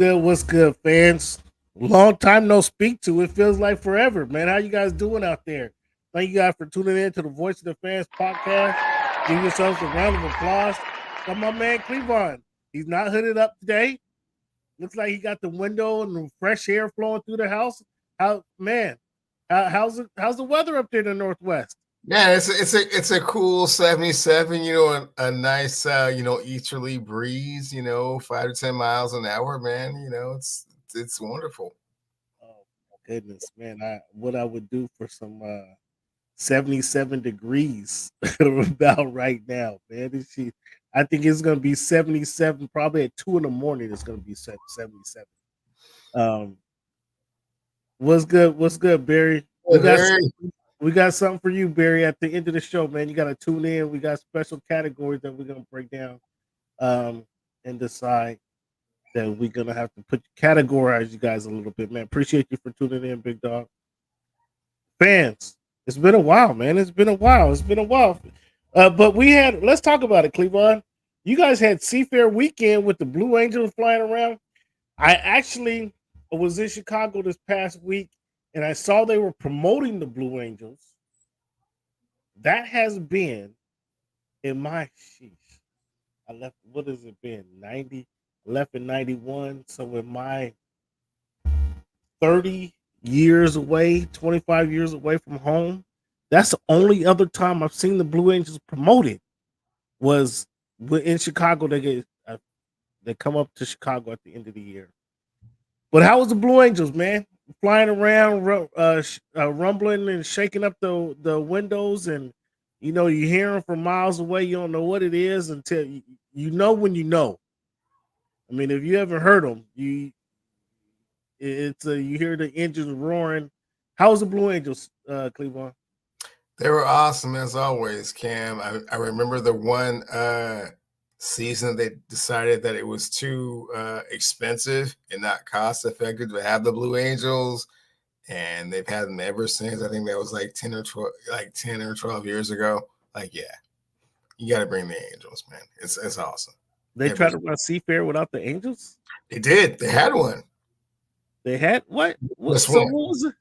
Good, what's good, fans? Long time no speak to. It feels like forever, man. How you guys doing out there? Thank you guys for tuning in to the Voice of the Fans podcast. Give yourselves a round of applause. Got my man Cleavon. He's not hooded up today. Looks like he got the window and the fresh air flowing through the house. How man? How's it? How's the weather up there in the Northwest? Yeah, it's a cool 77. A nice easterly breeze. 5 to 10 miles an hour, man. It's wonderful. Oh goodness, man! What I would do for some 77 degrees about right now, man. I think it's gonna be 77, probably at 2 in the morning. It's gonna be 77. Um, what's good? What's good, Barry? We got something for you, Barry. At the end of the show, man, you got to tune in. We got special categories that we're gonna break down, um, and decide that we're gonna have to categorize you guys a little bit, man. Appreciate you for tuning in, big dog. Fans, it's been a while, man. It's been a while. But let's talk about it, Cleveland. You guys had Seafair weekend with the Blue Angels flying around. I actually was in Chicago this past week and I saw they were promoting the Blue Angels. That has been in my sheesh. I left, what has it been? 90? I left in 91. So in my 30 years away, 25 years away from home, that's the only other time I've seen the Blue Angels promoted was in Chicago. They come up to Chicago at the end of the year. But how was the Blue Angels, man? Flying around, rumbling and shaking up the windows, and you hear them from miles away. You don't know what it is until you know when you know. I mean, if you ever heard them, you hear the engines roaring. How was the Blue Angels, Cleveland? They were awesome as always, Cam. I remember the one season they decided that it was too expensive and not cost effective to have the Blue Angels, and they've had them ever since. I think that was like 10 or 12 years ago. Like, yeah, you got to bring the Angels, man. It's awesome. They tried to run Seafair without the Angels? They did. They had one. They had what? What was it?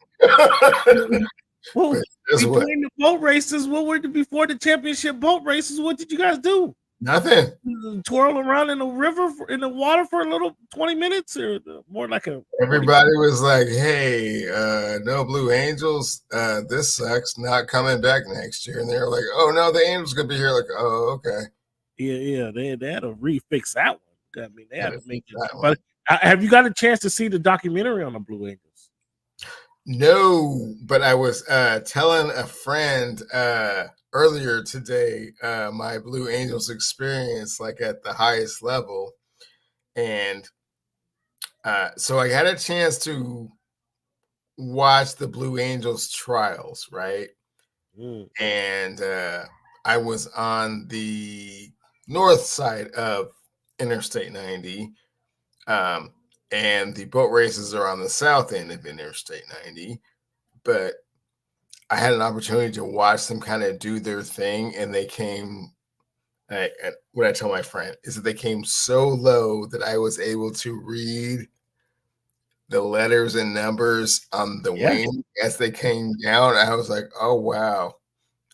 Well, between the boat races, before the championship boat races? What did you guys do? Nothing. Twirl around in the river, in the water for a little 20 minutes, or more like a. Everybody was like, "Hey, no Blue Angels. This sucks. Not coming back next year." And they were like, "Oh no, the Angels gonna be here." Like, "Oh, okay." Yeah. They had to refix that one. I mean, they had to make it. But have you got a chance to see the documentary on the Blue Angels? No, but I was telling a friend earlier today my Blue Angels experience, like at the highest level, and so I had a chance to watch the Blue Angels trials, right? And I was on the north side of Interstate 90. And the boat races are on the south end of Interstate 90. But I had an opportunity to watch them kind of do their thing, and they came. What I tell my friend is that they came so low that I was able to read the letters and numbers on the wing as they came down. I was like, "Oh wow!"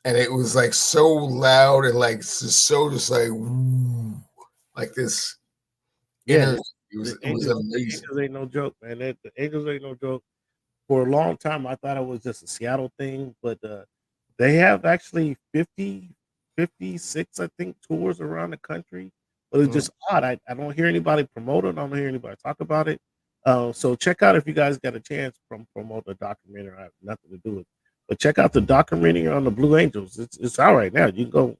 And it was like so loud and like just like woo, like this. Yeah. It was amazing. The Angels ain't no joke, man. The Angels ain't no joke. For a long time, I thought it was just a Seattle thing, but they have actually 50, 56, I think, tours around the country. But it's just odd. I don't hear anybody promote it. I don't hear anybody talk about it. So check out if you guys got a chance from promote the documentary. I have nothing to do with it. But check out the documentary on the Blue Angels. It's out right now. You can go,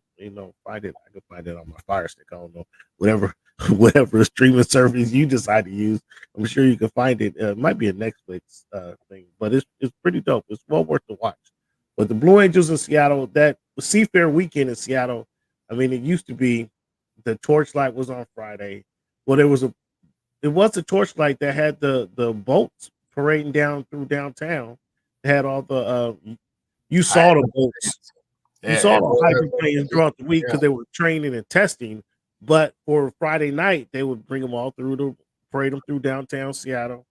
find it. I can find it on my Fire Stick. I don't know. Whatever streaming service you decide to use, I'm sure you can find it. It might be a Netflix thing, but it's pretty dope. It's well worth the watch. But the Blue Angels in Seattle, that Seafair weekend in Seattle, I mean, it used to be the Torchlight was on Friday. Well, it was a Torchlight that had the boats parading down through downtown. It had all the you saw the boats. You saw the hydroplanes throughout the week because they were training and testing. But for Friday night, they would bring them all through the parade them through downtown Seattle.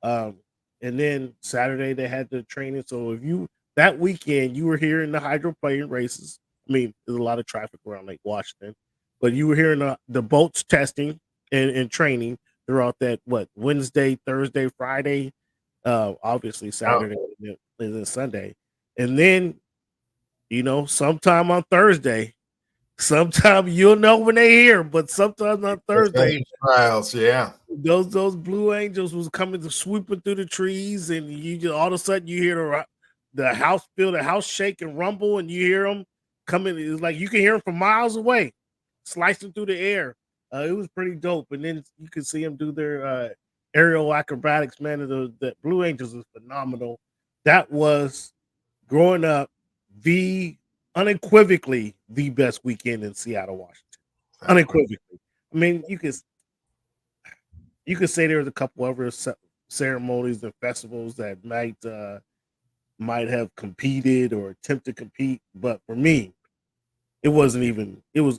Um, and then Saturday they had the training. So if you that weekend you were here in the hydroplane races. I mean, there's a lot of traffic around Lake Washington, but you were hearing the boats testing and training throughout that Wednesday, Thursday, Friday, obviously Oh, Saturday and then Sunday, and then sometime on Thursday, sometime you'll know when they here, but sometimes on Thursday, trials, yeah. those Blue Angels was coming to swooping through the trees, and you just all of a sudden you hear the house shake and rumble, and you hear them coming. It's like you can hear them from miles away, slicing through the air. It was pretty dope, and then you could see them do their aerial acrobatics. Man, the Blue Angels is phenomenal. That was growing up unequivocally the best weekend in Seattle, Washington. Unequivocally. I mean, you could say there was a couple other ceremonies and festivals that might have competed or attempted to compete, but for me, it was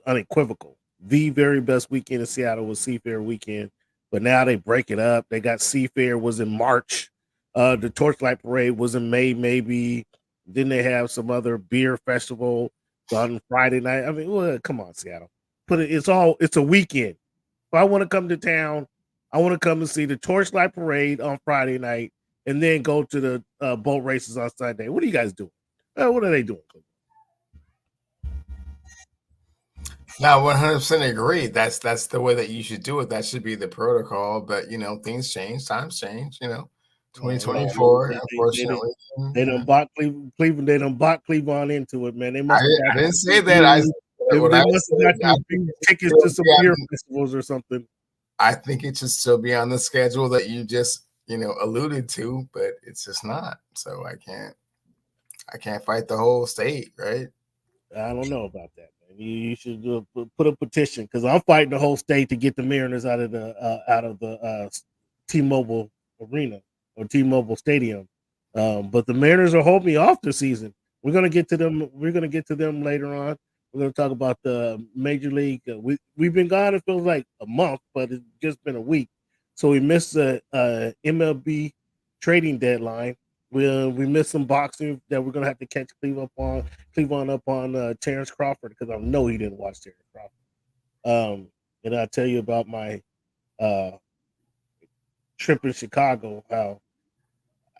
unequivocal. The very best weekend in Seattle was Seafair weekend, but now they break it up. They got Seafair was in March. The Torchlight Parade was in May, maybe. Then they have some other beer festival on Friday night. I mean, well, come on, Seattle. It's a weekend. If I want to come to town, I want to come and see the Torchlight Parade on Friday night and then go to the boat races on Sunday. What are you guys doing? What are they doing? Now, 100% agree. That's the way that you should do it. That should be the protocol. But things change, times change. 2024, unfortunately. They done bought Cleveland. They done bought Cleveland into it, man. They must. I didn't say that. They must have got tickets to some beer festivals or something. I think it should still be on the schedule that you just alluded to, but it's just not. So I can't fight the whole state, right? I don't know about that, man. You should put a petition because I'm fighting the whole state to get the Mariners out of the T-Mobile Arena or T-Mobile Stadium. But the Mariners are holding me off this season. We're gonna get to them. We're gonna get to them later on. We're gonna talk about the Major League. We've been gone. It feels like a month, but it's just been a week. So we missed the MLB trading deadline. We missed some boxing that we're gonna have to catch Cleveland up on Terrence Crawford because I know he didn't watch Terrence Crawford. And I'll tell you about my trip in Chicago. How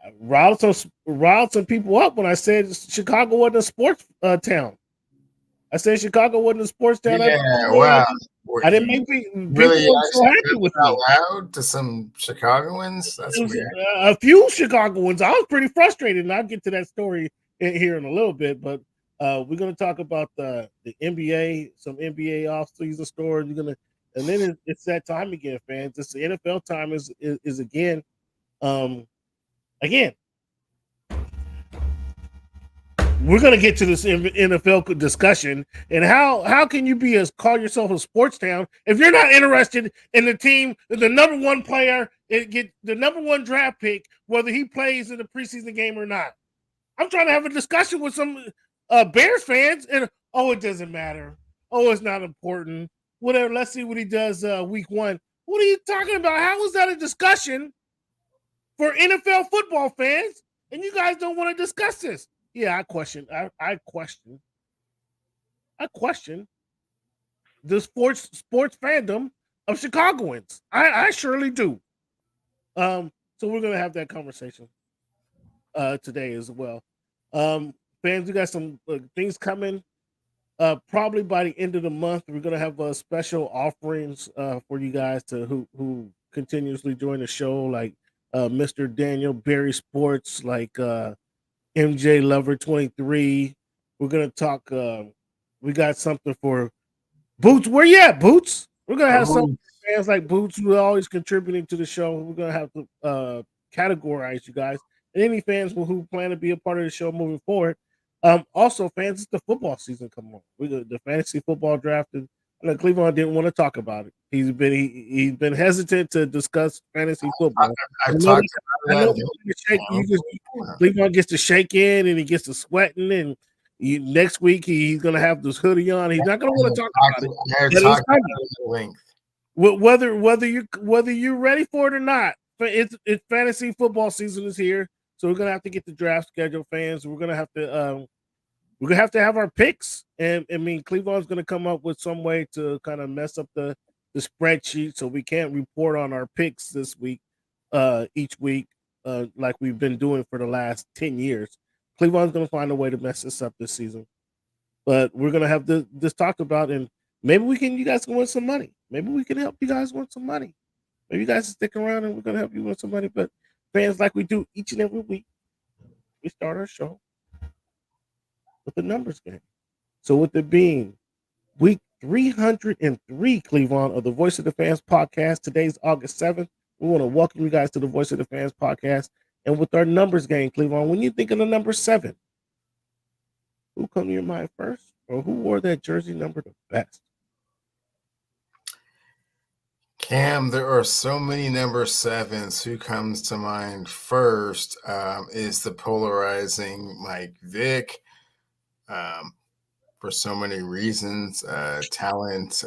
I riled some people up when I said Chicago wasn't a sports town. I said Chicago wasn't a sports town. Yeah, wow. I didn't make people really so happy with me. Out loud to some Chicagoans. That's weird. A few Chicagoans. I was pretty frustrated, and I'll get to that story here in a little bit. But we're going to talk about the NBA, some NBA off-season stories. And then it's that time again, fans. It's the NFL time is again. Again, we're gonna get to this NFL discussion and how can you call yourself a sports town if you're not interested in the team, the number one player, and get the number one draft pick, whether he plays in the preseason game or not. I'm trying to have a discussion with some Bears fans, and it doesn't matter. It's not important. Whatever. Let's see what he does week 1. What are you talking about? How is that a discussion for NFL football fans? And you guys don't want to discuss this. Yeah, I question the sports fandom of Chicagoans. I surely do. So we're gonna have that conversation today as well. Fans, we got some things coming. Probably by the end of the month, we're gonna have special offerings for you guys who continuously join the show, like Mr. Daniel Berry Sports, like MJ Lover 23. We're gonna talk. We got something for Boots. Where you at, Boots? We're gonna have some fans like Boots who are always contributing to the show. We're gonna have to categorize you guys and any fans who plan to be a part of the show moving forward. Also, fans, it's the football season coming on. We got the fantasy football draft. Cleveland didn't want to talk about it. He's been hesitant to discuss fantasy football. Cleveland gets to shake in and he gets to sweating, and next week he's going to have this hoodie on. He's not going to want to talk about it. Whether you're ready for it or not, it's fantasy football season is here, so we're gonna have to get the draft schedule, fans. We're gonna have to have our picks, and I mean Cleveland's gonna come up with some way to kind of mess up the spreadsheet, so we can't report on our picks this week, each week, like we've been doing for the last 10 years. Cleveland's gonna find a way to mess this up this season, but we're gonna have this talked about, and maybe you guys can win some money. Maybe we can help you guys win some money. Maybe you guys stick around, and we're gonna help you win some money. But fans, like we do each and every week, we start our show with the numbers game. So with it being week 303, Cleveland, of the Voice of the Fans podcast. Today's August 7th. We want to welcome you guys to the Voice of the Fans podcast. And with our numbers game, Cleveland, when you think of the number 7, who come to your mind first? Or who wore that jersey number the best? Cam, there are so many number 7s. Who comes to mind first is the polarizing Mike Vick. For so many reasons, talent,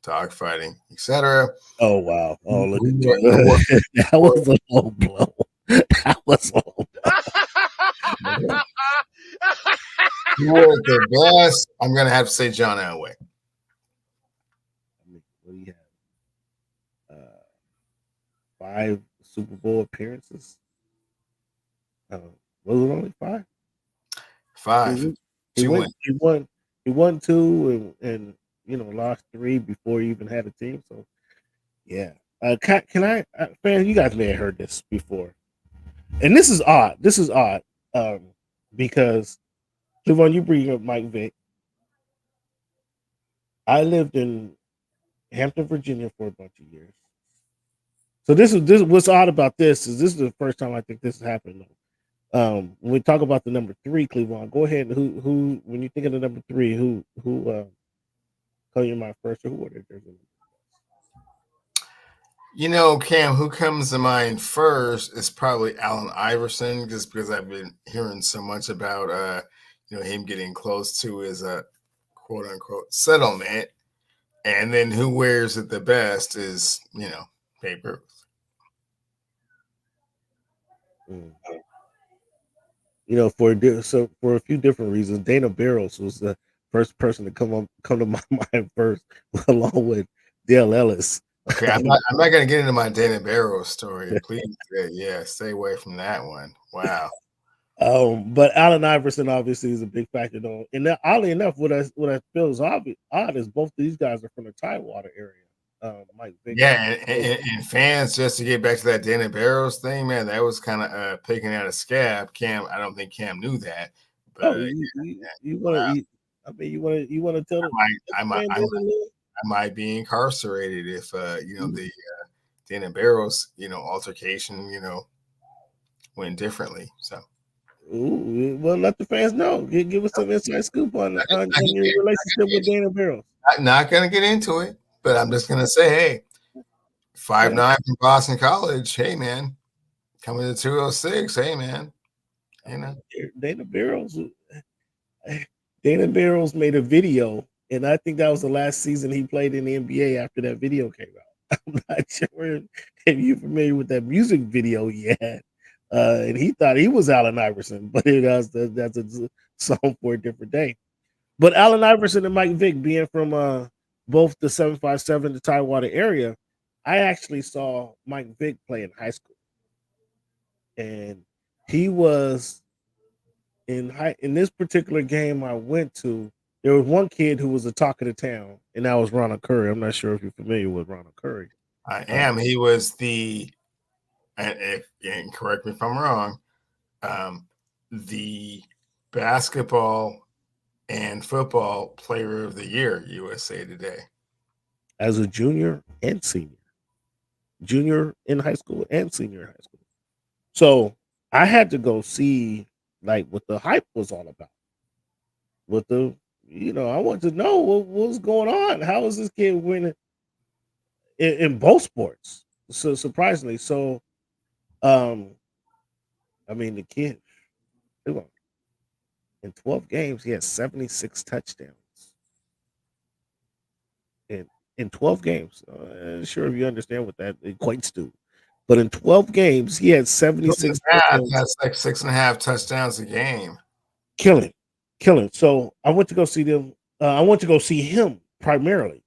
dogfighting, etc. Oh, wow. Oh, look at you. That was a low blow. That was a low blow. Who was the best? I'm going to have to say John Elway. What do you have? 5 Super Bowl appearances. Was it only 5? 5. He won 2 and lost 3 before he even had a team. So yeah. Can I, fans? You guys may have heard this before, and this is odd. Because Cleveland, you bring up Mike Vick. I lived in Hampton, Virginia for a bunch of years. So this what's odd about this is the first time I think this has happened. When we talk about the number 3, Cleveland, go ahead. Who when you think of the number 3, who call your mind first, or who are their jersey? Cam, who comes to mind first is probably Allen Iverson, just because I've been hearing so much about him getting close to his quote unquote settlement. And then who wears it the best is Babe Ruth. For a few different reasons, Dana Barros was the first person to come to my mind first, along with Dale Ellis. Okay, I'm not going to get into my Dana Barros story. Please, stay away from that one. Wow. But Allen Iverson obviously is a big factor, though. And oddly enough, what I feel is odd is both of these guys are from the Tidewater area. Mike Vick. Yeah, and fans, just to get back to that Dana Barros thing, man, that was kind of picking out a scab. Cam, I don't think Cam knew that. But you want to? I mean, you want to tell them? I might be incarcerated if the Dana Barros altercation went differently. So. Ooh, well, let the fans know. Give us some inside scoop on your relationship with Dana Barros. I'm not going to get into it, but I'm just going to say, hey, 5'9" from Boston College. Hey, man, coming to 206. Hey, man, Dana Barros made a video, and I think that was the last season he played in the NBA after that video came out. I'm not sure if you're familiar with that music video he had. And he thought he was Allen Iverson, but that's a song for a different day. But Allen Iverson and Mike Vick, being from both the 757, the Tidewater area, I actually saw Mike Vick play in high school, and he was in this particular game I went to. There was one kid who was the talk of the town, and that was Ronald Curry. I'm not sure if you're familiar with Ronald Curry. I am. He was and correct me if I'm wrong, the basketball and football player of the year, USA Today. As a junior and senior. Junior in high school and senior in high school. So I had to go see what the hype was all about. I want to know what was going on. How is this kid winning in both sports? So surprisingly. So I mean, the kid, in 12 games, he had 76 touchdowns. And in 12 games. Sure, if you understand what that equates to. But in 12 games, he had 76 touchdowns. That's like 6.5 touchdowns a game. Killing, killing. So I went to go see them. I went to go see him primarily,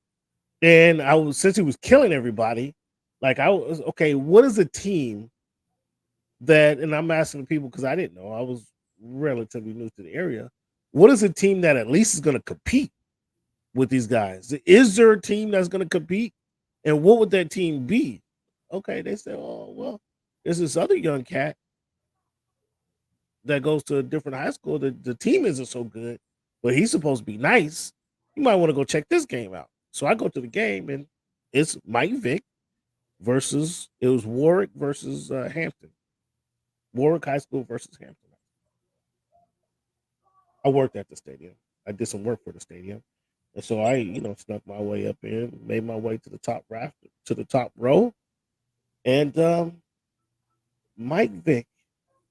and I was since he was killing everybody. Like I was okay. What is a team that? And I'm asking people because I didn't know. I was relatively new to the area. What is a team that at least is going to compete with these guys? Is there a team that's going to compete? And what would that team be? Okay, they said, oh well, there's this other young cat that goes to a different high school. The team isn't so good, but he's supposed to be nice. You might want to go check this game out. So I go to the game, and it's Mike Vick versus it was Warwick versus Hampton. Warwick High School versus Hampton. I worked at the stadium. I did some work for the stadium. And so I, snuck my way up in, made my way to the top raft, to the top row. And Mike Vick,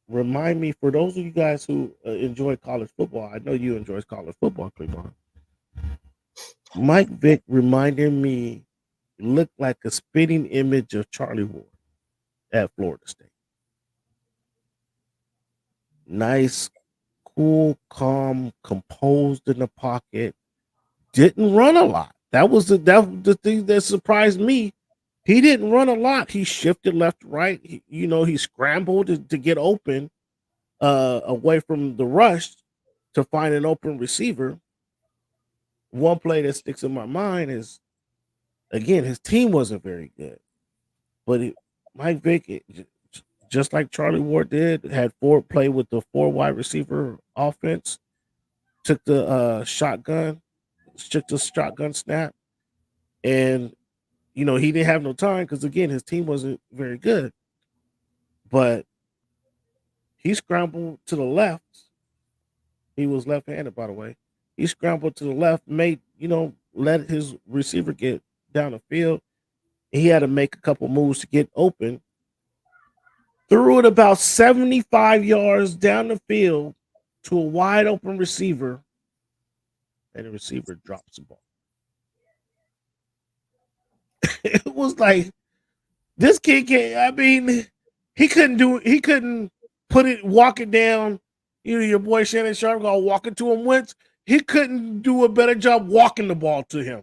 remind me, for those of you guys who enjoy college football, I know you enjoy college football, Cleveland. Mike Vick reminded me, looked like a spitting image of Charlie Ward at Florida State. Nice, cool, calm, composed in the pocket. Didn't run a lot. That was the thing that surprised me. He didn't run a lot. He shifted left to right. He scrambled to get open away from the rush to find an open receiver. One play that sticks in my mind is, again, his team wasn't very good, but Mike Vick, just like Charlie Ward did, had play with the 4 wide receiver offense, took the shotgun snap, and he didn't have no time because, again, his team wasn't very good, but he scrambled to the left. He was left-handed, by the way. He scrambled to the left, let his receiver get down the field. He had to make a couple moves to get open. Threw it about 75 yards down the field to a wide open receiver, and the receiver drops the ball. It was like, this kid can't. I mean, he couldn't walk it down. Your boy Shannon Sharp gonna walk it to him once. He couldn't do a better job walking the ball to him.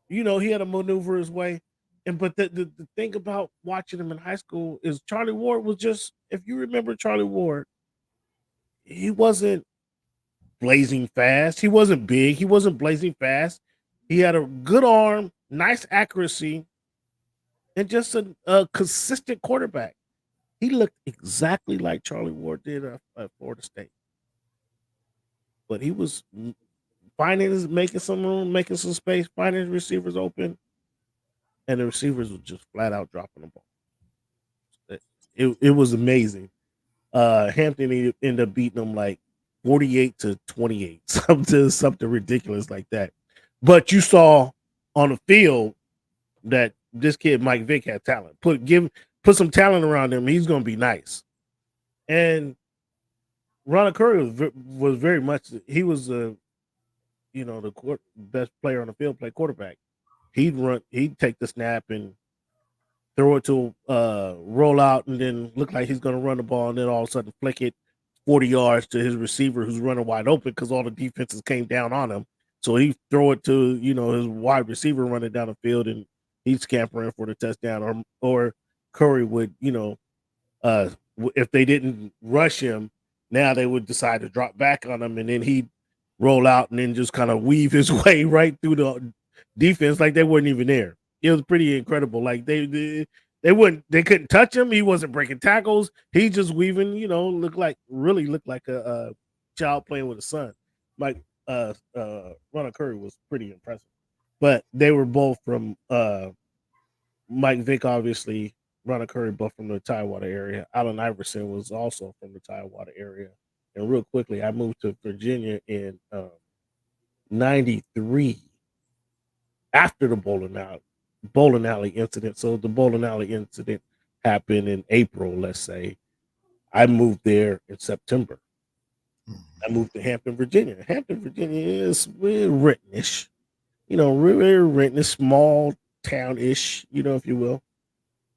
He had to maneuver his way. But the thing about watching him in high school is Charlie Ward was just, if you remember Charlie Ward, he wasn't blazing fast. He wasn't big. He wasn't blazing fast. He had a good arm, nice accuracy, and just a consistent quarterback. He looked exactly like Charlie Ward did at Florida State. But he was making some room, making some space, finding his receivers open, and the receivers were just flat out dropping the ball. It was amazing. Hampton ended up beating them like 48-28, something ridiculous like that. But you saw on the field that this kid Mike Vick had talent. Put some talent around him. He's going to be nice. And Ronald Curry was very much. He was the best player on the field, play quarterback. He'd take the snap and throw it to roll out, and then look like he's going to run the ball, and then all of a sudden flick it 40 yards to his receiver who's running wide open because all the defenses came down on him. So he throw it to his wide receiver running down the field, and he's scampering for the touchdown. Or Curry would if they didn't rush him, now they would decide to drop back on him, and then he'd roll out and then just kind of weave his way right through the defense like they weren't even there. It was pretty incredible. Like they couldn't touch him. He wasn't breaking tackles. He just weaving, looked like a child playing with a son. Like Ronald Curry was pretty impressive. But they were both from Mike Vick, obviously, Ronald Curry, both from the Tidewater area. Allen Iverson was also from the Tidewater area. And real quickly, I moved to Virginia in 93 after the bowling alley incident. So the bowling alley incident happened in April, let's say. I moved there in September. I moved to Hampton, Virginia. Hampton, Virginia is writtenish. we're renting a small town ish, if you will.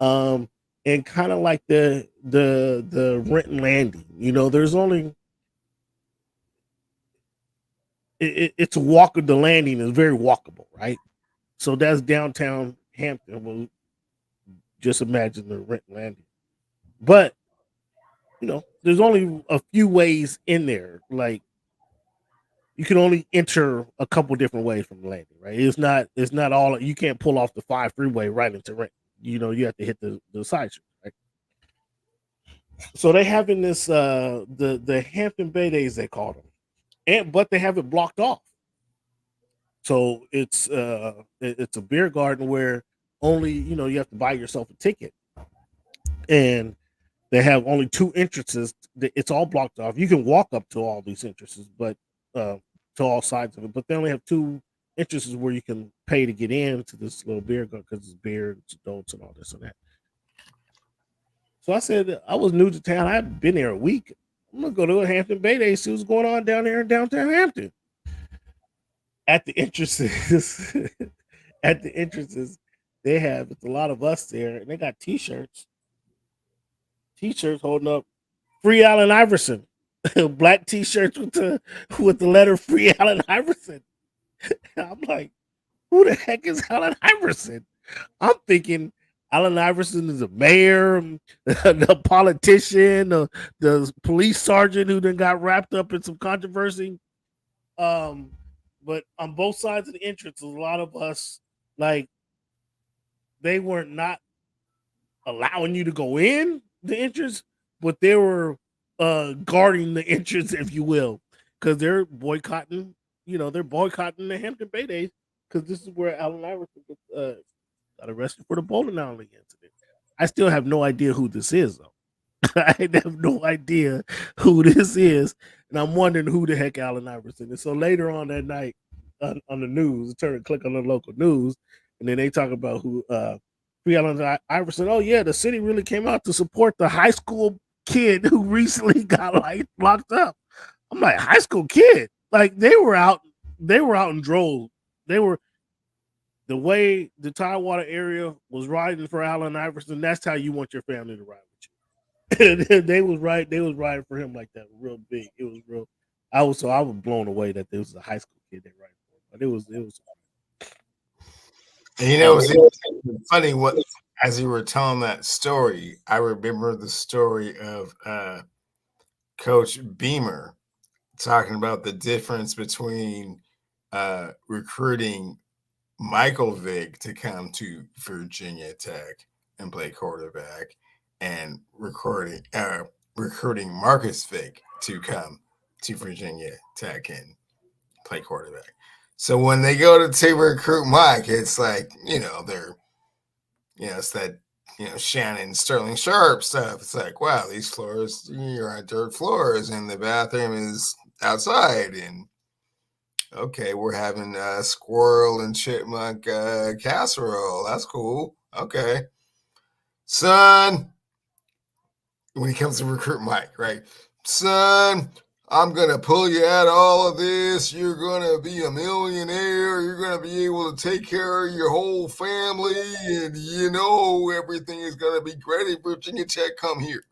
Um, and kind of like the Renton Landing. There's only it's a walk. The landing is very walkable, right? So that's downtown Hampton. Well, just imagine the Renton Landing, but there's only a few ways in there. Like you can only enter a couple different ways from the landing, right? It's not all you can't pull off the 5 freeway right into Renton. You have to hit the side street, right? So they having this the Hampton Bay Days they call them, but they have it blocked off. So it's a beer garden where only you have to buy yourself a ticket, and they have only two entrances. It's all blocked off. You can walk up to all these entrances, but uh, to all sides of it, but they only have two entrances where you can pay to get into this little beer garden because it's beer, it's adults, and all this and that. So I said I was new to town. I hadn't been there a week. I'm gonna go to a Hampton Bay Day, see what's going on down there in downtown Hampton. At the entrances, at the entrances, they have it's a lot of us there, and they got t-shirts holding up Free Allen Iverson, black t-shirts with the letter Free Allen Iverson. I'm like, who the heck is Allen Iverson? I'm thinking Allen Iverson is a mayor, the politician, the police sergeant who then got wrapped up in some controversy. Um, but on both sides of the entrance, a lot of us like they were not allowing you to go in the entrance, but they were guarding the entrance, if you will, because they're boycotting. They're boycotting the Hampton Bay Days because this is where Allen Iverson got arrested for the bowling alley incident. I still have no idea who this is, though. I have no idea who this is, and I'm wondering who the heck Allen Iverson is. So later on that night, on the news, turn and click on the local news, and then they talk about who Free Allen Iverson. Oh yeah, the city really came out to support the high school kid who recently got like locked up. I'm like, high school kid, like they were out in droves. They were the way the Tidewater area was riding for Allen Iverson. That's how you want your family to ride with you. They was riding for him like that, real big. It was real. I was blown away that there was a high school kid they riding for, but it was. And Um, it's funny what as you were telling that story, I remember the story of Coach Beamer talking about the difference between recruiting Michael Vick to come to Virginia Tech and play quarterback, and recruiting Marcus Vick to come to Virginia Tech and play quarterback. So when they go to recruit Mike, it's like they're it's that Shannon Sterling Sharp stuff. It's like, wow, these floors, you're on dirt floors, and the bathroom is outside, and okay, we're having squirrel and chipmunk casserole. That's cool. Okay, son. When he comes to recruit Mike, right? Son, I'm gonna pull you out of all of this. You're gonna be a millionaire. You're gonna be able to take care of your whole family, and everything is gonna be great at Virginia Tech. Come here.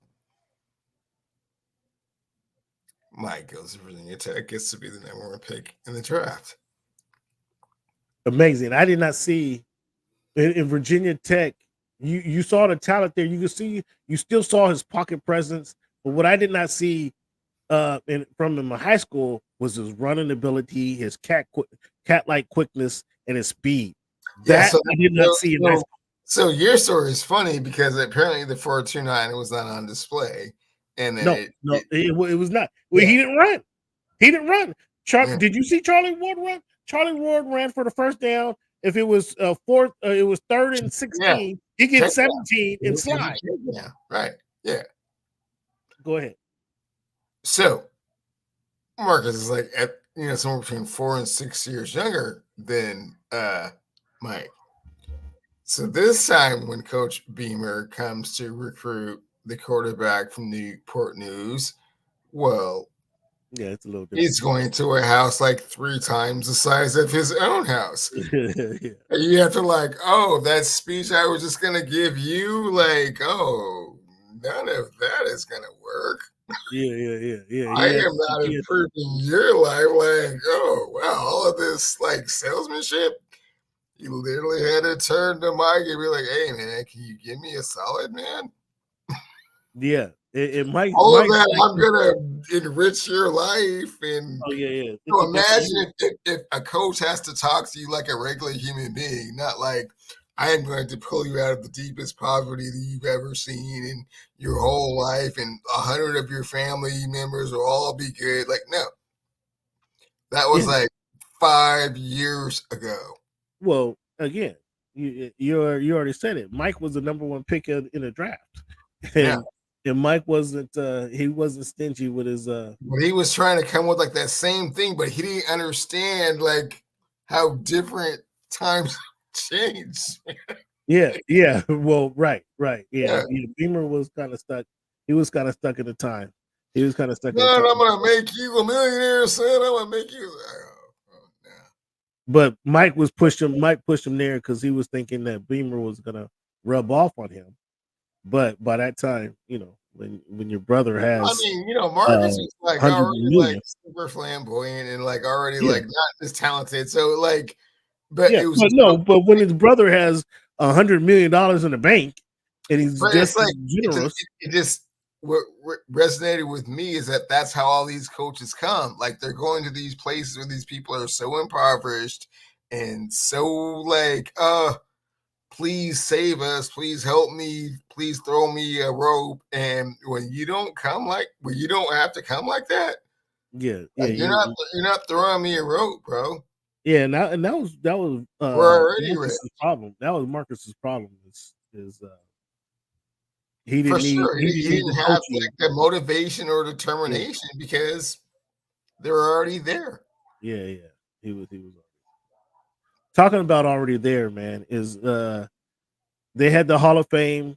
Mike goes to Virginia Tech, gets to be the #1 pick in the draft. amazing. I did not see in Virginia Tech. You saw the talent there. You could see you still saw his pocket presence, but what I did not see from in my high school was his running ability, his cat like quickness, and his speed. Yeah, That so I did not see in high school. so your story is funny because apparently the 4.29 was not on display, and then No, no, it was not. Well, yeah, he didn't run. He didn't run. yeah, Did you see Charlie Ward run? Charlie Ward ran for the first down. If it was fourth, it was third and yeah. 16. He Check gets 17 and slide. yeah, right, yeah. Go ahead. So Marcus is like somewhere between 4 and 6 years younger than Mike. So this time when Coach Beamer comes to recruit the quarterback from Newport News, well, Yeah, it's a little different. He's going to a house like 3 times the size of his own house. Yeah, And you have to like, oh, that speech I was just gonna give you, like, oh, none of that is gonna work. yeah. I am not He had to, improving your life. Like, oh wow, all of this like salesmanship. You literally had to turn to Mike and be like, hey man, can you give me a solid man? yeah. And All of Mike, that, Mike I'm was, gonna enrich your life. And oh yeah. It's so a different. imagine if a coach has to talk to you like a regular human being, not like I am going to pull you out of the deepest poverty that you've ever seen in your whole life, and 100 of your family members will all be good. Like, no, that was Yeah. like 5 years ago. Well, again, you already said it. Mike was the number one pick in the draft, Yeah. and Mike wasn't he wasn't stingy with his But he was trying to come with like that same thing, but he didn't understand like how different times change. yeah. Well, right. Yeah. Yeah. Beamer was kind of stuck. He was kind of stuck in the time. He was kind of stuck in the Man, I'm time. gonna make you a millionaire, son. I'm gonna make you. No. But Mike pushed him there because he was thinking that Beamer was gonna rub off on him. But by that time, when your brother I has mean, Marcus was like 100 already like million, super flamboyant and like already yeah, like not as talented. So like, but yeah. it was But just no, so but when his brother has $100 million in the bank and he's but just it's as like generous, it just what resonated with me is that that's how all these coaches come. Like they're going to these places where these people are so impoverished and so like, please save us, please help me, please throw me a rope. And when you don't when you don't have to come like that, yeah, like you're not throwing me a rope, bro. yeah. And that was We're already rich. Marcus's problem. That was Marcus's problem. Is For sure. he He didn't need didn't the have coaching. like the motivation or Yeah, determination because they were already there. yeah. He was talking about already there, man. Is they had the Hall of Fame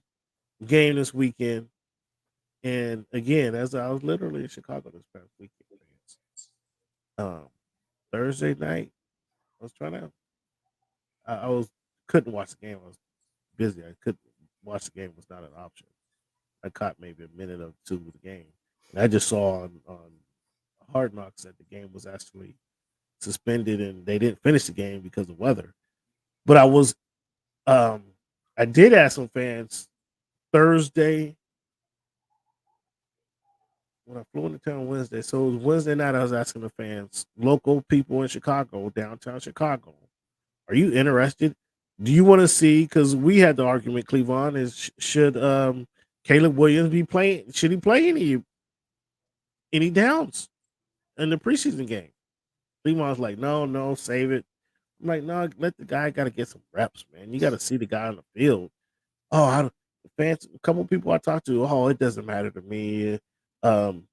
game this weekend. And again, as I was literally in Chicago this past weekend, um, Thursday night, I was trying to, I was couldn't watch the game. I was busy. I couldn't watch the game. Was not an option. I caught maybe a minute or two of the game, and I just saw on Hard Knocks that the game was actually suspended and they didn't finish the game because of weather. But um, I did ask some fans Thursday when I flew into town Wednesday. So it was Wednesday night. I was asking the fans, local people in Chicago, downtown Chicago, are you interested? Do you want to see? Because we had the argument, Cleavon, is should Caleb Williams be playing? Should he play any downs in the preseason game? Cleavon's like, no, save it. I'm like, no, let the guy got to get some reps, man. You got to see the guy on the field. Oh, the fans, a couple people I talked to, oh, it doesn't matter to me. Um,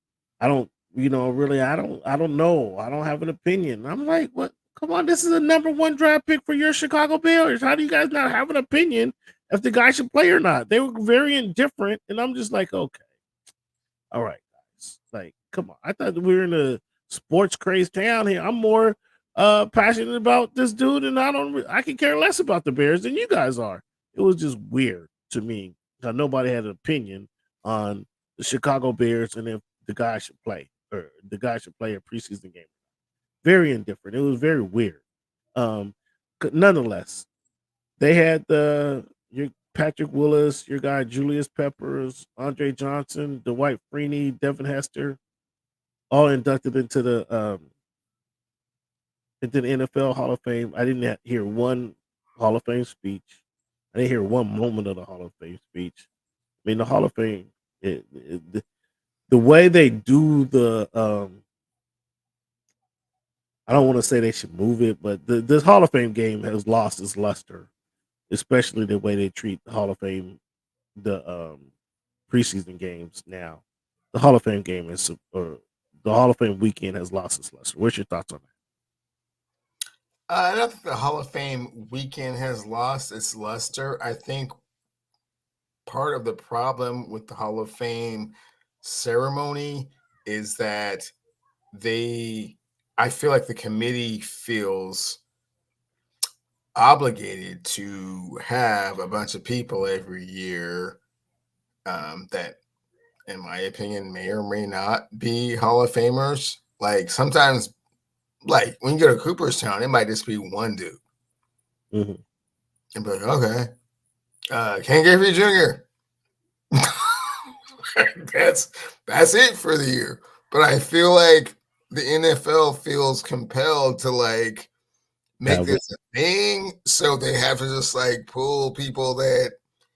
I don't, really, I don't know. I don't have an opinion. I'm like, what? Come on, this is a number one draft pick for your Chicago Bears. How do you guys not have an opinion if the guy should play or not? They were very indifferent, and I'm just like, okay, all right, guys, like, come on. I thought we were in a sports crazed town here. I'm more passionate about this dude, and I can care less about the Bears than you guys are. It was just weird to me because nobody had an opinion on the Chicago Bears and if the guy should play or the guy should play a preseason game. Very indifferent. It was very weird. Um, Nonetheless, they had your Patrick Willis, your guy Julius Peppers, Andre Johnson, Dwight Freeney, Devin Hester, all inducted into the NFL Hall of Fame. I didn't hear one Hall of Fame speech. I didn't hear one moment of the Hall of Fame speech. I mean, the Hall of Fame, the way they do I don't want to say they should move it, but this Hall of Fame game has lost its luster, especially the way they treat the Hall of Fame, the preseason games now. The Hall of Fame game or the Hall of Fame weekend has lost its luster. What's your thoughts on that? I don't think the Hall of Fame weekend has lost its luster. I think part of the problem with the Hall of Fame ceremony is that I feel like the committee feels obligated to have a bunch of people every year that, in my opinion, may or may not be Hall of Famers. Like sometimes, like when you go to Cooperstown, it might just be one dude. Mm-hmm. And be like, okay, Ken Griffey Jr. that's it for the year. But I feel like the NFL feels compelled to like make this a thing, so they have to just like pull people that.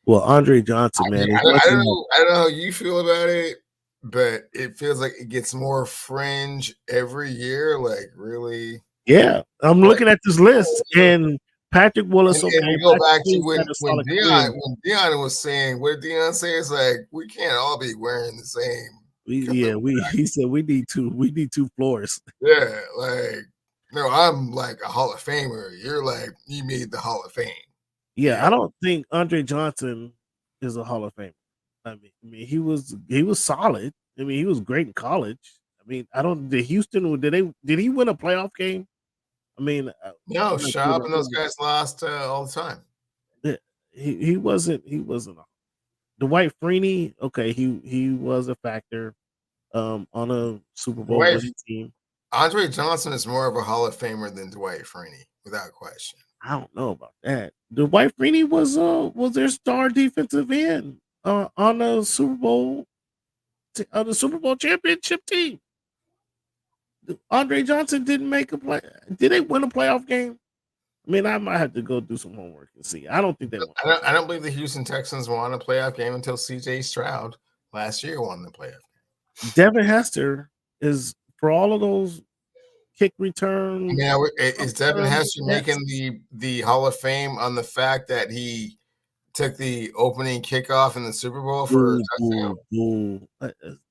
Well, Andre Johnson, man, I don't know. I don't know how you feel about it, but it feels like it gets more fringe every year. Like really, yeah. I'm like, looking at this list, and Patrick Willis. and Okay, we go Patrick back to Willis had a when solid career. Dion was saying, what did Dion say? It's like we can't all be wearing the same. He said we need two floors. Yeah, like no, I'm like a Hall of Famer. You're like you made the Hall of Fame. Yeah, I don't think Andre Johnson is a Hall of Famer. I mean, he was solid. I mean, he was great in college. I mean, I don't. Did he win a playoff game? I mean, no, Schaub and those guys lost all the time. Yeah, he wasn't. Dwight Freeney. Okay, he was a factor on a Super Bowl winning team. Andre Johnson is more of a Hall of Famer than Dwight Freeney, without question. I don't know about that. Dwight Freeney was their star defensive end on the Super Bowl championship team. Andre Johnson didn't make a play. Did they win a playoff game? I mean, I might have to go do some homework and see. I don't think they won. I don't believe the Houston Texans won a playoff game until C.J. Stroud last year won the playoff game. Devin Hester is for all of those kick returns. Yeah, is Devin Hester making the Hall of Fame on the fact that he took the opening kickoff in the Super Bowl for a touchdown?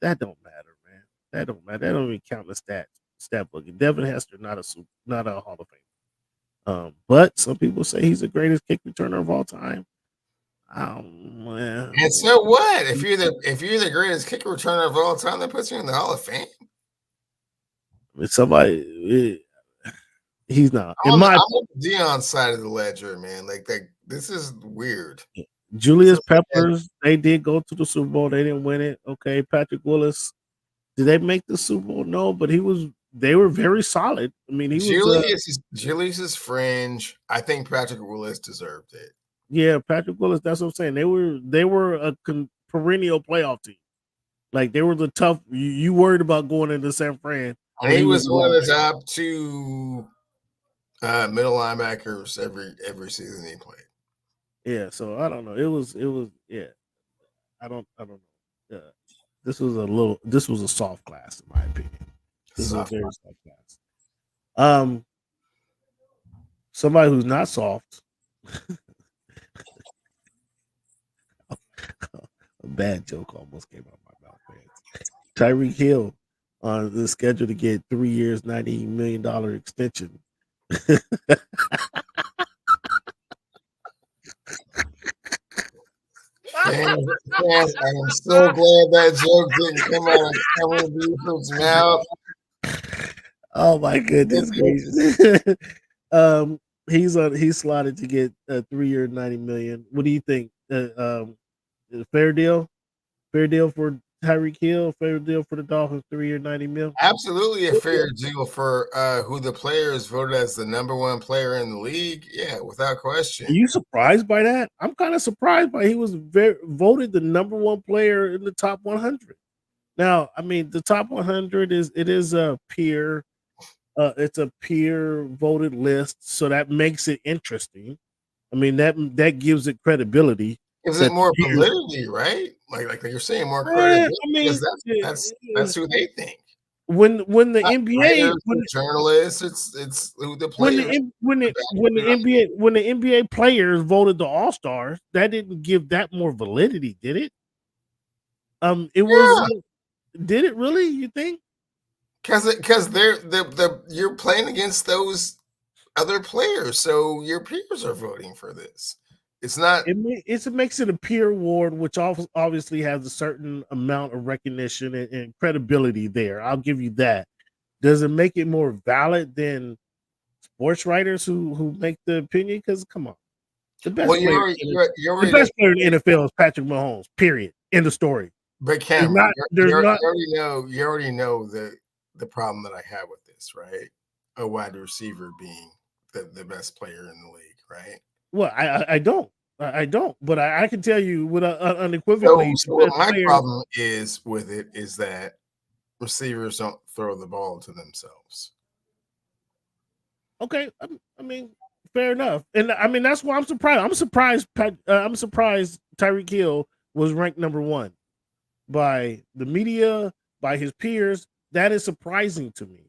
That don't matter, man. That don't matter. That don't even count the stat book. Devin Hester not a Hall of Fame. But some people say he's the greatest kick returner of all time. And so what? If you're the greatest kick returner of all time, that puts you in the Hall of Fame. He's not. I'm on Dion's side of the ledger, man. Like this is weird. Julius Peppers, they did go to the Super Bowl. They didn't win it. Okay, Patrick Willis, did they make the Super Bowl? No, but they were very solid. I mean, Julius is fringe. I think Patrick Willis deserved it. Yeah, Patrick Willis. That's what I'm saying. They were a perennial playoff team. Like they were the tough. You worried about going into San Fran. And he was one of the top two middle linebackers every season he played. Yeah, so I don't know. It was yeah. I don't know. This was a soft class in my opinion. This is a very soft class. Somebody who's not soft. A bad joke almost came out of my mouth, man. Tyreek Hill on the schedule to get 3 years, $90 million extension. Man, I'm so glad that joke didn't come out of Cameron Buford's mouth. Oh my goodness gracious. He's slotted to get a 3 year, $90 million. What do you think? Fair deal? Fair deal for Tyreek Hill, fair deal for the Dolphins, 3 year, $90 million? Absolutely a fair deal for who the players voted as the number one player in the league. Yeah, without question. Are you surprised by that? I'm kind of surprised by he was voted the number one player in the top 100. Now, I mean, the top 100 is a peer. It's a peer voted list, so that makes it interesting. I mean, that gives it credibility. Gives it more validity, right? Like you're saying, more credibility. I mean, that's who they think. When the NBA, journalists, it's who the players. When the NBA players voted the All-Stars, that didn't give that more validity, did it? It was. Did it really? You think? Because you're playing against those other players, so your peers are voting for this. It's not. It makes it a peer award, which obviously has a certain amount of recognition and credibility there. I'll give you that. Does it make it more valid than sports writers who make the opinion? Because come on, the best Well, player, you the already best player in the NFL is Patrick Mahomes. Period. End of story. but There's Cam, not. There's not. you already know the problem that I have with this, right? A wide receiver being the best player in the league, right? Well, I don't. I don't. But I can tell you with unequivocally So the what best my player. problem is with it is that receivers don't throw the ball to themselves. Okay, I mean, fair enough. And I mean that's why I'm surprised. I'm surprised Tyreek Hill was ranked number 1 by the media, by his peers. That is surprising to me.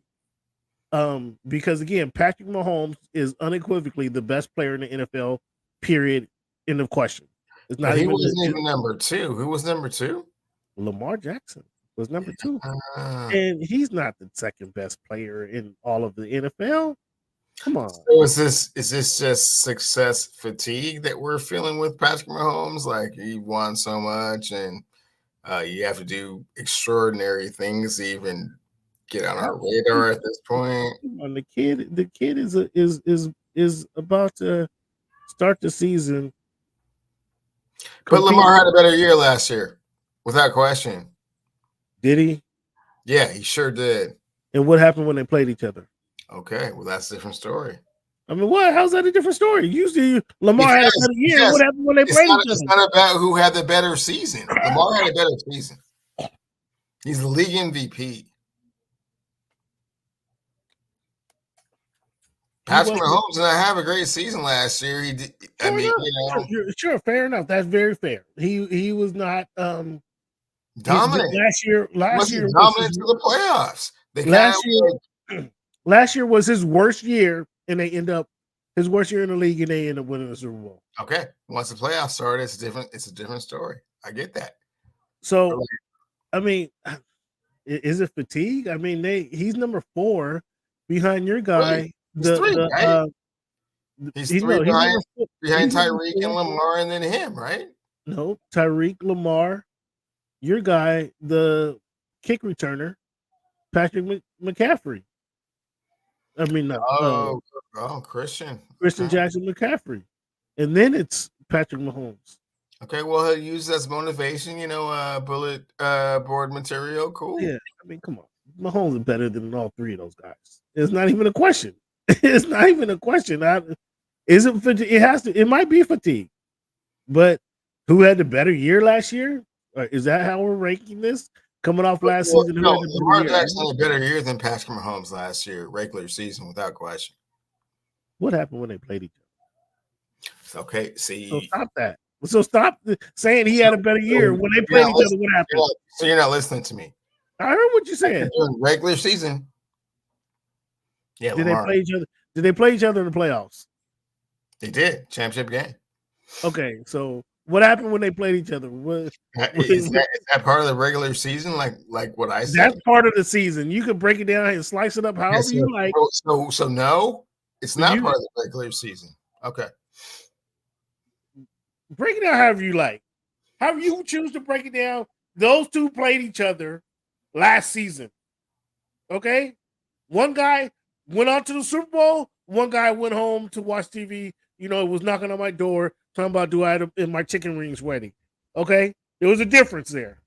Because again, Patrick Mahomes is unequivocally the best player in the NFL. Period. End of question. It's But not he even. wasn't even number 2. Who was number 2? Lamar Jackson was number 2, Uh, and he's not the second best player in all of the NFL. Come on. so is this just success fatigue that we're feeling with Patrick Mahomes? Like he won so much, and you have to do extraordinary things to even get on our radar at this point. On the kid is about to start the season. But Lamar had a better year last year, without question. Did he? Yeah, he sure did. And what happened when they played each other? Okay, well that's a different story. I mean, what? How's that a different story? Usually Lamar had a better year. What happened when they played each other? It's not about who had the better season. Lamar had a better season. He's the league MVP. Patrick Mahomes did not have a great season last year. He did. I mean, sure, fair enough. That's very fair. He was not dominant last year. Last year, dominant to the playoffs. Last year was his worst year, and they end up his worst year in the league, and they end up winning the Super Bowl. Okay, once the playoffs started, it's different. It's a different story. I get that. So, I mean, is it fatigue? I mean, he's number 4 behind your guy. He's 3, right? He's 3 behind Tyreek and Lamar, and then him, right? No, Tyreek, Lamar, your guy, the kick returner, Patrick McCaffrey. I mean, no. Christian Jackson McCaffrey, and then it's Patrick Mahomes. Okay, well, he'll use that as motivation, bullet board material. Cool. Yeah, I mean, come on. Mahomes is better than all 3 of those guys. It's not even a question. It's not even a question. Is it fatigue? It has to. It might be fatigue. But who had the better year last year? Or is that how we're ranking this? Coming off last season, no, Lamar Jackson had a better year than Patrick Mahomes last year, regular season, without question. What happened when they played each other? Okay, see. So stop that. So stop saying he had a better year when they played each other. What happened? So you're not listening to me. I heard what you said. During regular season. Yeah. Did Lamar. They play each other? Did they play each other in the playoffs? They did. Championship game. Okay, so what happened when they played each other? Is that part of the regular season? Like what I said? That's part of the season. You can break it down and slice it up however you like. So no, it's not part of the regular season. Okay. Break it down however you like. However you choose to break it down. Those 2 played each other last season. Okay? One guy went on to the Super Bowl. One guy went home to watch TV. It was knocking on my door, talking about do I have in my chicken wings wedding. Okay? There was a difference there.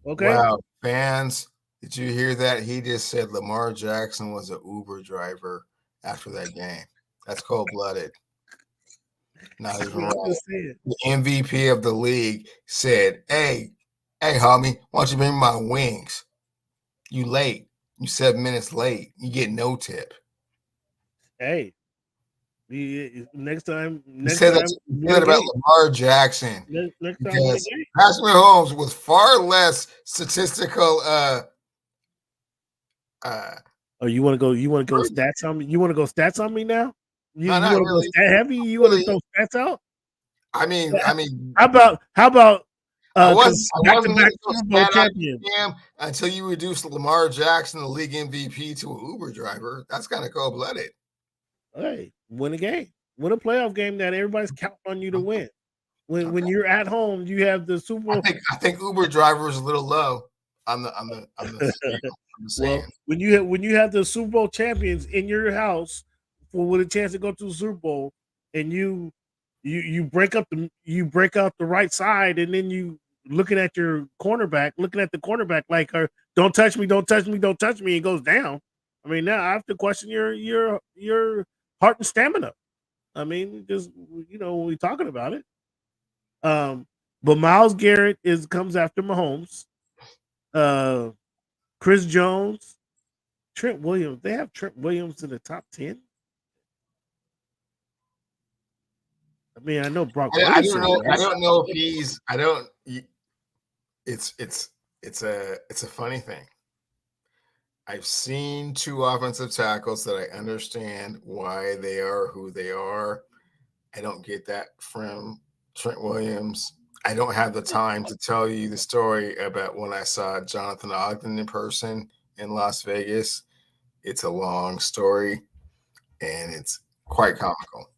Okay? Wow. Fans, did you hear that? He just said Lamar Jackson was an Uber driver after that game. That's cold-blooded. Not even right. The MVP of the league said, hey, homie, why don't you bring me my wings? You late. You 7 minutes late. You get no tip. Hey, next time. You said that about Lamar Jackson. Next time, because Patrick Mahomes was far less statistical. You want to go? You want to go stats on me? You want to go stats on me now? You want to really. go stat heavy? You want to throw stats out? I mean, how about? I wasn't Super Bowl champion until you reduced Lamar Jackson, the league MVP, to an Uber driver. That's kind of cold-blooded. Hey, win a game, win a playoff game that everybody's counting on you to win. When you're at home, you have the Super Bowl. I think Uber driver is a little low on the I'm Well, saying. when you have the Super Bowl champions in your house for with a chance to go to the Super Bowl, and you break out the right side, and then you looking at your cornerback, looking at the cornerback like, "Don't touch me, don't touch me, don't touch me," and goes down. I mean, now I have to question your heart and stamina. I mean, just when we're talking about it. Um, but Miles Garrett is comes after Mahomes. Uh, Chris Jones, Trent Williams. They have Trent Williams in the top 10. I mean, I know Brock I Purdy's don't in know. I less. don't know if he's. I don't. It's it's a funny thing. I've seen two offensive tackles that I understand why they are who they are. I don't get that from Trent Williams. I don't have the time to tell you the story about when I saw Jonathan Ogden in person in Las Vegas. It's a long story and it's quite comical.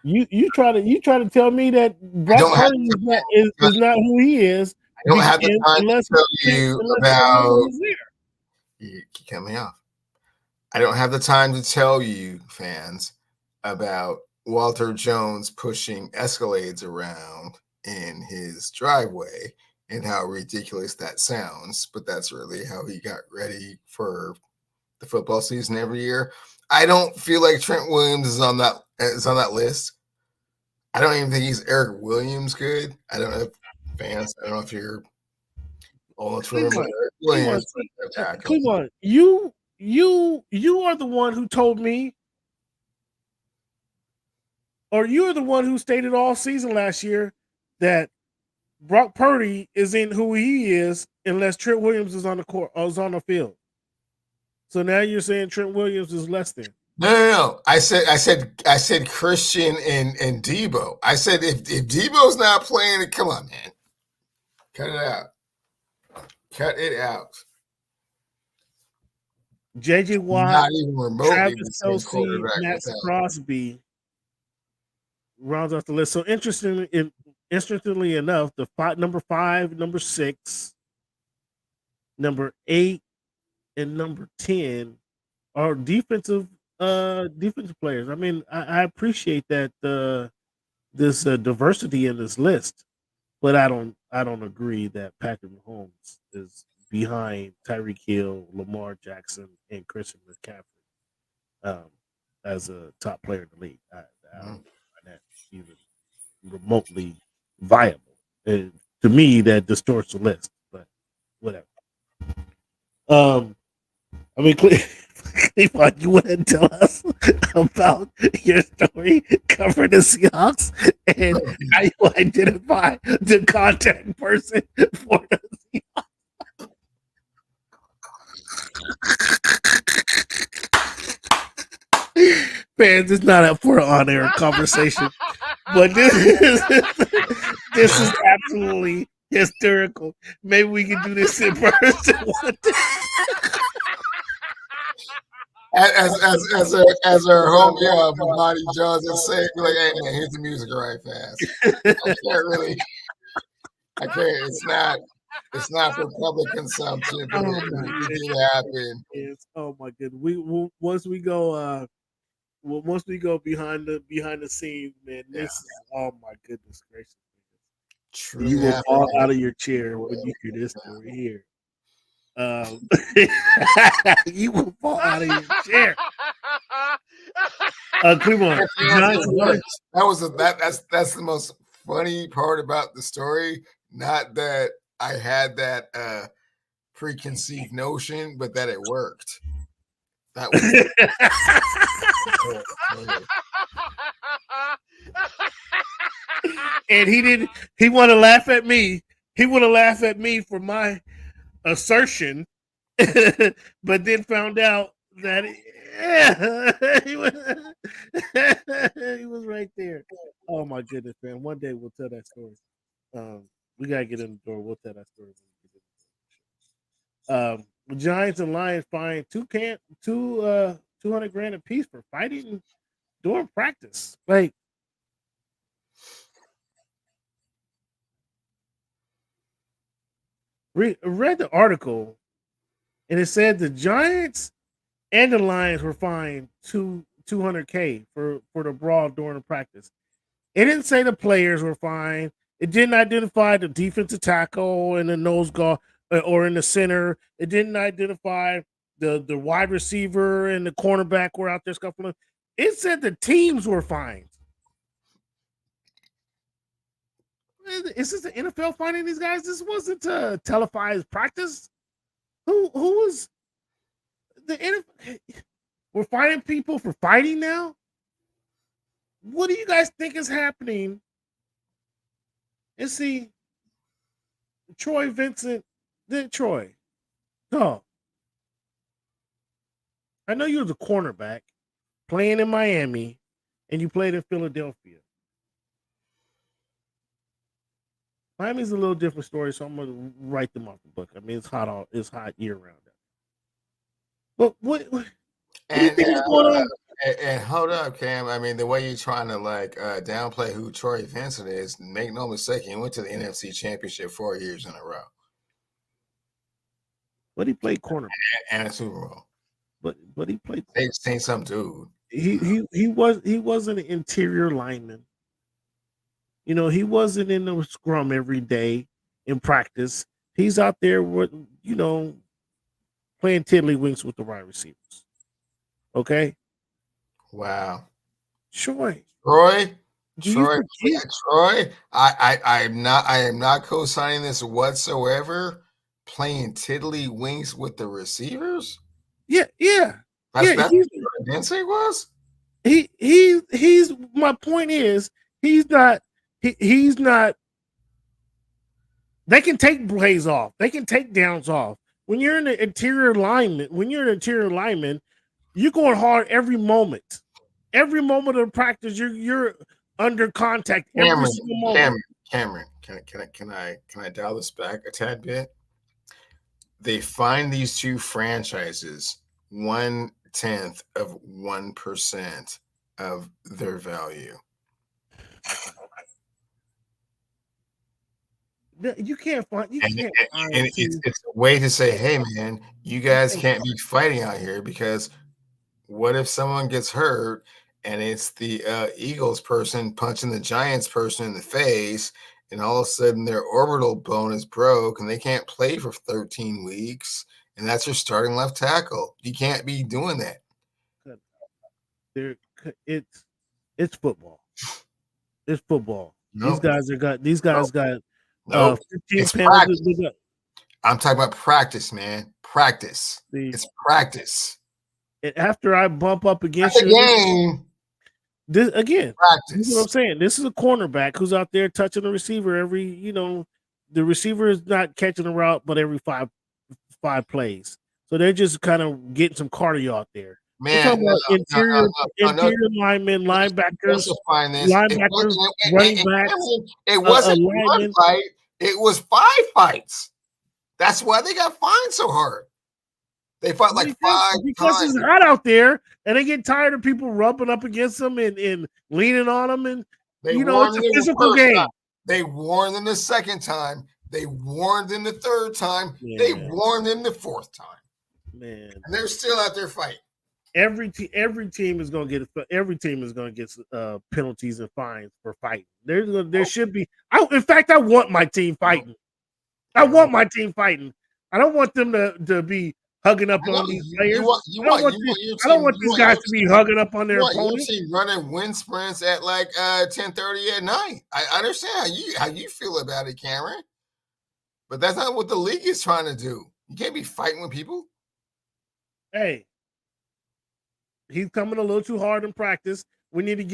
You try to tell me that I Brock don't have Purdy is not who he is I don't have the time to tell you unless Trent about Williams is there. you keep cutting me off. I don't have the time to tell you, fans, about Walter Jones pushing Escalades around in his driveway and how ridiculous that sounds, but that's really how he got ready for the football season every year. I don't feel like Trent Williams is on that list. I don't even think he's Eric Williams good. I don't know if fans, I don't know if you're old to remember Cleveland, Eric Cleveland, Williams, but the tackle. Cleveland. You are the one who told me, or you are the one who stated all season last year that Brock Purdy isn't who he is unless Trent Williams is on the court or is on the field. So now you're saying Trent Williams is less than. No. I said Christian and Debo. I said if Debo's not playing it, come on, man. Cut it out. Cut it out. JJ Watt, Not even remotely Travis the same Kelce, quarterback Max without. Crosby rounds off the list. So interestingly enough, number 5, number 6, number 8, and number 10 are defensive players. I mean, I appreciate that this diversity in this list, but I don't agree that Patrick Mahomes is behind Tyreek Hill, Lamar Jackson, and Christian McCaffrey um, as a top player in the league. I don't find that even remotely viable. To me, that distorts the list, but whatever. Um, I mean, Cleveland, you want to tell us about your story covering the Seahawks and how you identify the contact person for the Seahawks? Fans, it's not up for an on-air conversation, but this is absolutely hysterical. Maybe we can do this in person one day. As our homie Bonnie Jones would say, be like, hey man, here's the music right fast. I can't. It's not for public consumption, but it did happen. Oh my goodness. Once we go behind the scenes, man, this is, oh my goodness gracious. Truly You will happened. fall out of your chair when you hear this story here. You will fall out of your chair. Come on, That's the most funny part about the story. Not that I had that preconceived notion, but that it worked. That was. And he want to laugh at me. He want to laugh at me for my assertion, but then found out that he was right there. Oh my goodness, man! One day we'll tell that story. We gotta get in the door. We'll tell that story. Giants and Lions fined 200 grand a piece for fighting during practice. Like, read the article. and it said the Giants and the Lions were fined 200K for the brawl during the practice. It didn't say the players were fined. It didn't identify the defensive tackle and the nose guard or in the center. It didn't identify the wide receiver and the cornerback were out there scuffling. It said the teams were fined. Is this the NFL finding these guys? This wasn't a televised practice. Who was the NFL? We're finding people for fighting now. What do you guys think is happening? And see, Troy Vincent, then Troy. No, I know you was a cornerback playing in Miami, and you played in Philadelphia. Miami's a little different story, so I'm gonna write them off the book. I mean, it's hot year round. But what do you think is going on? And hold up, Cam. I mean, the way you're trying to downplay who Troy Vincent is, make no mistake, he went to the NFC Championship 4 years in a row. But he played cornerback and a Super Bowl. But he played. They seen some dude. He wasn't an interior lineman. You know, he wasn't in the scrum every day in practice. He's out there with, playing tiddlywinks with the wide receivers. Okay. Wow. Troy. I am not co-signing this whatsoever. Playing tiddlywinks with the receivers. Yeah. That's what Vincent was. He's. My point is, he's not. He's not. They can take plays off. They can take downs off. When you're in the interior lineman, you're going hard every moment. Every moment of practice, you're under contact every single moment. Cameron, can I dial this back a tad bit? They find these two franchises 1/10 of 1% of their value. You can't find. It's a way to say, hey man, you guys can't be fighting out here, because what if someone gets hurt and it's the Eagles person punching the Giants person in the face, and all of a sudden their orbital bone is broke and they can't play for 13 weeks, and that's your starting left tackle. You can't be doing that. It's football. It's football. Nope. These guys got nope. 15 penalties. I'm talking about practice, man. Practice. It's practice. And after I bump up against you game, this again, practice. This is what I'm saying. This is a cornerback who's out there touching the receiver every, the receiver is not catching a route, but every five plays. So they're just kind of getting some cardio out there. Man, interior linemen, linebackers, running backs. It wasn't one fight. It was 5 fights. That's why they got fined so hard. They fought like 5 times. Because it's hot out there, and they get tired of people rubbing up against them and leaning on them, and it's a physical game. They warned them the second time. They warned them the third time. Yeah. They warned them the 4th time. Man, and they're still out there fighting. Every team is going to get penalties and fines for fighting. There should be. In fact, I want my team fighting. I want my team fighting. I don't want them to be hugging up on these players. I don't want these guys to be hugging up on their opponents. You running wind sprints at like 10:30 at night. I understand how you feel about it, Cameron, but that's not what the league is trying to do. You can't be fighting with people. Hey, he's coming a little too hard in practice. We need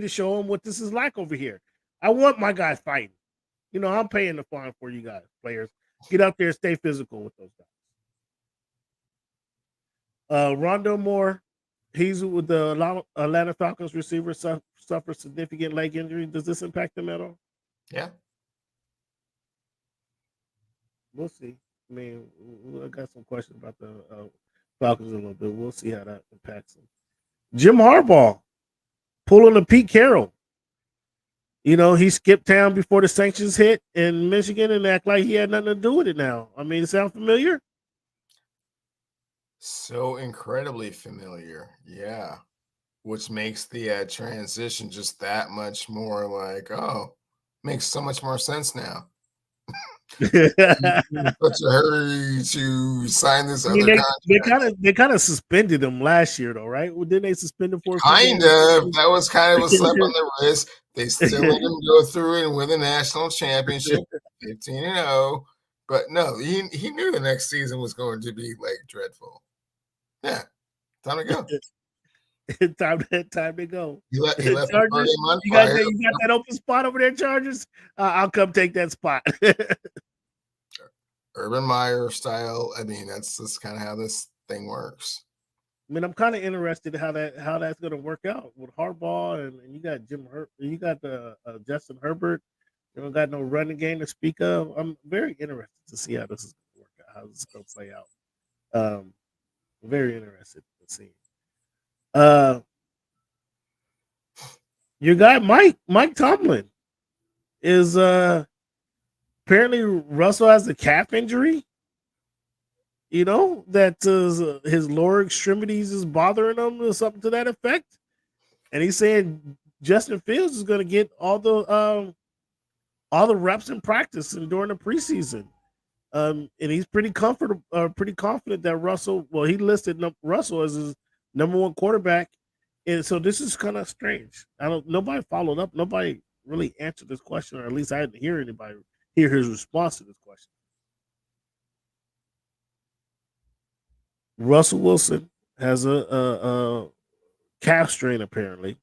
to show him what this is like over here. I want my guys fighting. I'm paying the fine for you guys, players. Get out there and stay physical with those guys. Rondo Moore, he's with the Atlanta Falcons receiver, suffered significant leg injury. Does this impact him at all? Yeah. We'll see. I mean, I got some questions about the Falcons a little bit. We'll see how that impacts them. Jim Harbaugh pulling a Pete Carroll. He skipped town before the sanctions hit in Michigan and act like he had nothing to do with it now. I mean, sound familiar? So incredibly familiar. Yeah. Which makes the transition just that much more like, oh, makes so much more sense now. In such a hurry to sign this I mean, other contract. they kind of suspended him last year, though, right? Well, didn't they suspend him for a couple Kind of of. games? That was kind of a slap on the wrist. They still let him go through it and win the national championship, 15-0. But no, he knew the next season was going to be like dreadful. Yeah, time to go. Time to go. He left the Chargers, podium on you got fire. that open spot over there, Chargers. I'll come take that spot. Urban Meyer style. I mean, that's kind of how this thing works. I mean, I'm kind of interested in how that's going to work out with Harbaugh and you got you got the Justin Herbert. You don't got no running game to speak of. I'm very interested to see how this is going to work out, how this is going to play out. Very interested to see. Your guy Mike Tomlin is apparently Russell has a calf injury. You know that his lower extremities is bothering him or something to that effect, and he's saying Justin Fields is going to get all the reps in practice and during the preseason. And he's pretty confident that Russell. Well, he listed Russell as his number one quarterback, and so this is kind of strange. Nobody followed up. Nobody really answered this question, or at least I didn't hear anybody hear his response to this question. Russell Wilson has a calf strain apparently.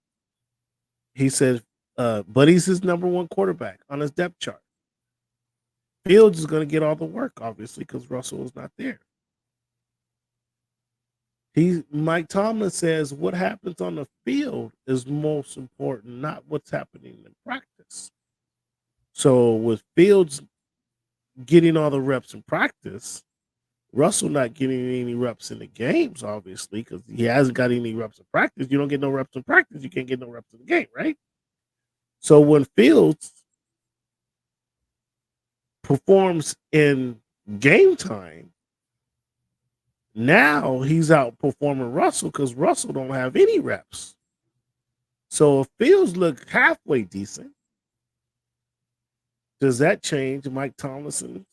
He said, but he's his number one quarterback on his depth chart. Fields is going to get all the work, obviously, because Russell is not there. Mike Tomlin says what happens on the field is most important, not what's happening in practice. So with Fields getting all the reps in practice, Russell not getting any reps in the games, obviously, because he hasn't got any reps in practice. You don't get no reps in practice, you can't get no reps in the game, right? So when Fields performs in game time, now he's outperforming Russell because Russell don't have any reps. So if Fields look halfway decent, does that change Mike Tomlin's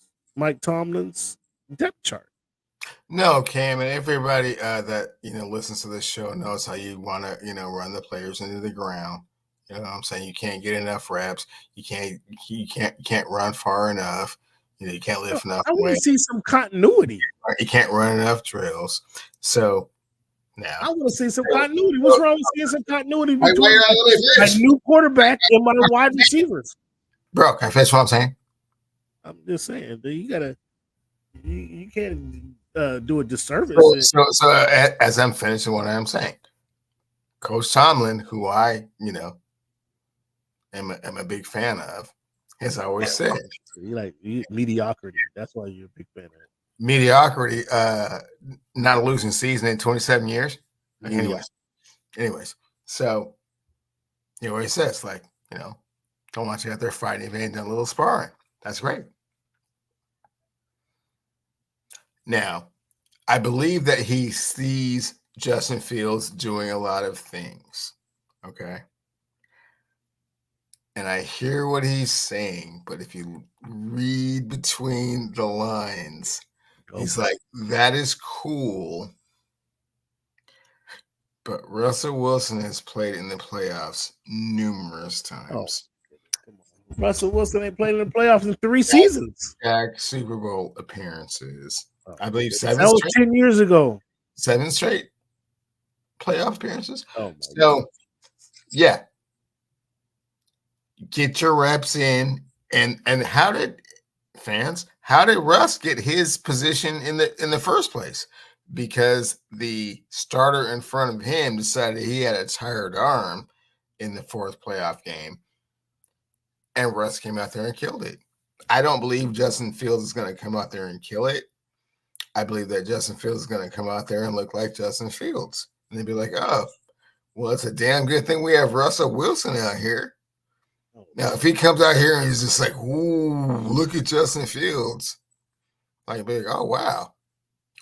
depth chart? No, Cam, and everybody that listens to this show knows how you want to run the players into the ground. You know what I'm saying? You can't get enough reps. You can't run far enough. You can't lift enough I want weight. to see some continuity. You can't run enough drills. So now I want to see some continuity. What's wrong with seeing some continuity between a a new quarterback and my wide receivers? Bro, can I finish what I'm saying? I'm just saying, you can't do a disservice. So as I'm finishing what I'm saying, Coach Tomlin, who I am a big fan of, has always said, mediocrity. That's why you're a big fan of it. Mediocrity, not a losing season in 27 years. Anyways, so he always says, don't want you out there fighting if you ain't done a little sparring. That's great. Now, I believe that he sees Justin Fields doing a lot of things. Okay. And I hear what he's saying, but if you read between the lines, he's like, that is cool. But Russell Wilson has played in the playoffs numerous times. Come on. Russell Wilson ain't played in the playoffs in 3 seasons. Super Bowl appearances. I believe 7 That was straight. 10 years ago. 7 straight playoff appearances. God. Yeah. Get your reps in. And how did Russ get his position in the first place? Because the starter in front of him decided he had a tired arm in the 4th playoff game, and Russ came out there and killed it. I don't believe Justin Fields is going to come out there and kill it. I believe that Justin Fields is going to come out there and look like Justin Fields. And they'd be like, oh, well, it's a damn good thing we have Russell Wilson out here. Now, if he comes out here and he's just like, ooh, look at Justin Fields. Like, be like, oh, wow.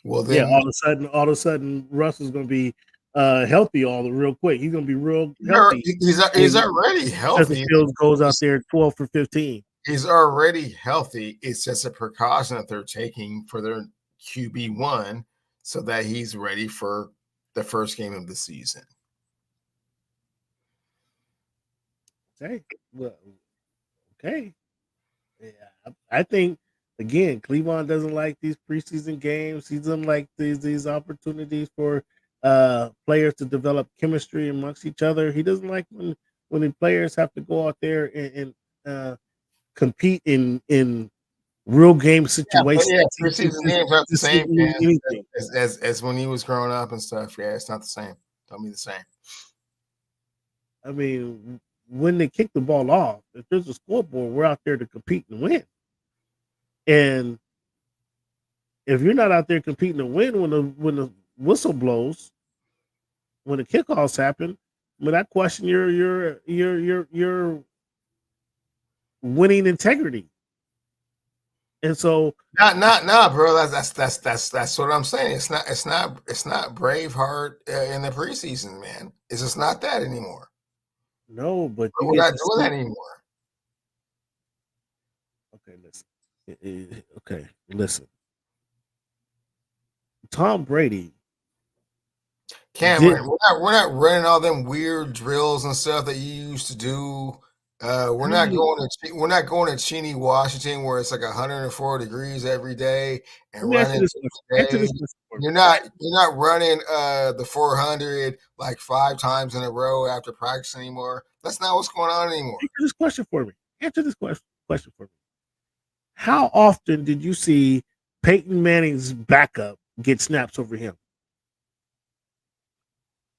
Well, Yeah, then all of a sudden, Russell's going to be healthy real quick. He's going to be real healthy, he's and already Justin healthy. Fields goes out there 12 for 15. He's already healthy. It's just a precaution that they're taking for their QB1 so that he's ready for the first game of the season. Okay, well, okay. Yeah, I think again, Cleveland doesn't like these preseason games. He doesn't like these opportunities for players to develop chemistry amongst each other. He doesn't like when the players have to go out there and compete in real game But situations yeah, to preseason games aren't the to see same, man, anything. as when he was growing up and stuff. Yeah, it's not the same. Don't be the same. I mean, when they kick the ball off, if there's a scoreboard, we're out there to compete and win. And if you're not out there competing to win when the whistle blows, when the kickoffs happen, I mean, I question your winning integrity. And so, Not, bro. That's what I'm saying. It's not Braveheart in the preseason, man. It's just not that anymore. no, but you We're get not to doing see. that anymore. Okay, listen. Okay, listen. Tom Brady did. Cameron, we're not running all them weird drills and stuff that you used to do. How many? We're not going to Cheney, Washington, where it's like 104 degrees every day Let and me ask you running this question. 3 Answer days. this question for me. You're not running the 400 like 5 times in a row after practice anymore. That's not what's going on anymore. Answer this question for me. Answer this question for me. How often did you see Peyton Manning's backup get snaps over him?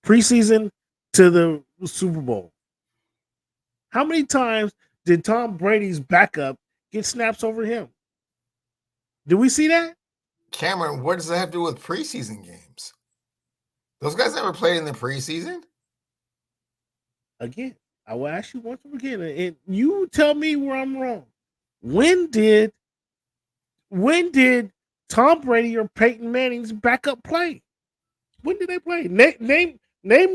Preseason to the Super Bowl. How many times did Tom Brady's backup get snaps over him? Did we see that? Cameron, what does that have to do with preseason games? Those guys never played in the preseason. Again, I will ask you once again, and you tell me where I'm wrong. When did Tom Brady or Peyton Manning's backup play? When did they play? Name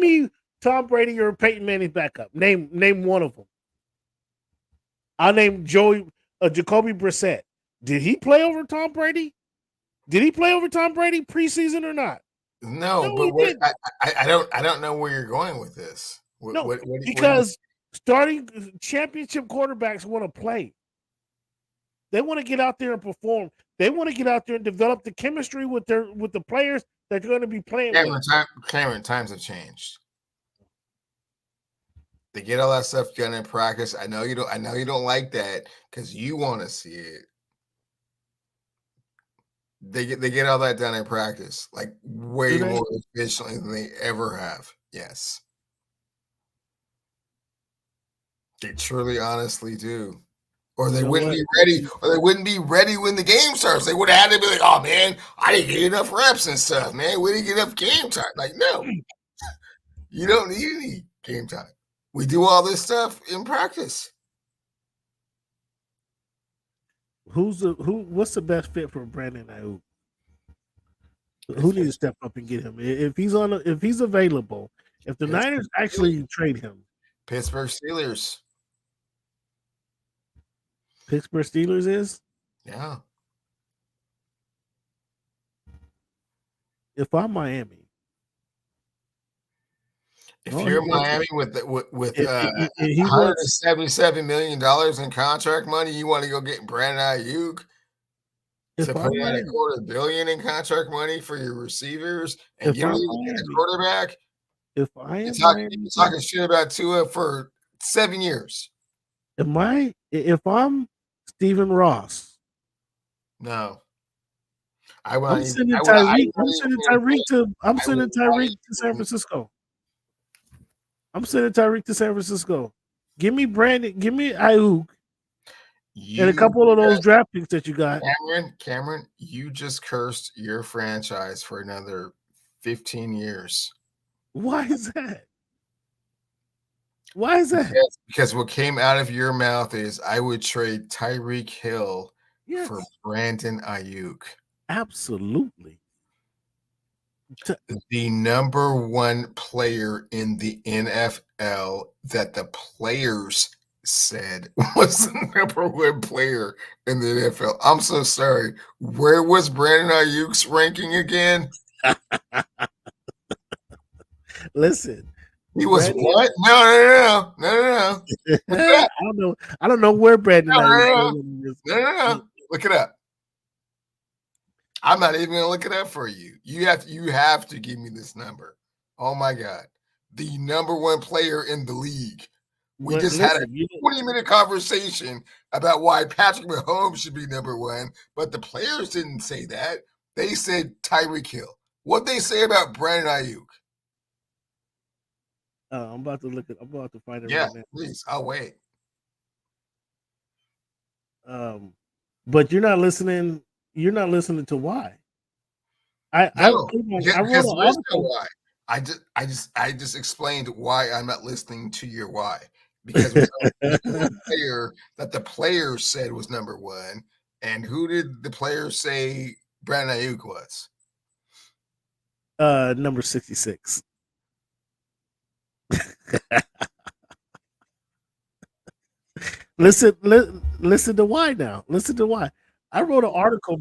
me Tom Brady or Peyton Manning's backup. Name one of them. I'll name Jacoby Brissett. Did he play over Tom Brady? Did he play over Tom Brady preseason or not? No, No, but he didn't. I don't know where you're going with this. No, What do you? because starting championship quarterbacks want to play. They want to get out there and perform. They want to get out there and develop the chemistry with the players that they're going to be playing with. Cameron, times have changed. They get all that stuff done in practice. I know you don't. I know you don't like that because you want to see it. They get all that done in practice, like way Do they? more efficiently than they ever have. Yes, they truly, honestly do. Or they You know wouldn't what? be ready. Or they wouldn't be ready when the game starts. They would have had to be like, "Oh man, I didn't get enough reps and stuff, man. We didn't get enough game time." Like, no, you don't need any game time. We do all this stuff in practice. What's the best fit for Brandon Ayuk? Who needs to step up and get him if he's available? If the Niners actually trade him, Pittsburgh Steelers. Pittsburgh Steelers is. Yeah. If I'm Miami, If no, you're Miami with he wants. $177 million in contract money, you want to go get Brandon Ayuk to If put I'm in a Miami, $250 million in contract money for your receivers, and if you don't I'm even get a Miami, quarterback. if I You're am talking, Miami, you're talking shit about Tua for 7 years. if I'm Stephen Ross, No, I'm sending I would. I Tyreek. wouldn't even pay him. I'm I would sending not Tyreek to San even. Francisco. I'm sending Tyreek to San Francisco. Give me Brandon. Give me Ayuk and a You couple of those draft picks that you got. Cameron, you just cursed your franchise for another 15 years. Why is that? Why is that? Because what came out of your mouth is I would trade Tyreek Hill for Yes, Brandon Ayuk. absolutely. The number one player in the NFL that the players said was the number one player in the NFL. I'm so sorry. Where was Brandon Ayuk's ranking again? Listen, He was Brandon. what? No. Look it up. I don't know. I don't know where Brandon Ayuk is. No. Look it up. I'm not even gonna look it up for you. You have to give me this number. Oh my God. The number one player in the league. We But just had a listen, 20-minute conversation about why Patrick Mahomes should be number one, but the players didn't say that. They said Tyreek Hill. What they say about Brandon Ayuk? I'm about to look at. I'm about to find it Yeah, right now. please. I'll wait. But you're not listening. You're not listening to why. I No, I wrote because an there is no article. why. I just explained why I'm not listening to your why. Because we know the player that the players said was number one, and who did the players say Brandon Ayuk was? Number 66. Listen to why now. Listen to why. I wrote an article.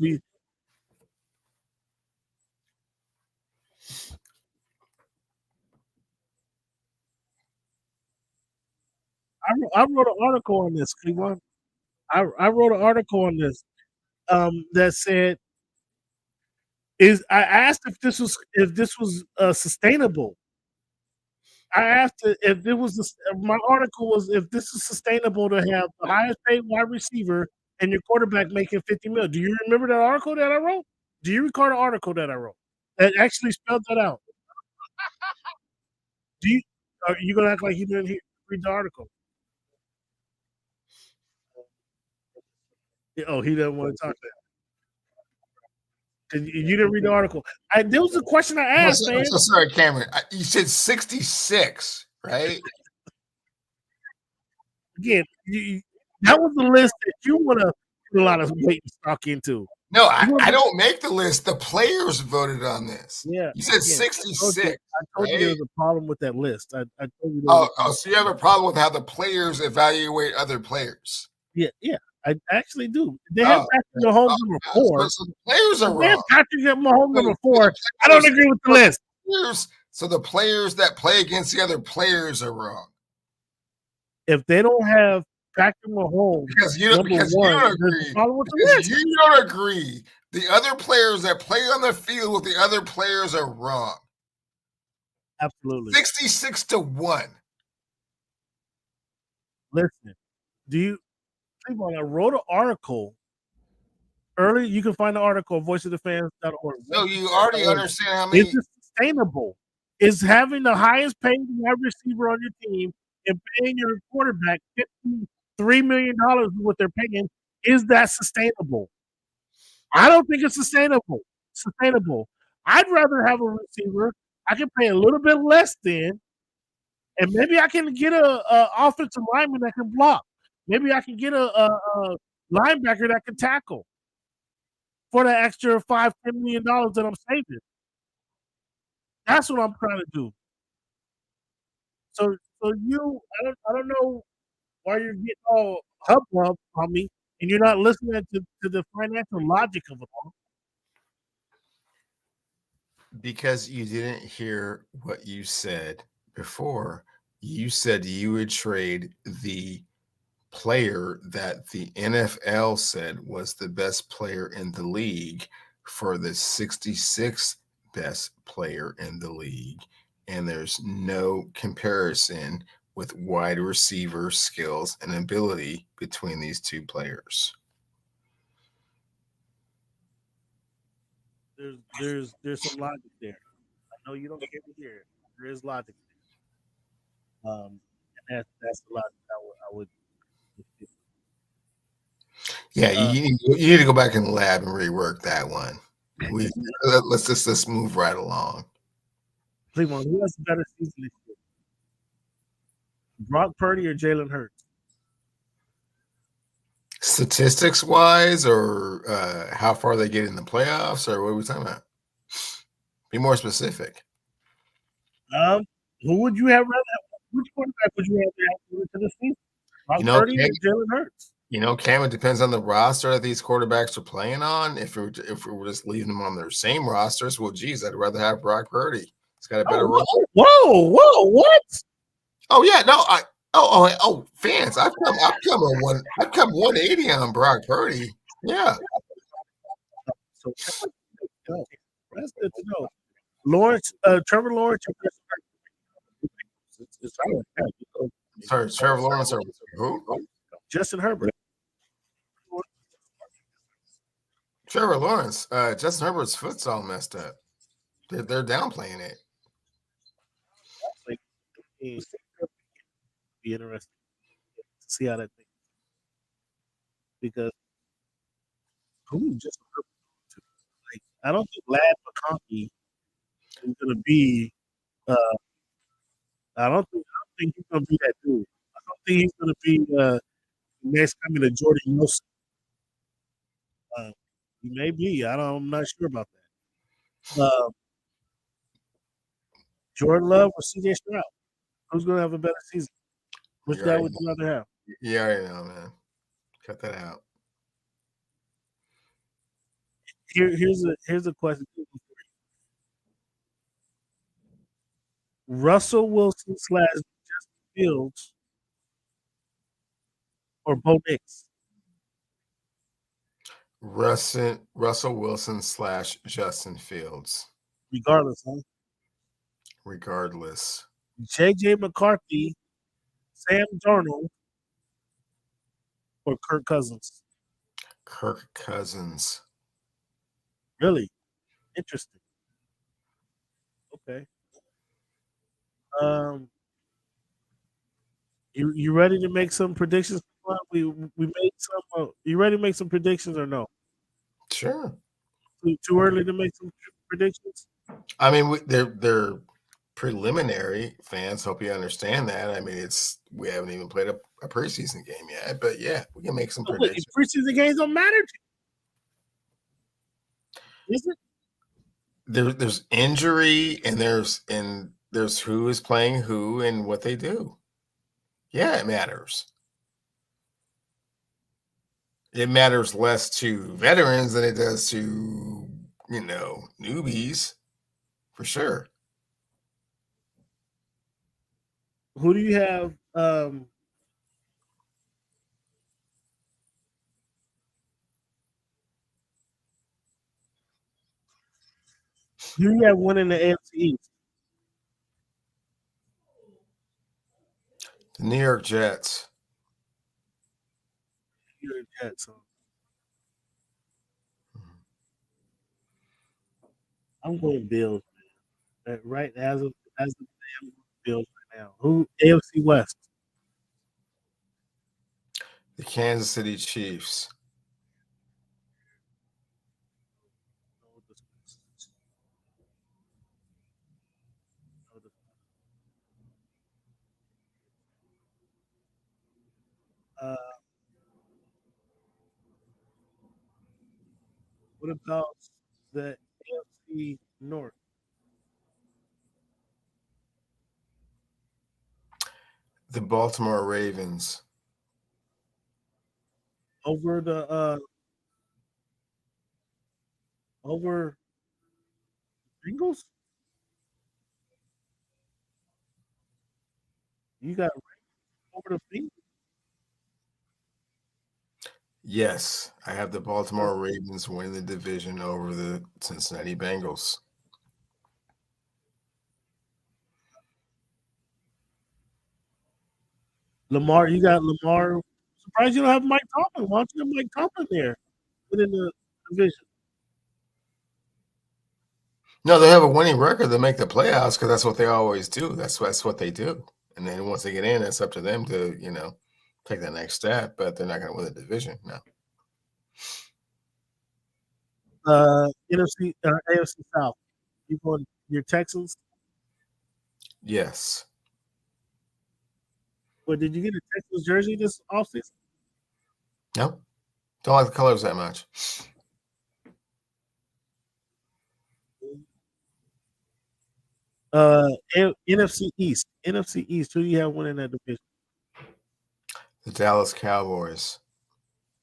I wrote an article on this, Cleveland. I wrote an article on this that said is I asked if this was sustainable. I asked if it was my article was if this is sustainable to have the highest paid wide receiver and your quarterback making 50 mil. Do you remember that article that I wrote? Do you recall the article that I wrote that actually spelled that out? Do you are you gonna act like you didn't read the article? Oh, he doesn't want to talk to because you didn't read the article. There was a question I asked, I'm man. so sorry, Cameron. You said 66, right? Again, that was the list that you want to put a lot of weight and stock into. No, I don't make the list. The players voted on this. Yeah, You said again, 66, I told you there right? was a problem with that list. I told you there was a Oh, problem. so you have a problem with how the players evaluate other players? Yeah, I actually do. They have Oh, Patrick Mahomes number 4. so the players are If they have wrong. Patrick Mahomes So number the 4, I don't players, agree with the list. so the players that play against the other players are wrong If they don't have Patrick Mahomes number because you 1, don't there's a agree problem with the because list. you don't agree. The other players that play on the field with the other players are wrong. Absolutely. 66-1. Listen, I wrote an article earlier. You can find the article at voiceofthefans.org. So you already understand how Is many. this sustainable? Is having the highest paid wide receiver on your team and paying your quarterback $53 million is what they're paying, is that sustainable? I don't think it's sustainable. I'd rather have a receiver I can pay a little bit less than, and maybe I can get a offensive lineman that can block. Maybe I can get a linebacker that can tackle for the extra $5-10 million that I'm saving. That's what I'm trying to do. So I don't know why you're getting all hubbub on me and you're not listening to the financial logic of it all. Because you didn't hear what you said before. You said you would trade the player that the NFL said was the best player in the league for the 66th best player in the league. And there's no comparison with wide receiver skills and ability between these two players. There's some logic there. I know you don't get me here. There is logic there. And that's the logic I would Yeah, you need to go back in the lab and rework that one. Let's move right along. Cleveland, who has a better season this year? Brock Purdy or Jalen Hurts? Statistics wise, or how far they get in the playoffs, or what are we talking about? Be more specific. Who would you have rather? Which quarterback would you have to the season? Brock You know, Purdy or Jalen Hurts? Cam, it depends on the roster that these quarterbacks are playing on. If we were just leaving them on their same rosters, well, geez, I'd rather have Brock Purdy. He's got a better role. Whoa, what? Oh yeah, no, fans, I've come 180 on Brock Purdy. Yeah. So that's good to know. Trevor Lawrence, it's Sorry, Trevor Lawrence or who? Justin Herbert. Trevor Lawrence. Justin Herbert's foot's all messed up. They're downplaying it. Be interesting to see how that thing. Because who just like I don't think Lad McConkey is going to be. I don't think he's going to be that dude. I don't think he's going to be next coming to Jordan Wilson. He may be. I'm not sure about that. Jordan Love or CJ Stroud? Who's going to have a better season? Which guy would you rather have? Yeah, I know, man. Cut that out. Here's a question. Russell Wilson / Justin Fields or Bo Nix? Russell Wilson / Justin Fields. Regardless, huh? Regardless. J.J. McCarthy, Sam Darnold, or Kirk Cousins? Kirk Cousins. Really? Interesting. Okay. You ready to make some predictions? We made some. You ready to make some predictions or no? Sure. Too early to make some predictions? I mean, they're preliminary. Fans, hope you understand that. I mean, we haven't even played a preseason game yet, but yeah, we can make some predictions. Preseason games don't matter. Is it? There's injury and there's who is playing who and what they do. Yeah, it matters. It matters less to veterans than it does to, newbies, for sure. Who do you have? Who do you have winning the AFC East? The New York Jets. New York Jets. Huh? I'm going Bills, man. Right as of Bills right now. Who AFC West? The Kansas City Chiefs. What about the AFC North? The Baltimore Ravens. Over the Bengals? You got over the Bengals? Yes, I have the Baltimore Ravens win the division over the Cincinnati Bengals. Lamar, you got Lamar. Surprised you don't have Mike Tomlin. Why don't you have Mike Tomlin there within the division? No, they have a winning record. They make the playoffs because that's what they always do. That's what they do. And then once they get in, it's up to them to, take that next step. But they're not going to win the division. No. AFC South. You going your Texans? Yes. But did you get a Texans jersey this offseason? No. Don't like the colors that much. NFC East. NFC East. Who do you have winning that division? The Dallas Cowboys.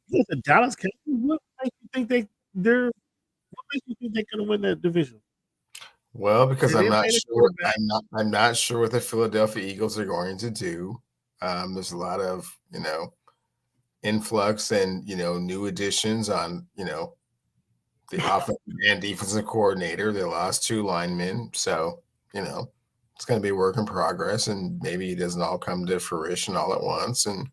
The Dallas Cowboys. What makes you think they're? What makes you think they're going to win that division? Well, because They I'm didn't not pay the sure. quarterback. I'm not sure what the Philadelphia Eagles are going to do. There's a lot of influx and new additions on the offensive and defensive coordinator. They lost 2 linemen, so it's going to be a work in progress, and maybe it doesn't all come to fruition all at once. And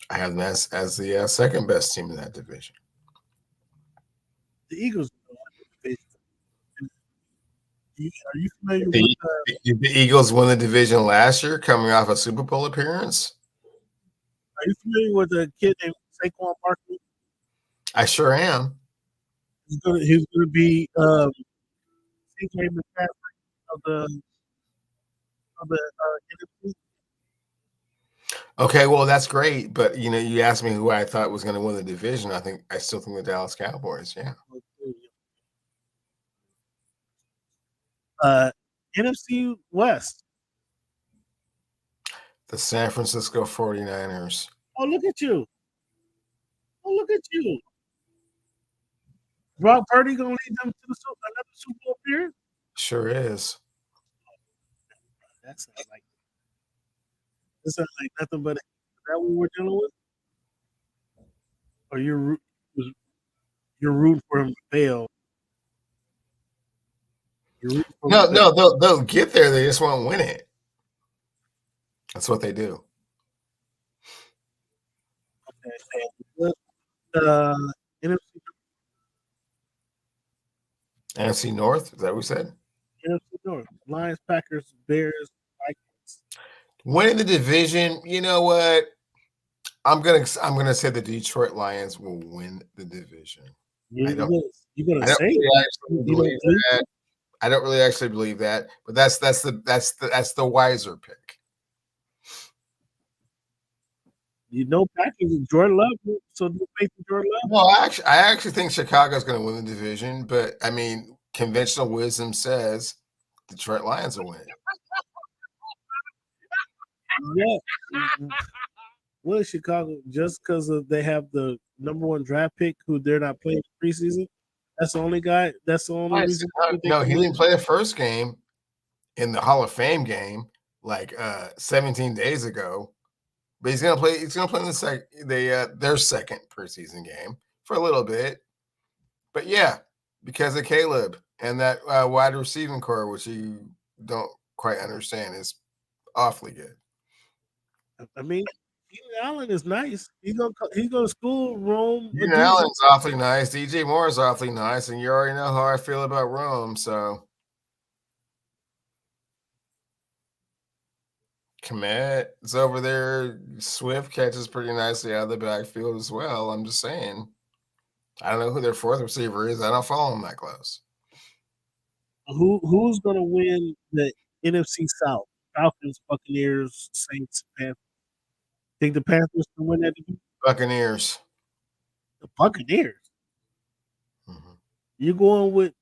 I have them as the second best team in that division. The Eagles won the division. Are you familiar The, with? did the Eagles won the division last year, coming off a Super Bowl appearance? Are you familiar with a kid named Saquon Barkley? I sure am. He's going to be CJ McCaffrey of the NFC. Okay, well that's great, but you asked me who I thought was going to win the division. I still think the Dallas Cowboys. Yeah. NFC West. The San Francisco 49ers. Oh, look at you. Oh, look at you. Brock Purdy going to lead them to another Super Bowl appearance? Sure is. That sounds like nothing but. Is that what we're dealing with? Or you're rooting for him to fail? No, they'll get there. They just won't win it. That's what they do. Okay. NFC North. Is that what we said? NFC North. Lions, Packers, Bears, Vikings. Winning the division. You know what? I'm gonna say the Detroit Lions will win the division. You're gonna say I don't really actually believe that, but that's the wiser pick. Packers and Jordan Love, so do you faith in Jordan Love? Well, I actually think Chicago's going to win the division, but I mean, conventional wisdom says Detroit Lions will win. Yeah. What is Chicago? Just because they have the number 1 draft pick, who they're not playing preseason? That's the only guy. That's the only reason. No, he didn't play the first game in the Hall of Fame game like 17 days ago. But he's gonna play. He's gonna play in their second preseason game for a little bit. But yeah, because of Caleb and that wide receiving core, which you don't quite understand, is awfully good. I mean, Keenan Allen is nice. He's gonna school Rome. Keenan Allen's awfully nice. DJ Moore is awfully nice, and you already know how I feel about Rome. So. Komet is over there. Swift catches pretty nicely out of the backfield as well. I'm just saying. I don't know who their 4th receiver is. I don't follow them that close. Who's going to win the NFC South? Falcons, Buccaneers, Saints, Panthers. Think the Panthers can win that division? Buccaneers. The Buccaneers. Mm-hmm. You're going with.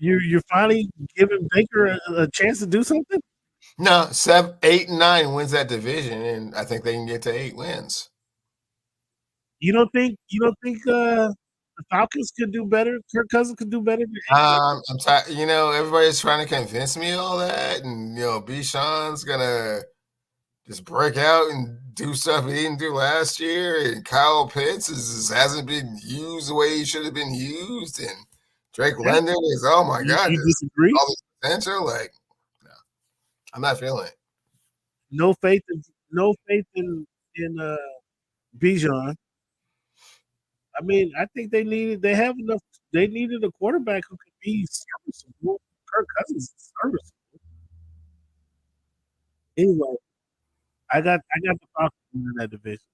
You're finally giving Baker a chance to do something? No, 7, 8, and 9 wins that division, and I think they can get to 8 wins. You don't think the Falcons could do better? Kirk Cousins could do better? I'm tired. Everybody's trying to convince me of all that, and Bichon's gonna just break out and do stuff he didn't do last year, and Kyle Pitts hasn't been used the way he should have been used, and Drake London is, oh my God. You disagree? All this potential, no, I'm not feeling it. No faith in Bijan. I mean, I think they needed a quarterback who could be serviceable. Kirk Cousins is serviceable. Anyway, I got the Falcons in that division.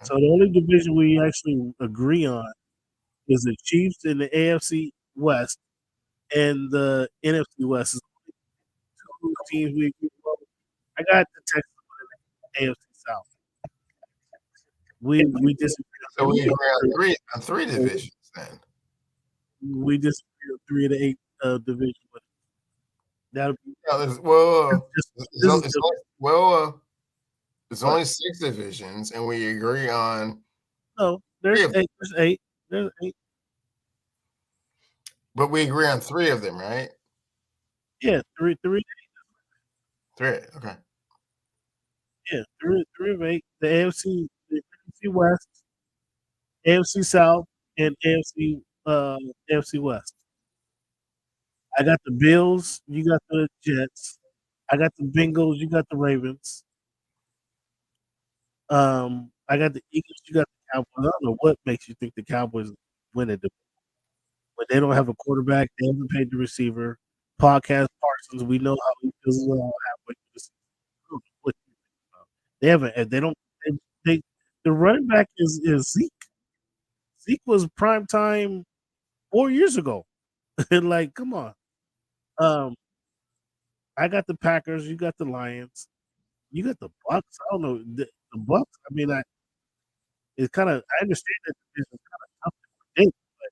So the only division we actually agree on is the Chiefs in the AFC West and the NFC West. Is two teams we agree on. I got the Texans in the AFC South. We disagree. So we agree on 3 divisions then. We disagree on 3 of the 8 division winners. That'll be No, this is the there's what? only 6 divisions, and we agree on No, 3 there's of them. 8. There's 8. There's 8. But we agree on 3 of them, right? Yeah, 3. 3. Okay. Yeah, 3 of 8. The AFC West, AFC South, and AFC West. I got the Bills. You got the Jets. I got the Bengals. You got the Ravens. I got the Eagles. You got the Cowboys. I don't know what makes you think the Cowboys win it, but they don't have a quarterback. They haven't paid the receiver. Podcast Parsons. We know how he feels about halfway through the season. I don't know what you think about. They haven't. They don't. They the running back is Zeke. Zeke was prime time 4 years ago. Like, come on. Um, I got the Packers. You got the Lions. You got the Bucks. I don't know the Bucks. I mean, it's kind of. I understand that this is kind of tough to predict, but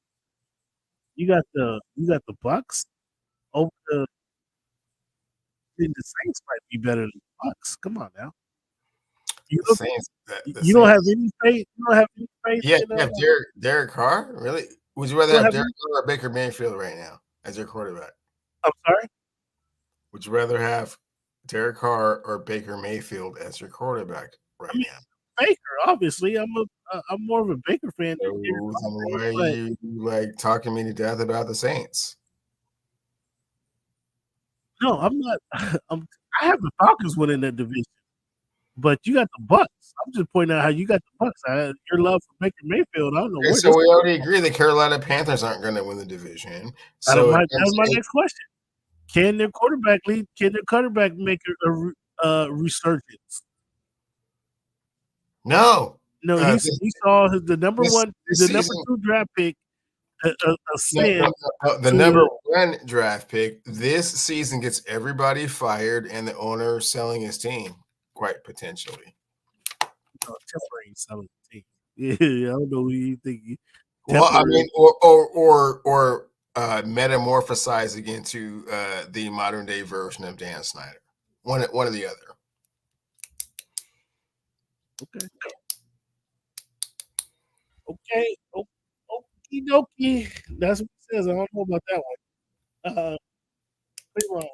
you got the Bucks over the. I mean, the Saints might be better than the Bucks. Come on now. You The don't. Saints. The You don't have Saints. any faith. You don't have any faith Yeah, in. you have Derek Carr. Really? Would you You rather don't have have. Derek Carr or Baker Mayfield right now as your quarterback? I'm sorry. Would you rather have Derek Carr or Baker Mayfield as your quarterback I right mean, now? Baker. Obviously, I'm more of a Baker fan So than Derek then Carr why fan, are but you like talking me to death about the Saints? no, I'm not. I have the Falcons winning that division. But you got the Bucks. I'm just pointing out how you got the Bucks. Your love for Baker Mayfield, I don't know Okay, where so this. we already agree the Carolina Panthers aren't going to win the division. So That was my next question. Can their quarterback lead? Can their quarterback make a resurgence? no, No, he this, saw the number this number season, 2 draft pick ascend the to number 1 draft pick this season gets everybody fired and the owner selling his team, quite potentially. temporary selling team. Yeah, I don't know who you think. Well, I mean, or metamorphosizing into the modern day version of Dan Snyder. One or the other. Okay. Okay. Okie dokie. That's what it says. I don't know about that one. Pretty wrong.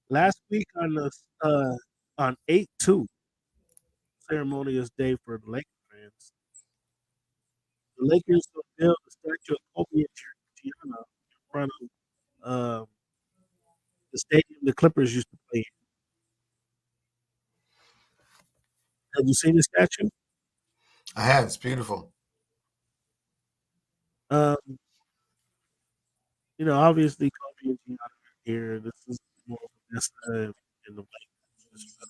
Last week on 8/2, ceremonious day for the Lakers fans. The Lakers unveiled the statue of Kobe and Gianna in front of the stadium the Clippers used to play in. Have you seen the statue? I have. It's beautiful. Um, obviously Kobe and Gianna are here. This is more of a Nesta in the Lakers. Just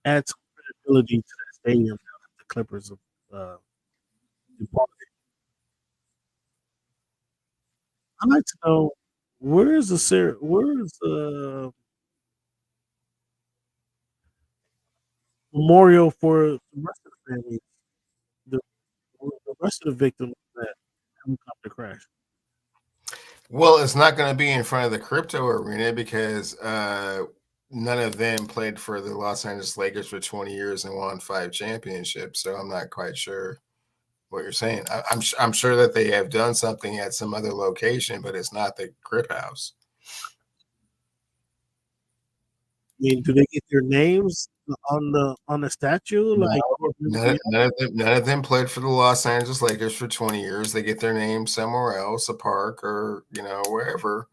add some credibility to that stadium now that the Clippers have departed. I'd like to know where's the memorial for the rest of the families, the, the rest of the victims of that helicopter crash. Well, it's not going to be in front of the crypto arena because none of them played for the Los Angeles Lakers for 20 years and won 5 championships. So I'm not quite sure what you're saying. I'm sure that they have done something at some other location, but it's not the Crip House. I mean, do they get their names on the statue? No, Like none of them played for the Los Angeles Lakers for 20 years. They get their name somewhere else, a park or wherever.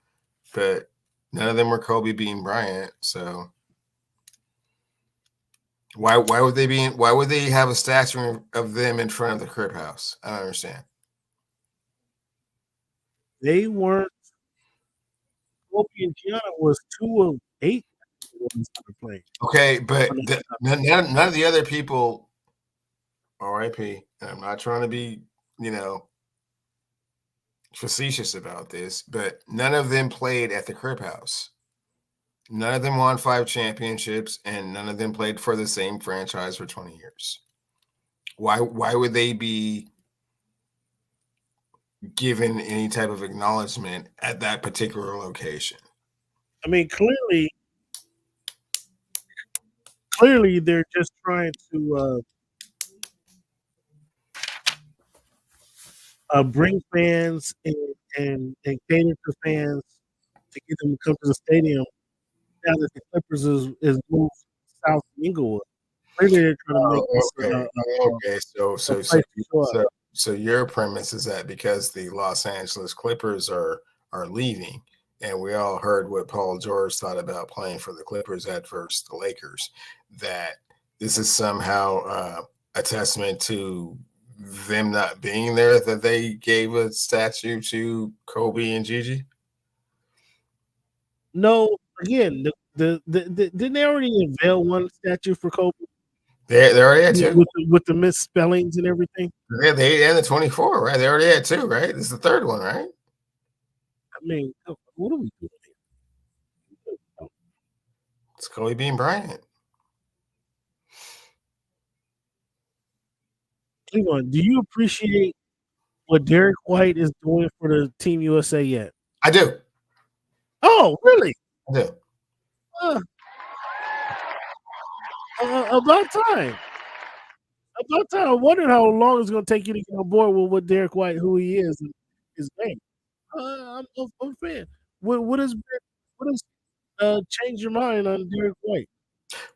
But none of them were Kobe Bean Bryant. So why would they have a statue of them in front of the Crip House? I don't understand. they weren't. Kobe and Gianna was 2 of 8 ones that were playing. Okay, but none of the other people, RIP, and I'm not trying to be, facetious about this, but none of them played at the Crip House. None of them won 5 championships, and none of them played for the same franchise for 20 years. Why would they be given any type of acknowledgement at that particular location. I mean, clearly, they're just trying to bring fans and cater to fans to get them to come to the stadium. Now that the Clippers is moved south to Inglewood, clearly they're trying to make this Okay. a place to show up. So your premise is that because the Los Angeles Clippers are leaving, and we all heard what Paul George thought about playing for the Clippers versus the Lakers, that this is somehow a testament to them not being there, that they gave a statue to Kobe and Gigi? No, again, didn't they already unveil one statue for Kobe They already had two. with the misspellings and everything? Yeah, they and the 24, right? They already had two, right? This is the third one, right? I mean, what are we doing here? It's Kobe Bean Bryant. Cleveland, do you appreciate what Derek White is doing for the Team USA yet? I do. Oh, really? I do. About time. About time. I wondered how long it's going to take you to get on board with what Derek White, who he is, and his name. I'm a fan. What has changed your mind on Derek White?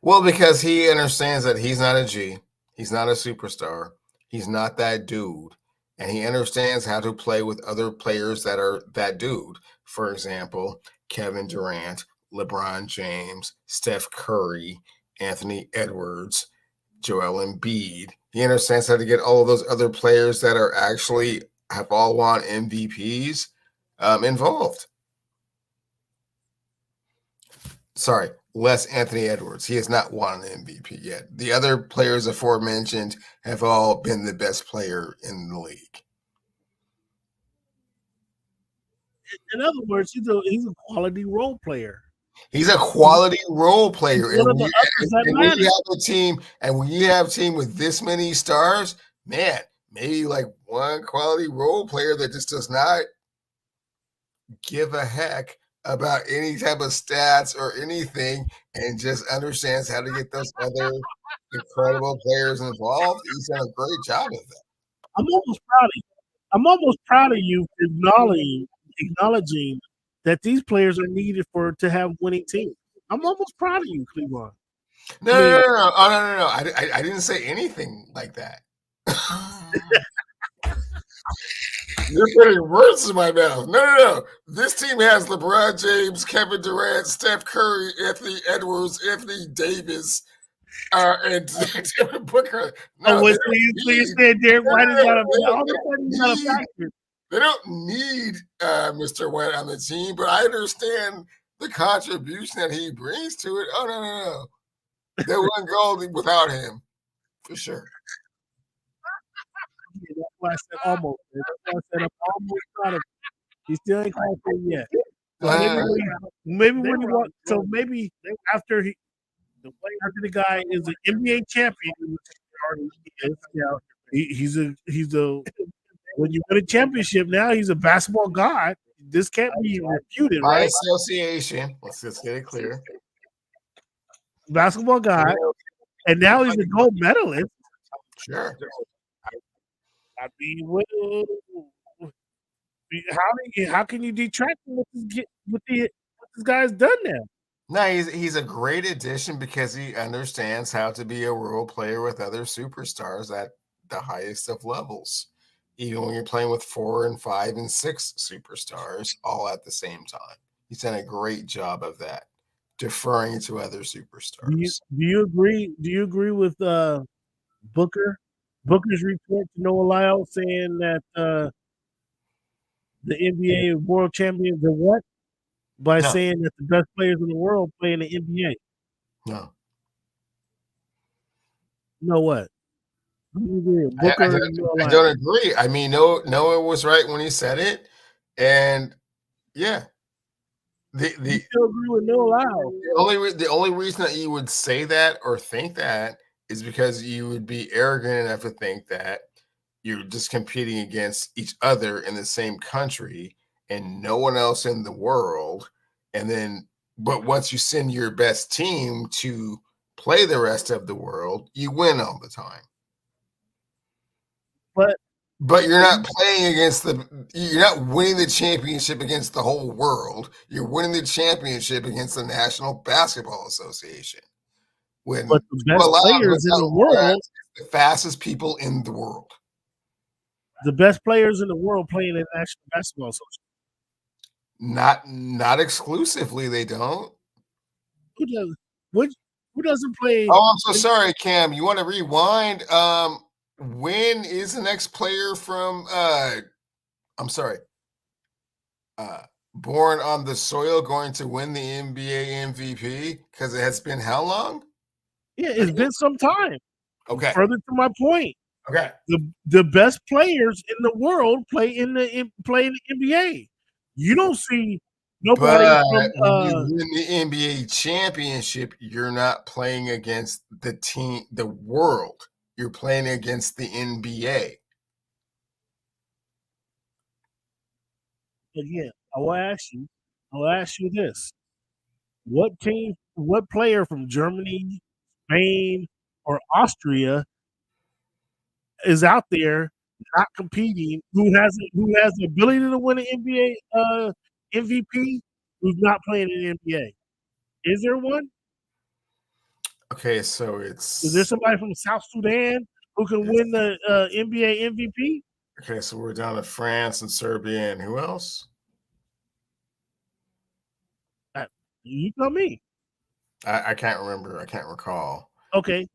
Well, because he understands that he's not a G, he's not a superstar, he's not that dude, and he understands how to play with other players that are that dude. For example, Kevin Durant, LeBron James, Steph Curry, Anthony Edwards, Joel Embiid. He understands how to get all of those other players that are actually have all won MVPs involved. Sorry, less Anthony Edwards. He has not won an MVP yet. The other players aforementioned have all been the best player in the league. In other words, he's a quality role player. He's a quality role player. And when you have a team with this many stars, man, maybe like one quality role player that just does not give a heck about any type of stats or anything and just understands how to get those other incredible players involved. He's done a great job of that. I'm almost proud of you. I'm almost proud of you for acknowledging that these players are needed to have winning teams. I'm almost proud of you, Cleveland. No. I didn't say anything like that. You're putting words in my mouth. No. This team has LeBron James, Kevin Durant, Steph Curry, Anthony Edwards, Anthony Davis, and Devin Booker. No, so you said Derek White is not a factor. They don't need Mr. White on the team, but I understand the contribution that he brings to it. Oh, no. They wouldn't go without him, for sure. Yeah, that's why I said almost. That's why I said I'm almost proud of him. He still ain't quite there yet. Maybe after the guy is an NBA champion, he's a when you win a championship now, he's a basketball god. This can't be refuted, By right? association, let's just get it clear. Basketball god, and now he's a gold medalist. Sure. I mean, how can you detract from what this guy's done now? No, he's a great addition because he understands how to be a role player with other superstars at the highest of levels. Even when you're playing with 4 and 5 and 6 superstars all at the same time. He's done a great job of that, deferring to other superstars. Do you agree? Do you agree with Booker's report to Noah Lyle saying that the NBA world champions are what? By saying that the best players in the world play in the NBA. No. No what? I don't agree. I mean, Noah was right when he said it, and yeah, you still agree with Noah Lyle. The only reason that you would say that or think that is because you would be arrogant enough to think that you're just competing against each other in the same country and no one else in the world. And then, but once you send your best team to play the rest of the world, you win all the time. But you're not playing against you're not winning the championship against the whole world. You're winning the championship against the National Basketball Association. When but the best players in the world, the fastest people in the world. The best players in the world play in the National Basketball Association. Not exclusively, they don't. Who does? Who doesn't play? Oh, I'm so sorry, Cam. You want to rewind? When is the next player from I'm sorry. Born on the Soil going to win the NBA MVP? Because it has been how long? Yeah, it's been some time. Okay. Further to my point. Okay. The best players in the world play in the NBA. You don't see nobody when from you win the NBA championship, you're not playing against the world. You're playing against the NBA. Again, I will ask you this. What player from Germany, Spain, or Austria is out there not competing who has the ability to win an NBA MVP who's not playing in the NBA? Is there one? Okay, so Is there somebody from South Sudan who can win the NBA MVP? Okay, so we're down to France and Serbia and who else? You tell me. I can't remember. I can't recall. Okay.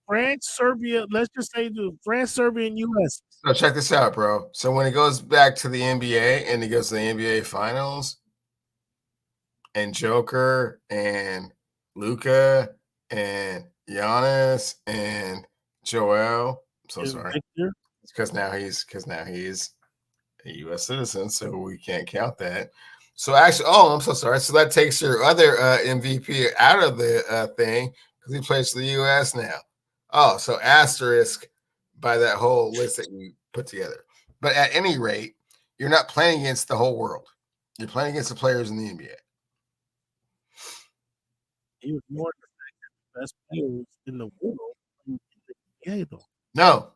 France, Serbia, let's just say France, Serbia, and US. So check this out, bro. So when he goes back to the NBA and he goes to the NBA Finals, and Joker and Luca and Giannis and Joel. I'm so sorry. Victor? It's because now he's a U.S. citizen, so we can't count that. So actually, I'm so sorry. So that takes your other MVP out of the thing because he plays for the U.S. now. Oh, so asterisk by that whole list that you put together. But at any rate, you're not playing against the whole world. You're playing against the players in the NBA. You ignore the best players in the world in the NBA, though. No,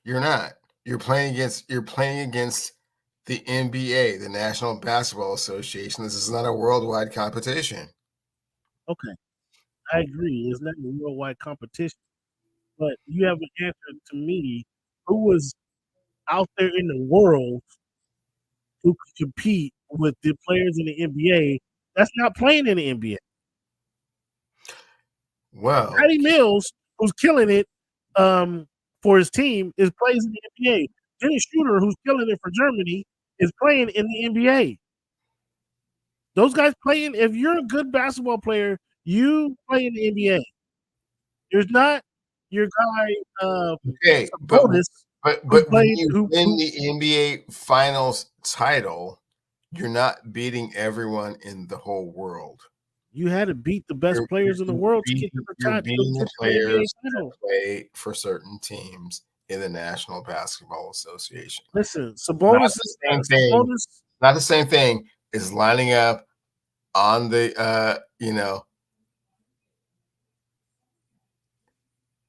you're not. You're playing against the NBA, the National Basketball Association. This is not a worldwide competition. Okay. I agree. It's not a worldwide competition. But you haven't answered to me who was out there in the world who could compete with the players in the NBA that's not playing in the NBA. Well, Patty Mills, who's killing it for his team, plays in the NBA. Dennis Schroeder, who's killing it for Germany, is playing in the NBA. Those guys playing. If you're a good basketball player, you play in the NBA. There's not your guy. Okay, but when you win the NBA Finals title, you're not beating everyone in the whole world. You had to beat the best players in the world to get the players that play for certain teams in the National Basketball Association. Listen, Sabonis not the same thing is lining up on the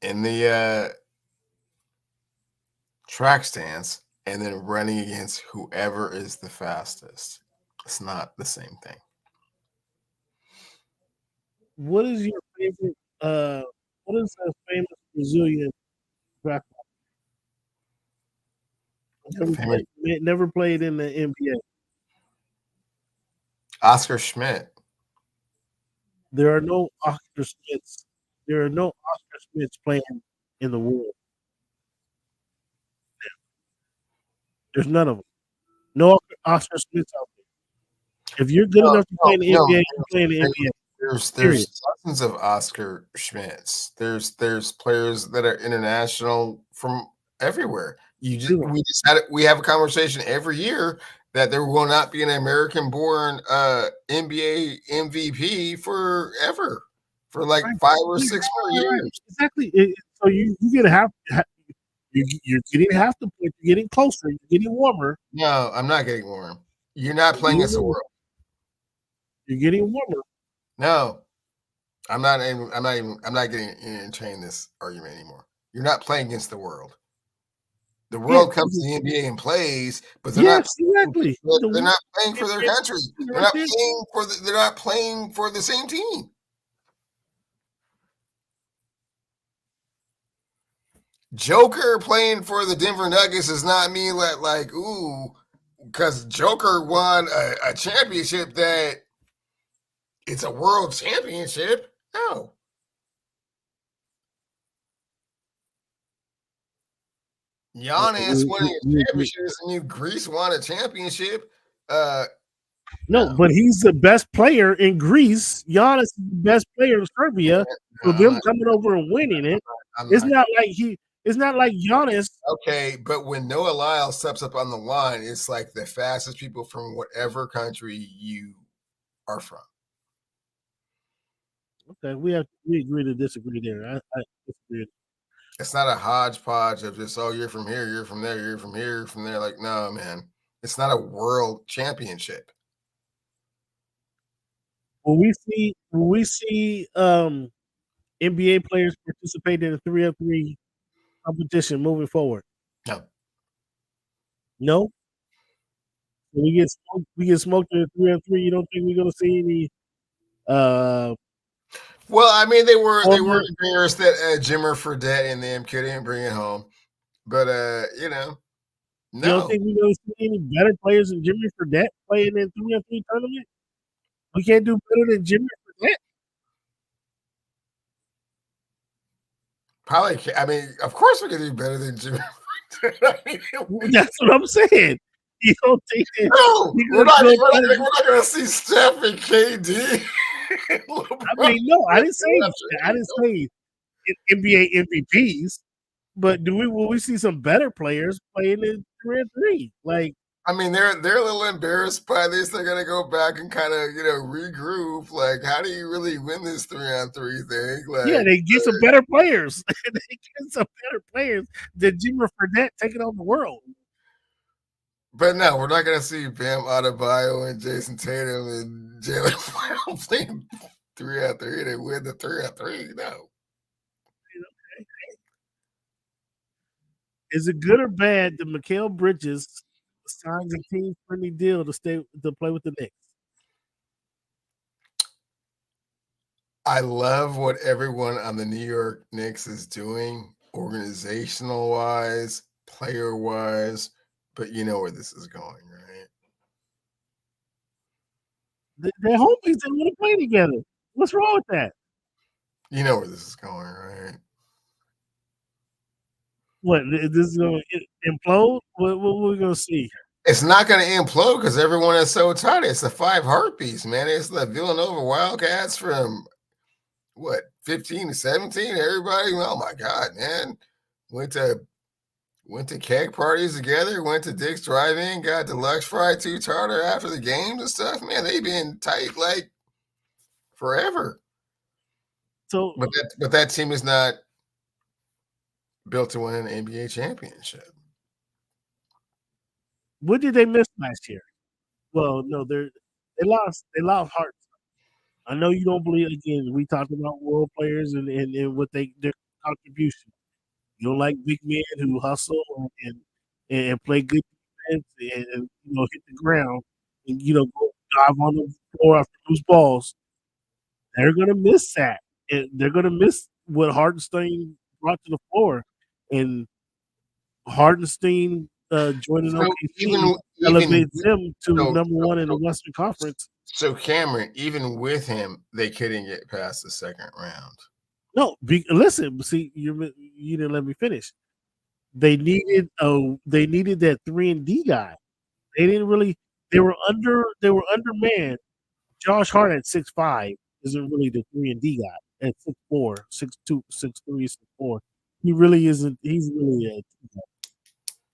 in the track stance and then running against whoever is the fastest. It's not the same thing. What is your favorite? What is a famous Brazilian basketball? Never played in the NBA. Oscar Schmidt. There are no Oscar Schmidts. There are no Oscar Schmidts playing in the world. There's none of them. No Oscar Schmidts out there. If you're good enough to play in the NBA, you play in the NBA. There's dozens of Oscar Schmidts. There's players that are international from everywhere. We have a conversation every year that there will not be an American-born NBA MVP forever for like 5 or 6 more years. Exactly. So you get You're getting half the point. You're getting closer. You're getting warmer. No, I'm not getting warm. You're not You're playing getting against the warmer. world. You're getting warmer. No, I'm not getting entertaining this argument anymore. You're not playing against the world. The Yeah. world comes to the NBA and plays, but Yes, exactly. they're not playing for their country. Right there. They're not playing for the same team. Joker playing for the Denver Nuggets does not mean that like ooh, because Joker won a championship that it's a world championship. No. Giannis winning a championship doesn't mean Greece won a championship. No, but he's the best player in Greece. Giannis is the best player in Serbia. So them coming over and winning it, it's not like Giannis. Okay, but when Noah Lyles steps up on the line, it's like the fastest people from whatever country you are from. Okay, we agree to disagree there. I disagree. It's not a hodgepodge of just you're from here, you're from there, you're from here, from there. Like no, man, it's not a world championship. When we see NBA players participate in a 3-on-3 competition moving forward. No. When we get smoked in a 3-on-3. You don't think we're gonna see any? Well, I mean, they were embarrassed that Jimmer Fredette and them couldn't bring it home, but no. You don't think we're gonna see any better players than Jimmy Fredette playing in 3-on-3 tournament? We can't do better than Jimmy Fredette. Probably. I mean, of course we can do better than Jimmy. That's what I'm saying. You don't think that? No, we're not going to see Steph and KD. I mean, no, I didn't say NBA MVPs, but will we see some better players playing in 3-on-3? Like, I mean, they're a little embarrassed by this. They're gonna go back and kind of regroup. Like, how do you really win this 3-on-3 thing? Like, yeah, they get some better players. They get some better players than Jimmer Fredette taking on the world. But no, we're not gonna see Bam Adebayo and Jason Tatum and Jalen Brown playing 3-on-3 and win the 3-on-3. No. Is it good or bad that Mikal Bridges signs a team-friendly deal to play with the Knicks? I love what everyone on the New York Knicks is doing, organizational-wise, player-wise, but you know where this is going, right? They're homies. They want to play together. What's wrong with that? You know where this is going, right? What, this is going to implode? What are we going to see? It's not going to implode because everyone is so tight. It's the 5 heartbeats, man. It's the Villanova Wildcats from, 15 to 17? Everybody, oh, my God, man. Went to keg parties together, went to Dick's Drive-In, got deluxe fried 2 tartar after the games and stuff. Man, they've been tight like forever. So, but that team is not built to win an NBA championship. What did they miss last year? Well, no, they lost heart. I know you don't believe. Again, we talked about world players and what their contribution. You don't like big men who hustle and play good defense and hit the ground and go dive on the floor after loose balls. They're gonna miss that. And they're gonna miss what Hartenstein brought to the floor. And Hartenstein joining OKC elevates them to number one in the Western Conference. So Cameron, even with him, they couldn't get past the second round. No, listen. See, you didn't let me finish. They needed that 3-and-D guy. They didn't really. They were undermanned. Josh Hart at 6'5" isn't really the 3-and-D guy. At 6'4", 6'2", 6'3", 6'4", he really isn't. He's really a.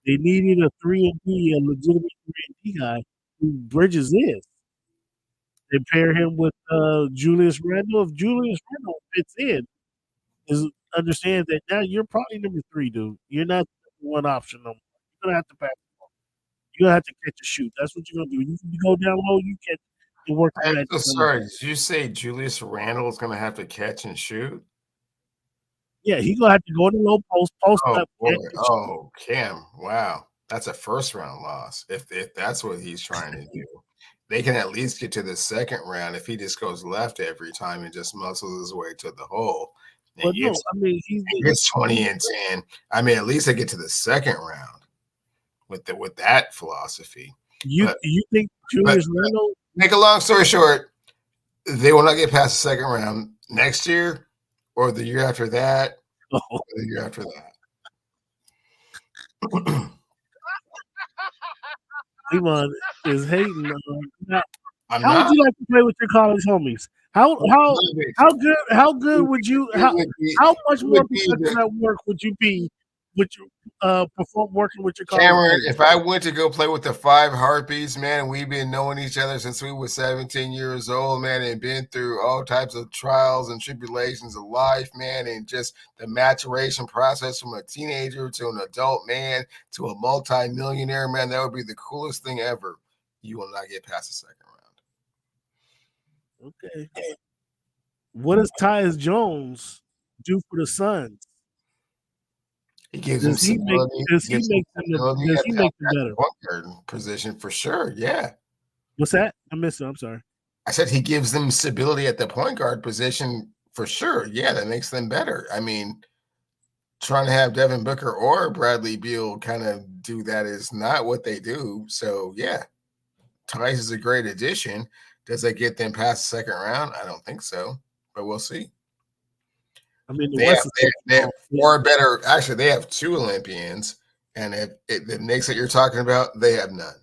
They needed a 3-and-D, a legitimate 3-and-D guy who Bridges is. They pair him with Julius Randle. If Julius Randle fits in, understand that now you're probably number 3, dude. You're not one option no more. You're gonna have to pass. You're gonna have to catch and shoot. That's what you're gonna do. You go down low, you catch and work on I'm that. so sorry. Did you say Julius Randle is going to have to catch and shoot? Yeah, he gonna have to go to low post Oh up, boy. catch and shoot. Oh, Cam. Wow. That's a first round loss. If that's what he's trying to do. They can at least get to the second round if he just goes left every time and just muscles his way to the hole and But no, I mean gets 20 and 10. I mean, at least they get to the second round with that philosophy. you think Julius Randle? Make a long story short, they will not get past the second round next year or the year after that. Oh. Or the year after that. Cleveland is hating. I'm how not. would you like to play with your college homies? How good would you how much more professional at work would you be with your perform working with your college Cameron, homies? if I went to go play with the Five Heartbeats, man, we've been knowing each other since we were 17 years old, man, and been through all types of trials and tribulations of life, man, and just the maturation process from a teenager to an adult man to a multi-millionaire, man, that would be the coolest thing ever. You will not get past the second round. Okay. What does Tyus Jones do for the Suns? He gives them stability. Does he make them better? Point guard position for sure. Yeah. What's that? I missed it. I'm sorry. I said he gives them stability at the point guard position for sure. Yeah, that makes them better. I mean, trying to have Devin Booker or Bradley Beal kind of do that is not what they do. So yeah, Tyus is a great addition. Does that get them past the second round? I don't think so, but we'll see. I mean, they have four better. Actually, they have two Olympians, and the Knicks that you're talking about, they have none.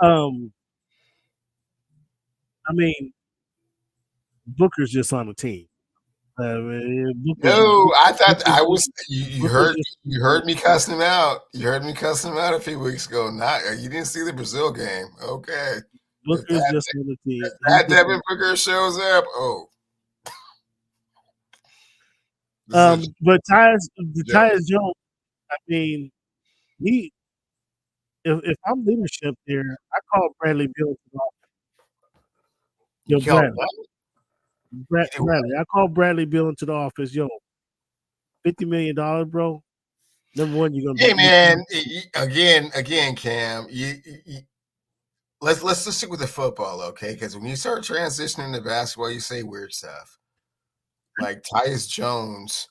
I mean, Booker's just on the team. No, I thought I was. You heard me cussing him out. You heard me cussing him out a few weeks ago. Not you didn't see the Brazil game. Okay, Booker's just on the team. That Devin Booker shows up. Oh, but Tyus Jones. I mean, if I'm leadership there, I call Bradley Beal to the office. Bradley. I call Bradley Beal into the office. Yo, $50 million, bro. Number one, you're gonna. Hey man, again, Cam. Let's just stick with the football, okay? Because when you start transitioning to basketball, you say weird stuff. Like Tyus Jones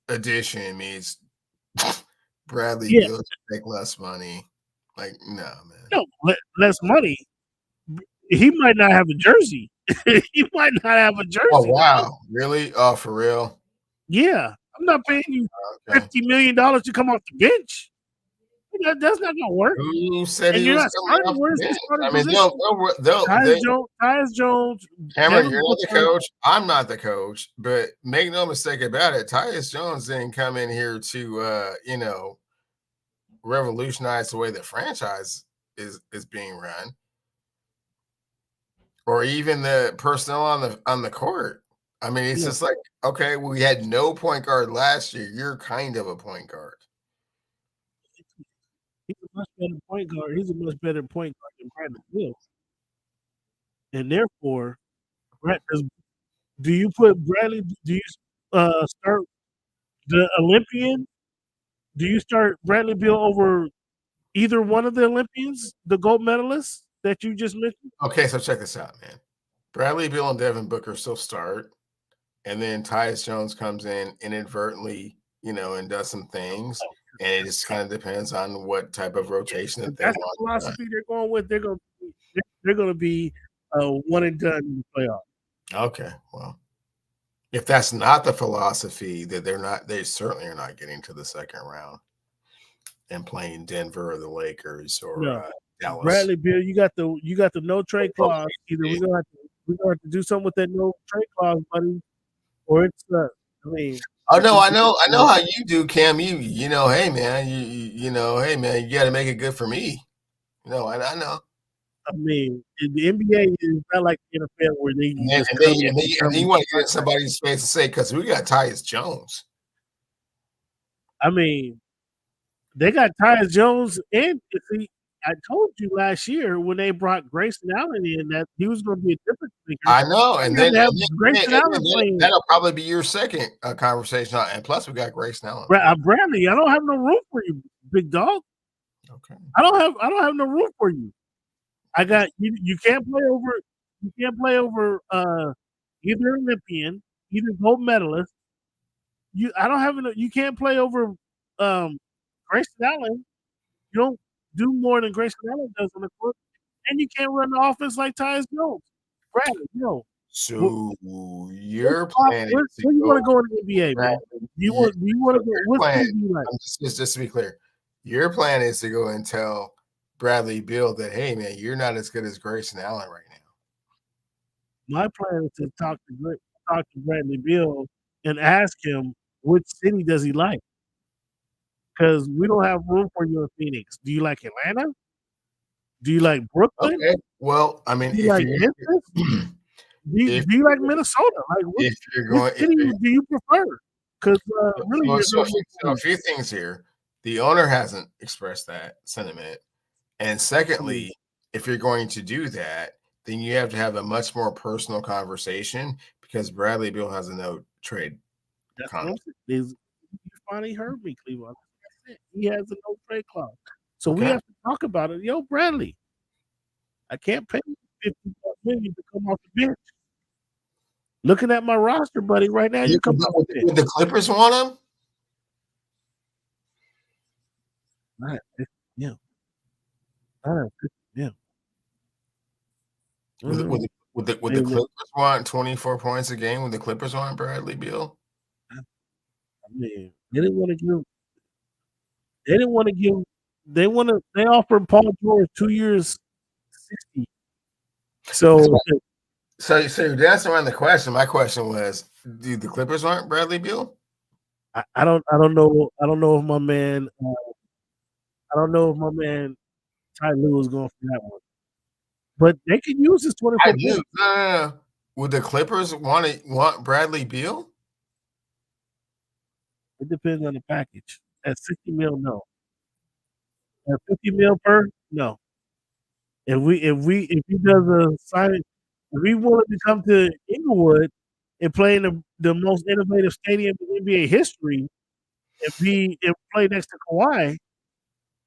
addition means Bradley Beal make less money. Like, no, man. No, less money. He might not have a jersey. He might not have a jersey. Oh wow, really? Oh, for real? Yeah, I'm not paying you $50 million to come off the bench. That's not gonna work. Who said he was coming off the bench? I mean, Tyus Jones. Cameron, you're not the coach. I'm not the coach. But make no mistake about it, Tyus Jones didn't come in here to revolutionize the way the franchise is being run, or even the personnel on the court. I mean, it's just like, okay, we had no point guard last year. You're kind of a point guard. He's a much better point guard. He's a much better point guard than Bradley Beal. And therefore, do you put Bradley? Do you start the Olympian? Do you start Bradley Beal over either one of the Olympians, the gold medalists that you just mentioned? Okay, so check this out, man. Bradley Beal and Devin Booker still start, and then Tyus Jones comes in inadvertently, and does some things. And it just kind of depends on what type of rotation that that's the philosophy they're going with. They're going to be one and done in the playoff. Okay, well, if that's not the philosophy, that they certainly are not getting to the second round and playing Denver or the Lakers or Dallas. Bradley Beal, you got the no trade clause. Either we're gonna have to do something with that no trade clause, buddy, or it's I mean. Oh no, I know how you do, Cam. Hey man, hey man, you got to make it good for me. I know. I mean, the NBA is not like the NFL where And you then just and then come and and then and then determine you your wanna get in contract. somebody's face and say, "'Cause we got Tyus Jones." I mean, they got Tyus Jones, and see, I told you last year when they brought Grayson Allen in that he was going to be a difference maker. I know, Now and you have then to have and then and Grayson then and Allen then playing. that'll probably be your second, conversation, and plus we got Grayson Allen too. Bradley, I don't have no room for you, big dog. Okay. I don't have no room for you. I got you. You can't play over. You can't play over either Olympian, either gold medalist. I don't have no. You can't play over um, Grayson Allen. You don't do more than Grayson Allen does on the court, and you can't run the offense like Tyus Jones. Bradley, What, So your plan where is to you want go to go in the NBA, man? Bradley, Do you want so to go? your What plan, city do you like? just to be clear, your plan is to go and tell Bradley Beal that, "Hey, man, you're not as good as Grayson Allen right now." My plan is to talk to Bradley Beal and ask him which city does he like because we don't have room for you in Phoenix. Do you like Atlanta? Do you like Brooklyn? Okay. Well, I mean, Do you if like you Memphis? if Do you like Minnesota? Like if you're which going if city you do you prefer? Because really, so there's so no a few room for so a you. few things here. The owner hasn't expressed that sentiment. And I mean, secondly, if you're going to do that, then you have to have a much more personal conversation because Bradley Beal has a no trade that's what I'm contract. saying. You finally heard me, Cleveland. Like I said, he has a no trade clause, so we Okay. have to talk about it. Yo, Bradley, I can't pay you 50 million to come off the bench. Looking at my roster, buddy, right now, you come off the bench. Would the Clippers want him? Not 50 mil. Not 50 mil. Would the, would Mm, the, would the maybe, Clippers want 24 points a game? Would the Clippers want Bradley Beal? I mean, they didn't want to give. They didn't want to give. They want to. They offered Paul George 2 years, 60. That's So right. So you're dancing around the question. My question was, do the Clippers want Bradley Beal? I don't. I don't know. I don't know if my man. I don't know if my man Ty Lue is going for that one. But they could use his I 24 do. points. No. Would the Clippers want Bradley Beal? It depends on the package. At 60 mil, no. At 50 mil per, no. If he does a signing, if he wanted to come to Inglewood and play in the most innovative stadium in NBA history and play next to Kawhi,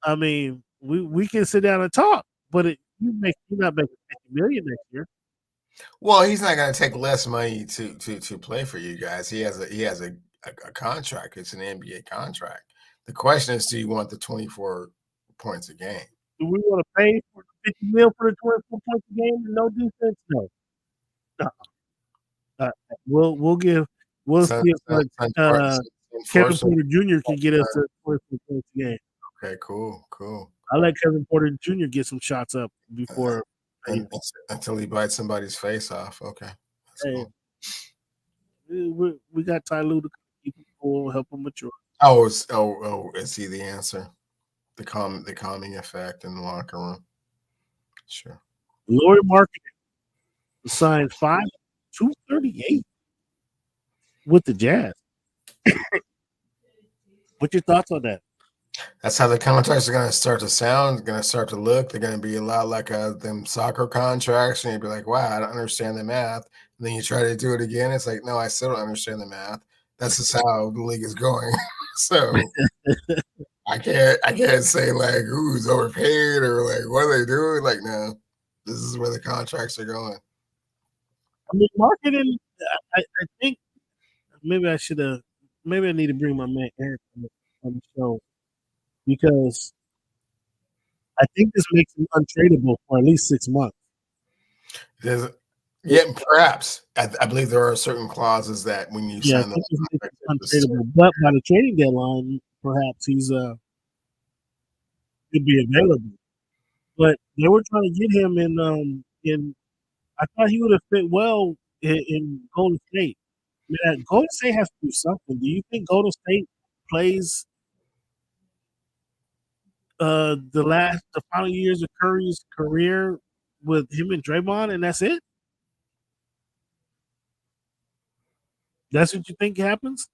I mean, we can sit down and talk. But you're not making 50 million next year. Well, he's not going to take less money to play for you guys. He has a contract. It's an NBA contract. The question is, do you want the 24 points a game? Do we want to pay for 50 mil for the 24 points a game and no defense? No. No. We'll So, see if so, so Kevin enforce Porter Jr. can get us to 24 points a game. Okay, cool. I let Kevin Porter Jr. get some shots up before. And until he bites somebody's face off. Okay, that's Hey, cool. we got Ty Lue to keep him cool, help him mature. Is he the answer? The calming effect in the locker room. Sure. Lauri Markkanen signed 238 with the Jazz. What's your thoughts on that? That's how the contracts are going to start to sound, going to start to look. They're going to be a lot like them soccer contracts. And you'd be like, wow, I don't understand the math. And then you try to do it again. It's like, no, I still don't understand the math. That's just how the league is going. So I can't say like who's overpaid or like what are they doing. Like, no, this is where the contracts are going. I mean, Markkanen, I think maybe I need to bring my man Eric on the show because I think this makes him untradeable for at least 6 months. Yeah, perhaps. I believe there are certain clauses that when you Yeah, I sign think those this makes him contracts, untradeable. But by the trading deadline, perhaps he's could be available. But they were trying to get him in. I thought he would have fit well in Golden State. I mean, Golden State has to do something. Do you think Golden State plays the final years of Curry's career with him and Draymond, and that's it. That's what you think happens?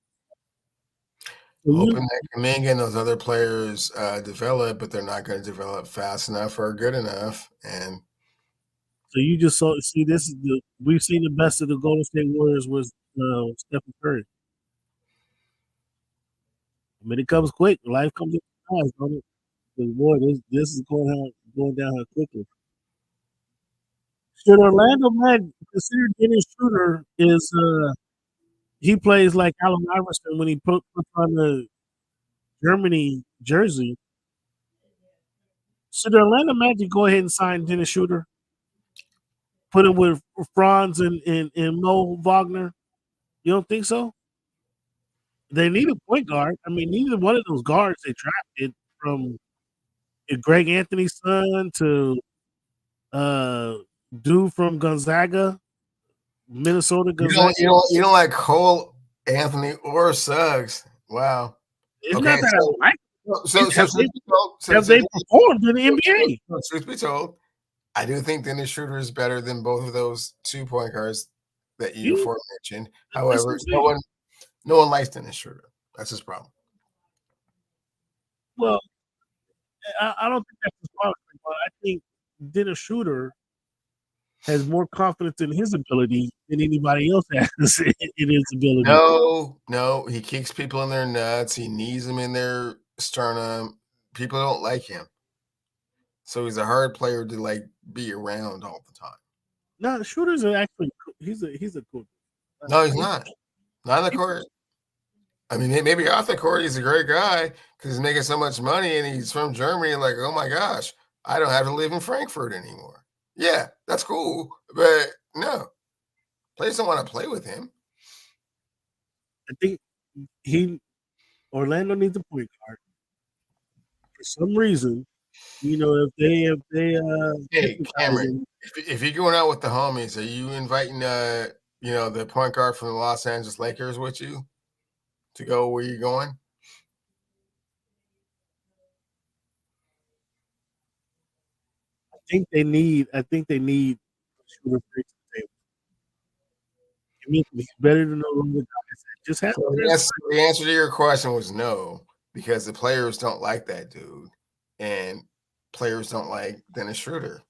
So Hoping that Kuminga and those other players develop, but they're not going to develop fast enough or good enough. And so you just see this is we've seen the best of the Golden State Warriors was Stephen Curry. I mean, it comes quick. Life comes fast, don't it? Because boy, this is going down here quickly. Should Orlando man consider Dennis Schroeder is he plays like Allen Iverson when he puts on the Germany jersey? Should the Orlando Magic go ahead and sign Dennis Schroeder? Put him with Franz and Mo Wagner? You don't think so? They need a point guard. I mean, neither one of those guards they drafted from Greg Anthony's son to dude from Gonzaga, Minnesota Gonzaga. You don't like Cole, Anthony, or Suggs. Wow. It's not that I don't like So have they performed in the NBA? Truth be told, I do think Dennis Schroeder is better than both of those 2 point guards that you aforementioned. However, no one likes Dennis Schroeder. That's his problem. Well, I don't think that's his problem, but I think Dennis Schroeder has more confidence in his ability than anybody else has in his ability. No, he kicks people in their nuts. He knees them in their sternum. People don't like him, so he's a hard player to be around all the time. No, Schroeder's actually he's a cool. No, he's not. Not on the court. I mean, maybe off the court, he's a great guy because he's making so much money and he's from Germany. Like, oh my gosh, I don't have to live in Frankfurt anymore. Yeah, that's cool, but no, players don't want to play with him. I think Orlando needs a point guard for some reason. If they hey Cameron, if you're going out with the homies, are you inviting the point guard from the Los Angeles Lakers with you to go where you're going? I think they need Schroeder to the table. I mean, he's better than those other guys. Just have the answer to your question was no, because the players don't like that dude, and players don't like Dennis Schroeder.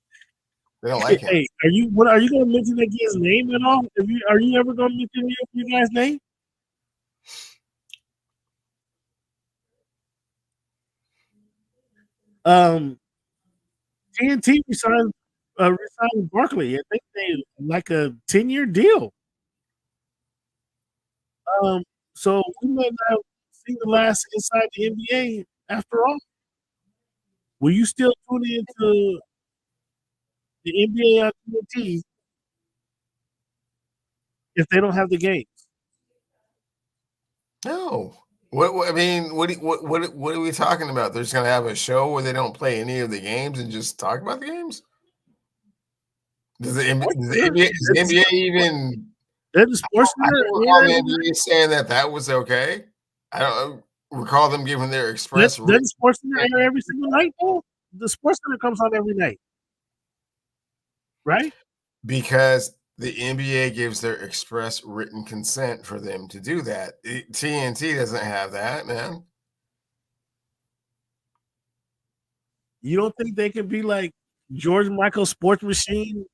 They don't like him. Hey, are you going to mention that guy's name at all? Are you ever going to mention your guy's name? TNT resigned Barkley. I think they like a 10-year deal. So we might not see the last inside the NBA after all. Will you still tune into the NBA on TNT if they don't have the games? No. What are we talking about? They're just going to have a show where they don't play any of the games and just talk about the games? Does the NBA even? They're the sports center. The NBA saying that was okay. I don't recall them giving their express. Doesn't sports center air every single night though? The sports center comes on every night, right? Because the NBA gives their express written consent for them to do that. TNT doesn't have that, man. You don't think they can be like George Michael Sports Machine,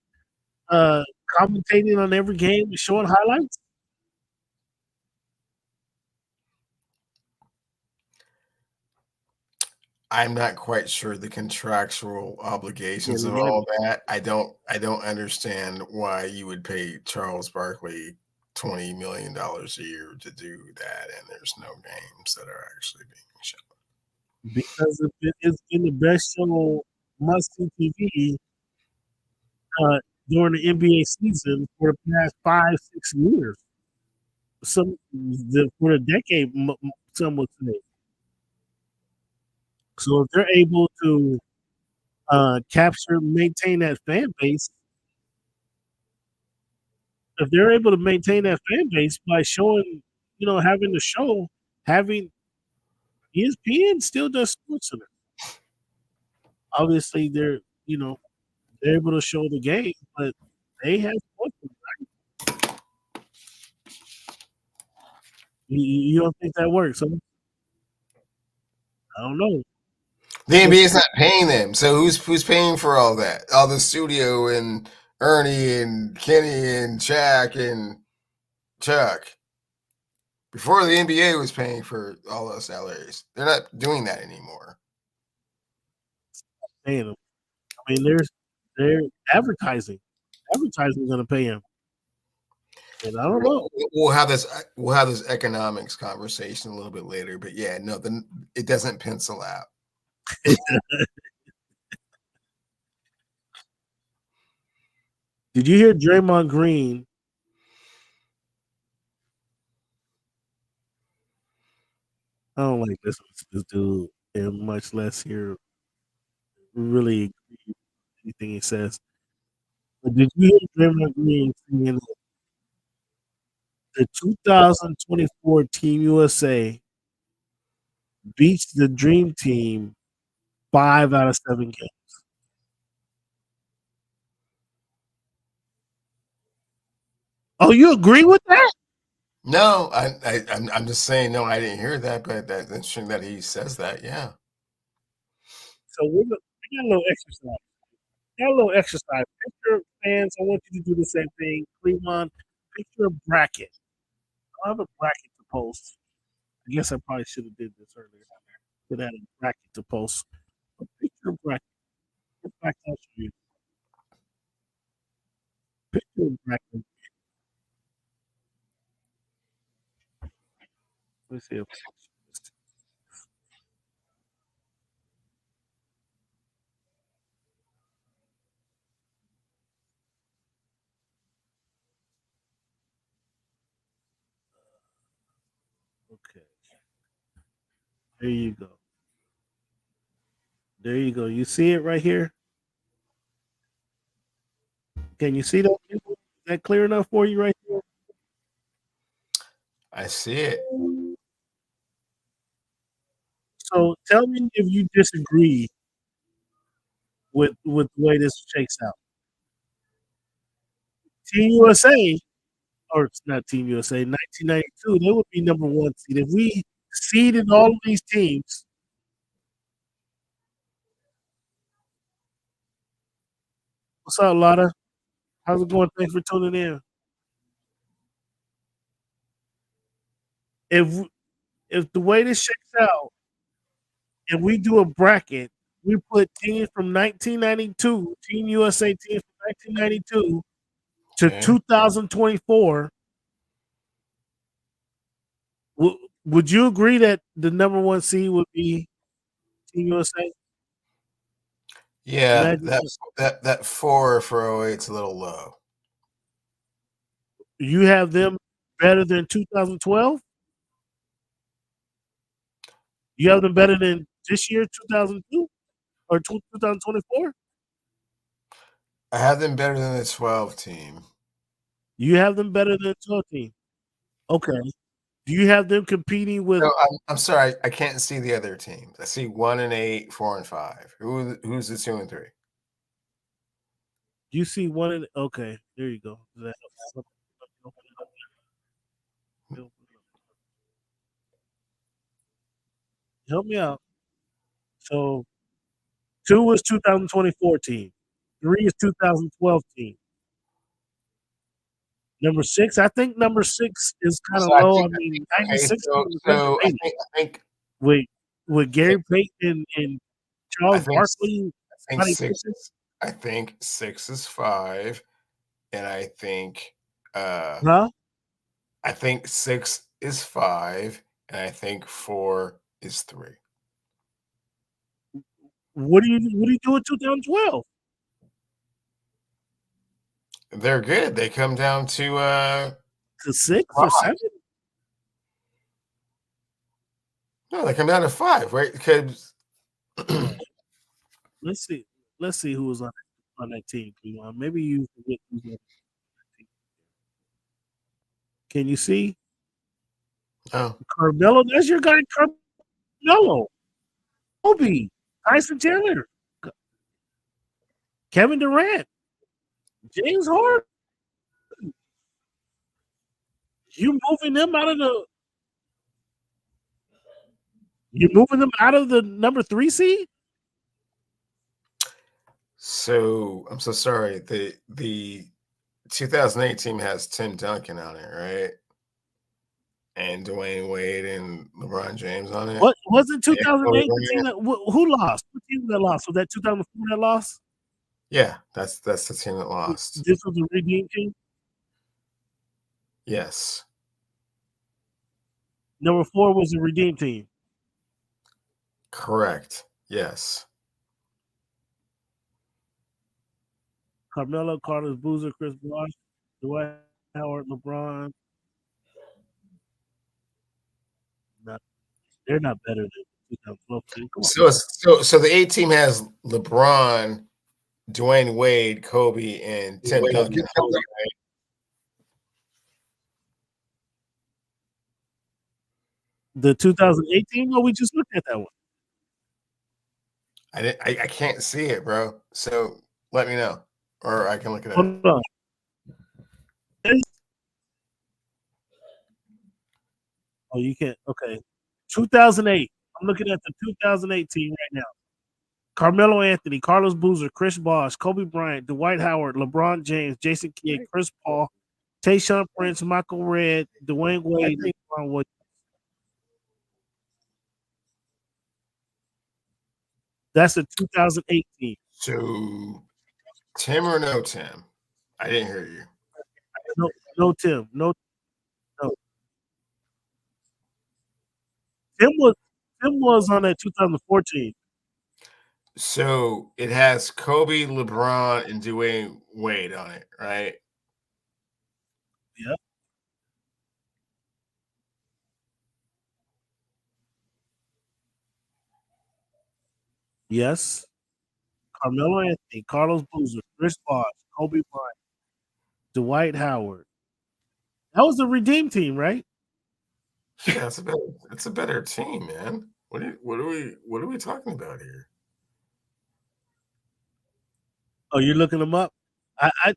commentating on every game and showing highlights? I'm not quite sure the contractual obligations of all that. I don't understand why you would pay Charles Barkley $20 million a year to do that, and there's no games that are actually being shown. Because if it is in the best show must-see TV during the NBA season for the past 5-6 years, for a decade, some would say. So if they're able to maintain that fan base, by showing, having the show, having ESPN still does SportsCenter. Obviously, they're they're able to show the game, but they have points. You don't think that works? Huh? I don't know. The NBA is not paying them, so who's paying for all that? All the studio and Ernie and Kenny and Shaq and Chuck. Before the NBA was paying for all those salaries, they're not doing that anymore. Paying them. I mean, they're advertising. Advertising is going to pay him. And I don't know. We'll have this economics conversation a little bit later, but yeah, no, it doesn't pencil out. Did you hear Draymond Green? I don't like listening to this dude, and much less hear really anything he says. But did you hear Draymond Green saying the 2024 Team USA beats the Dream Team 5 out of 7 games? Oh, you agree with that? No, I'm just saying. No, I didn't hear that, but that's interesting that he says that. Yeah. So we got a little exercise. Got a little exercise. Picture fans. I want you to do the same thing. Cleveland, picture a bracket. I have a bracket to post. I guess I probably should have did this earlier. Should have had a bracket to post. A picture a bracket. What bracket I'll show you. Picture a bracket. Let's see. Okay. There you go. There you go. You see it right here? Can you see that? Is that clear enough for you right here? I see it. So tell me if you disagree with the way this shakes out. Team USA, or it's not Team USA, 1992, they would be number 1 seed. If we seeded all of these teams, what's up, Lotta? How's it going? Thanks for tuning in. If the way this shakes out, and we do a bracket, we put teams from 1992, Team USA teams from 1992 to Okay. 2024. Would you agree that the number 1 seed would be Team USA? Yeah, Imagine that 4 for 08 is a little low. you have them better than 2012. You have them better than this year, 2002 or 2024. I have them better than the 12 team. You have them better than 12 team. Okay. Do you have them competing with? No, I'm sorry, I can't see the other teams. I see 1 and 8, 4 and 5. Who's the 2 and 3? You see one in. Okay, there you go. Help me out. So 2 is 2024 team. 3 is 2012 team. Number 6, I think number 6 is kind of So I low. think, I mean, okay, 96 so I think with Gary Payton and Charles Barkley, I think 6 is 5, and I think huh? I think 6 is 5, and I think 4 is 3. What do you do with 2012? They're good. They come down to 6 or 7? No, they come down to 5, right? Because Let's see who was on that team. Maybe you forget who's on that team. Can you see? Oh, Carmelo, that's your guy, Carmelo. Kobe, Tyson Chandler. Kevin Durant, James Harden. You moving them out of the? You're moving them out of the number 3 seed? So I'm so sorry. The 2008 team has Tim Duncan on it, right? And Dwayne Wade and LeBron James on it. What wasn't 2008 the team that who lost? What team that lost? Was that 2004 that lost? Yeah, that's the team that lost. This was a redeem team. Yes. Number 4 was a redeem team. Correct. Yes. Carmelo, Carlos Boozer, Chris Bosh, Dwight Howard, LeBron. No, they're not better than 2012 team. So the 8 team has LeBron, Dwayne Wade, Kobe, and Tim Duncan. The 2018? No, we just looked at that one. I can't see it, bro. So let me know, or I can look it up. Hold on. Oh, you can't. Okay. 2008. I'm looking at the 2008 team right now. Carmelo Anthony, Carlos Boozer, Chris Bosh, Kobe Bryant, Dwight Howard, LeBron James, Jason Kidd, Chris Paul, Tayshaun Prince, Michael Redd, Dwayne Wade, and Ron Williams. That's the 2018. So Tim or no Tim? I didn't hear you. No Tim. No. Tim was on that 2014. So it has Kobe, LeBron, and Dwayne Wade on it, right? Yeah. Yes. Carmelo Anthony, Carlos Boozer, Chris Bosh, Kobe Bryant, Dwight Howard. That was the redeem team, right? Yeah, it's a better team, man. What are we talking about here? Oh, you're looking them up? I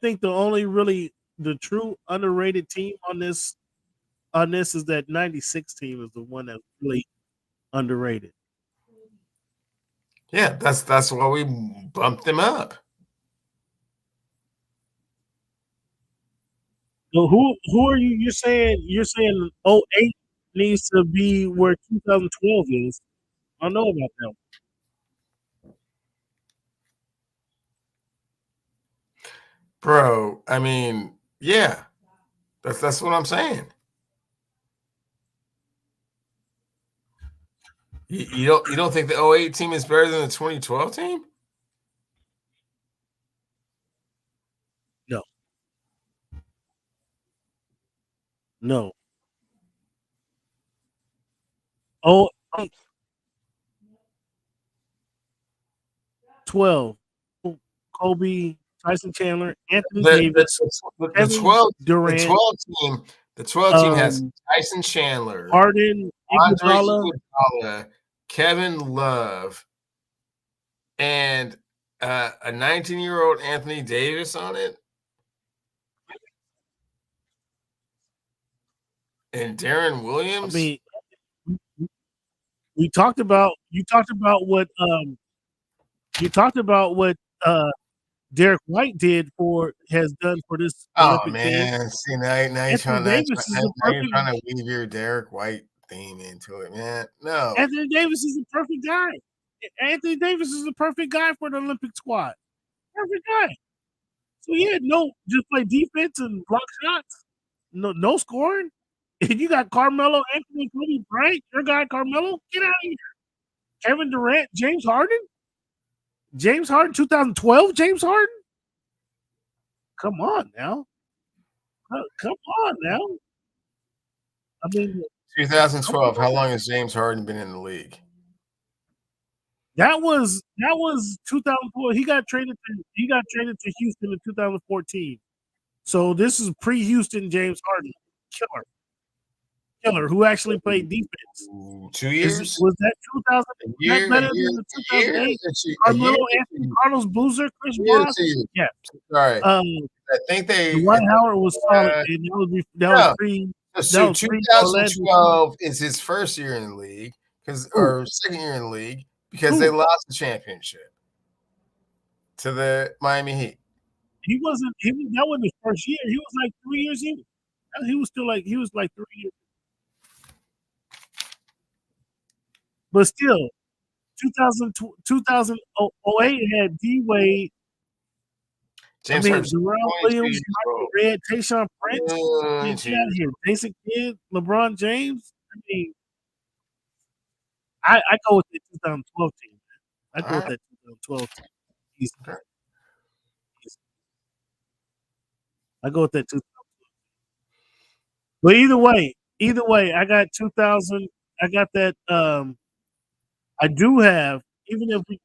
think the only really the true underrated team on this is that 96 team is the one that's really underrated. Yeah, that's why we bumped them up. So who are you? You're saying 08 needs to be where 2012 is. I know about that. Bro, I mean, yeah. That's what I'm saying. You don't think the 08 team is better than the 2012 team? No. Oh, 12. Kobe, Tyson Chandler, Anthony Davis, the 12 team has Tyson Chandler, Harden, Iguodala, Kevin Love, and a 19-year-old Anthony Davis on it, and Darren Williams. I mean, you talked about what Derek White has done for this Olympic man. team. See, now you're trying to weave your Derek White theme into it, man. No. Anthony Davis is the perfect guy. Anthony Davis is the perfect guy for the Olympic squad. Perfect guy. So just play defense and block shots. No scoring. And you got Carmelo, Anthony, Kobe Bryant, your guy Carmelo. Get out of here. Kevin Durant, James Harden. 2012, James Harden. Come on now. I mean, 2012. How long has James Harden been in the league? That was 2004. He got traded to Houston in 2014. So this is pre-Houston James Harden. Killer. killer who actually played defense. 2 years? Was that 2000? A That year? better than the A year? 2008 A year? Carmelo Anthony, Carlos Boozer, Chris A year? Bosh? 2 years. Yeah. Sorry. I think Dwight Howard was solid, uh, and that no. was pre So Orlando. 2012 is his first year in the league, or second year in the league, because they lost the championship to the Miami Heat. That wasn't his first year. He was like 3 years in. He was like 3 years. But still, 2008 had D Wade. James Harden, Ronald Williams, Michael Redd, Tayshaun Prince. Get out of here. Jason Kidd, LeBron James. I go with the 2012 team. I go with that 2012 team. I go with that 2012. But either way, I got 2000. I got that. I do have, even if we,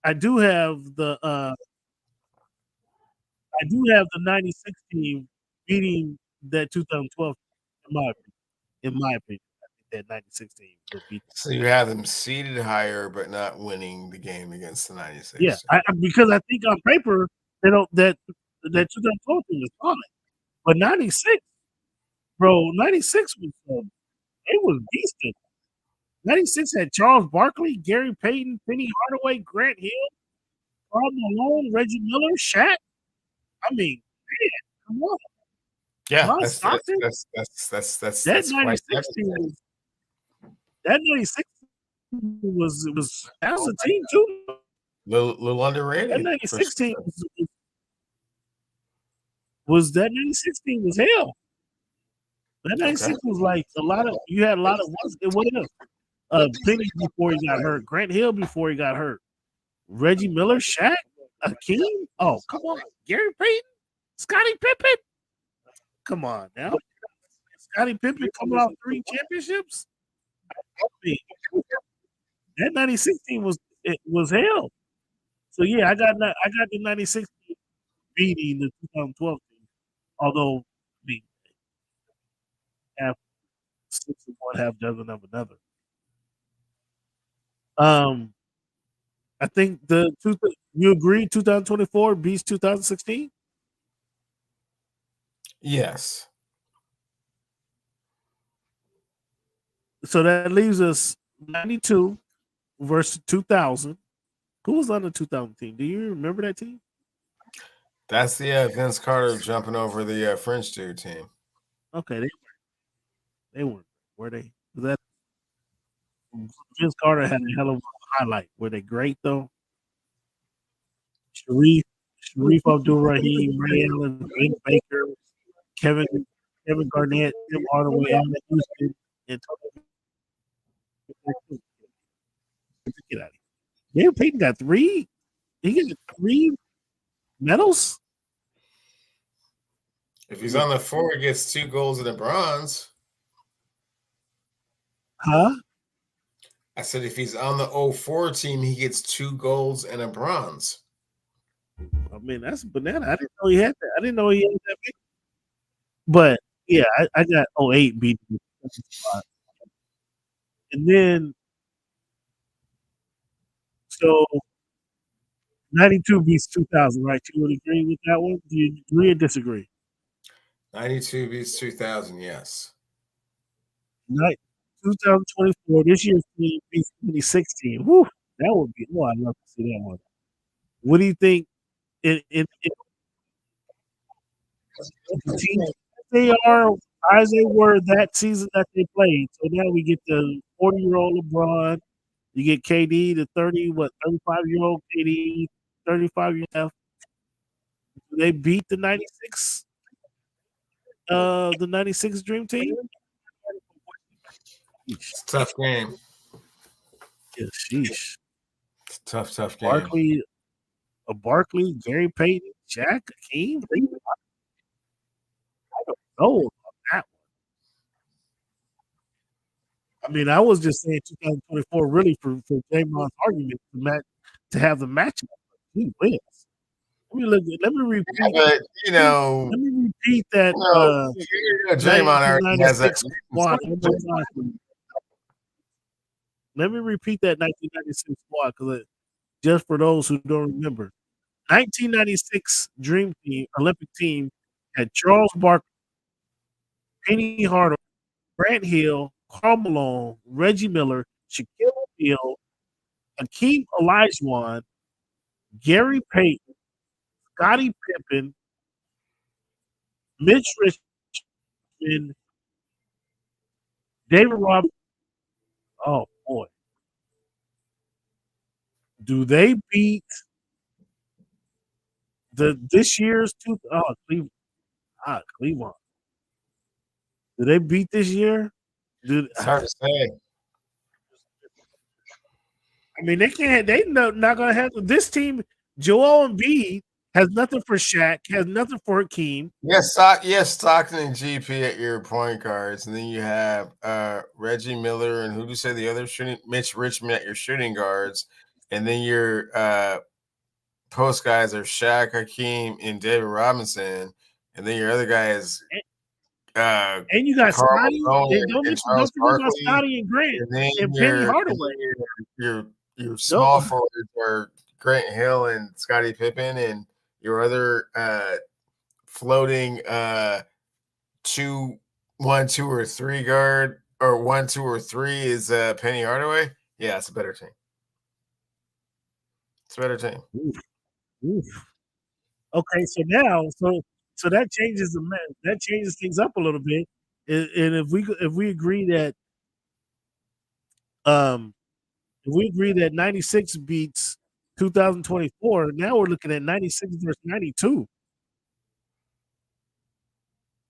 I do have the 96 team beating that 2012 in my opinion. I think that 96 team will beat them. So you have them seeded higher, but not winning the game against the 96. Yeah, because I think on paper that 2012 team is solid, but 96, bro, 96 was it was decent. 96 had Charles Barkley, Gary Payton, Penny Hardaway, Grant Hill, Karl Malone, Reggie Miller, Shaq. I mean, man, come on. Yeah, that's that 96 team was that was a team too. Little underrated. That 96 team was hell. That 96 was like you had a lot of what else? Penny before he got hurt, Grant Hill before he got hurt, Reggie Miller, Shaq, Akeem. Oh, come on, Gary Payton, Scottie Pippen. Come on now, Scottie Pippen coming off 3 championships. That 96 team was hell. So yeah, I got the 96 team beating the 2012 team. Although half 6 of one, half dozen of another. I think you agree 2024 beats 2016? Yes. So that leaves us 92 versus 2000. Who was on the 2000 team? Do you remember that team? That's the Vince Carter jumping over the French dude team. Okay, they weren't. Were they? That Vince Carter had a hell of a highlight. Were they great though? Sharif Abdul-Rahim, Ray Allen, Ben Baker, Kevin Garnett, Tim Hardaway, Allen Houston, and get out of here. Gary Payton got 3. He got 3 medals. If he's on the 4, he gets 2 golds and a bronze. Huh? I said if he's on the 04 team, he gets 2 golds and a bronze. I mean, that's banana. I didn't know he had that. I didn't know he had that big. But yeah, I got 08 beat me. And then so 92 beats 2000, right? You would agree with that one? Do you agree or disagree? 92 beats 2000, yes. 2024, this year's team beats 2016. Whew, that would be, I'd love to see that one. What do you think? The teams they are as they were that season that they played. So now we get the 40-year-old LeBron. You get KD, the 35-year-old KD, 35-year-old. They beat the 96 Dream Team. It's a tough game. Yeah, sheesh. It's a tough game. Barkley, Gary Payton, Shaq, Hakeem. I don't know about that one. I mean, I was just saying 2024 really for Draymond's argument to have the matchup. He wins. Let me Yeah, repeat. but Let me repeat that Draymond already has that. 1996 squad one more time. Let me repeat that 1996 squad because just for those who don't remember, 1996 Dream Team Olympic team had Charles Barkley, Penny Hardaway, Grant Hill, Karl Malone, Reggie Miller, Shaquille O'Neal, Hakeem Olajuwon, Gary Payton, Scottie Pippen, Mitch Richmond, David Robinson. Oh boy, do they beat this year's two? Oh, Cleveland. Cleveland. Do they beat this year? Dude, It's hard to say. I mean, they can't. They not gonna have this team. Joel Embiid has nothing for Shaq. Has nothing for Hakeem. Yes, Stockton and GP at your point guards, and then you have Reggie Miller and who do you say the other shooting? Mitch Richmond at your shooting guards, and then your post guys are Shaq, Hakeem, and David Robinson, and then your other guy is And you got Karl Scotty. Malone Don't and Charles forget about Barkley, Scotty and Grant and then and Penny Hardaway. your No, small forwards are Grant Hill and Scottie Pippen, and your other floating 2, 1, 2, or 3 guard or 1, 2, or 3 is Penny Hardaway. Yeah, it's a better team. It's a better team. Oof. Okay, so that changes things up a little bit. And if we agree that 96 beats 2024, now we're looking at 96 versus 92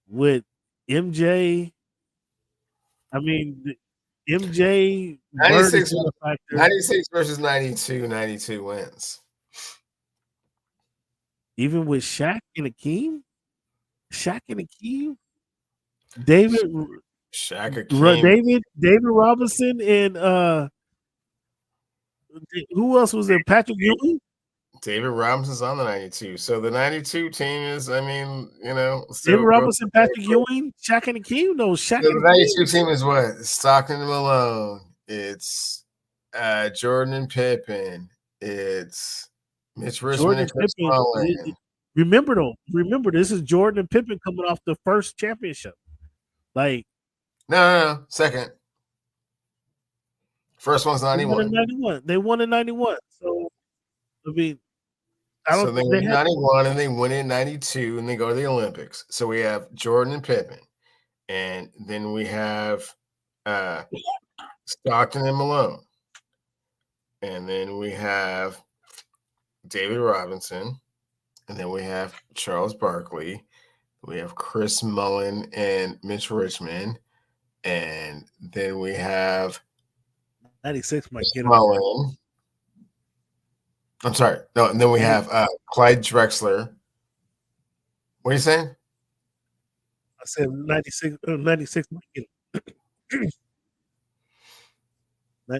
with MJ. I mean, MJ Bird is 96, still a factor. 96 versus 92. 92 wins. Even with Shaq and Hakeem, David, Shaq, Hakeem, David Robinson, and who else was there? Patrick Ewing. David Robinson's on the 92. So the 92 team is, I mean, David Robinson, Patrick Ewing, Shaq and Hakeem. No, Shaq So and the 92 team is what? Stockton and Malone. It's Jordan and Pippen. It's Mitch Richmond and Chris Mullin. Remember, this is Jordan and Pippen coming off the first championship. Like no, second. First one's 91. They won in 91. So I mean, So they win in 91 and they win in 92 and they go to the Olympics. So we have Jordan and Pippen. And then we have Stockton and Malone. And then we have David Robinson. And then we have Charles Barkley. We have Chris Mullin and Mitch Richmond. And then we have 96 might get Mullin. I'm sorry. No, and then we have Clyde Drexler. What are you saying? I said 96 might get it. I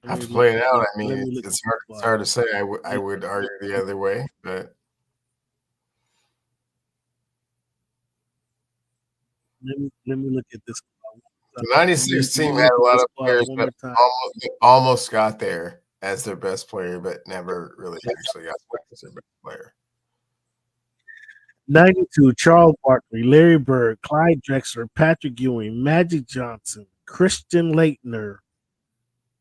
have to play it out. I mean, it's hard to say. I would argue the other way, but let me look at this. The 96 team had a lot of players, but almost got there as their best player, but never really actually got as their best player. 92, Charles Barkley, Larry Bird, Clyde Drexler, Patrick Ewing, Magic Johnson, Christian Laettner,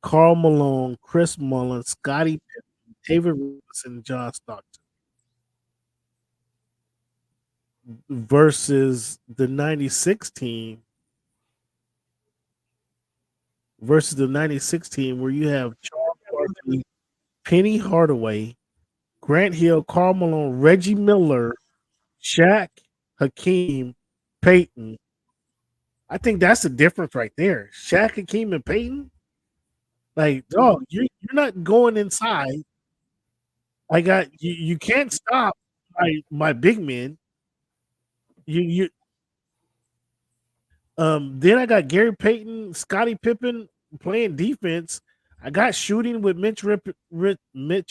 Karl Malone, Chris Mullin, Scottie Pippen, David Robinson, John Stockton. Versus the 96 team. Where you have Charles Barkley, Penny Hardaway, Grant Hill, Karl Malone, Reggie Miller, Shaq, Hakeem, Peyton. I think that's the difference right there. Shaq, Hakeem, and Peyton. Like, dog, you're not going inside. I got you can't stop my big men. Then I got Gary Payton, Scottie Pippen, playing defense. I got shooting with Mitch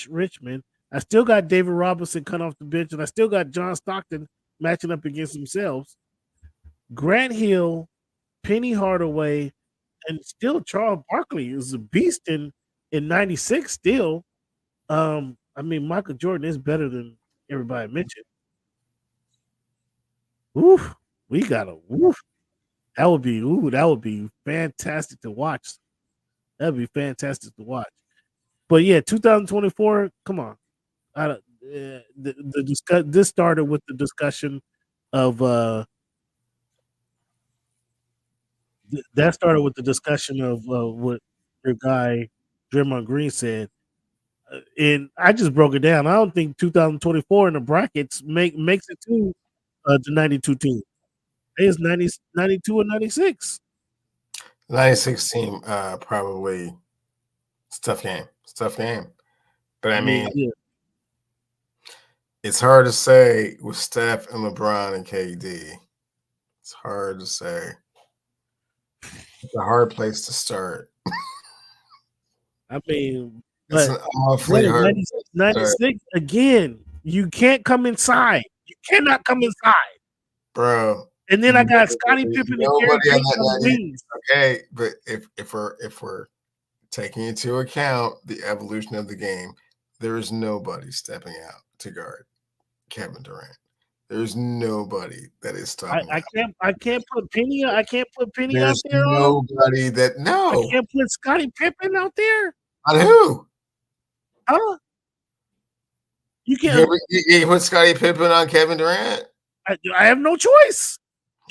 Richmond. I still got David Robinson cut off the bench, and I still got John Stockton matching up against themselves. Grant Hill, Penny Hardaway, and still Charles Barkley is a beast in '96. Still, I mean Michael Jordan is better than everybody mentioned. Oof, we got a woof. That would be fantastic to watch. That'd be fantastic to watch. But yeah, 2024. Come on, this started with the discussion of that started with the discussion of what your guy Draymond Green said, and I just broke it down. I don't think 2024 in the brackets makes it to the 92 team. It's 92 and 96. 96 team, probably it's a tough game. It's a tough game. But I mean, yeah. It's hard to say with Steph and LeBron and KD. It's hard to say. It's a hard place to start. I mean, It's an awfully hard 96 again. You can't come inside. You cannot come inside, bro. And then I got Scottie Pippen and Gary Payton on the wings. Okay, but if we're taking into account the evolution of the game, there is nobody stepping out to guard Kevin Durant. There's nobody that is stopping. I can't put Penny. I can't put Penny There's out there. Nobody that I can't put Scottie Pippen out there. On who? Huh? You can't. You put Scottie Pippen on Kevin Durant. I have no choice.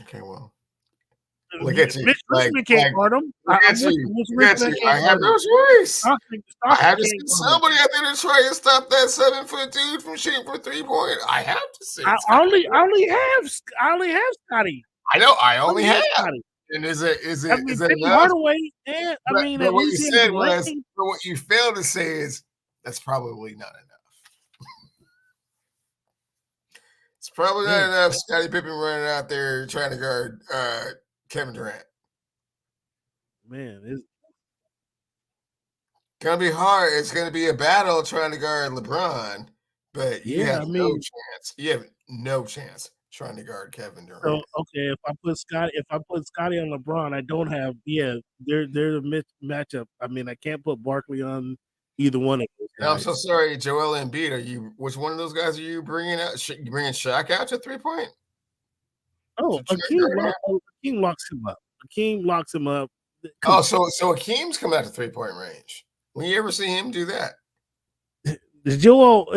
Okay, well, look at you. Mitch Richmond can't guard him. I have no choice. I have to see somebody out there to try and stop that 7-foot dude from shooting for 3-point. I have to see. I only have Scotty. I know. I only have Scotty. And is it enough? Hardaway, yeah, I mean, but what you said was, but what you failed to say is that's probably not enough. It's probably not enough. Scottie Pippen running out there trying to guard Kevin Durant. Man, it's gonna be hard. It's gonna be a battle trying to guard LeBron, but you have no chance. You have no chance trying to guard Kevin Durant. So okay, if I put Scotty on LeBron, I don't have. Yeah, they're a matchup. I mean, I can't put Barkley on either one of those guys. I'm so sorry, Joel Embiid. Which one of those guys are you bringing out? You bringing Shaq out to 3-point? Oh, Akeem locks him up. Akeem locks him up. So Akeem's coming out to 3-point range. When you ever see him do that? Joel,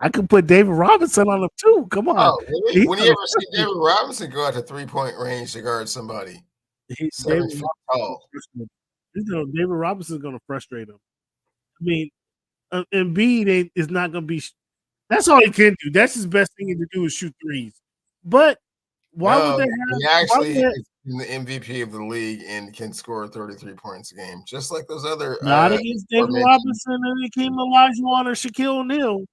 I could put David Robinson on him too. Come on. Oh, really? When you ever see David Robinson go out to 3-point range to guard somebody? David Robinson's going to frustrate him. I mean, Embiid is not going to be. That's all he can do. That's his best thing to do is shoot threes. But why would they have? He actually is the MVP of the league and can score 33 points a game, just like those other. Not against David Robinson and Hakeem Olajuwon or Shaquille O'Neal.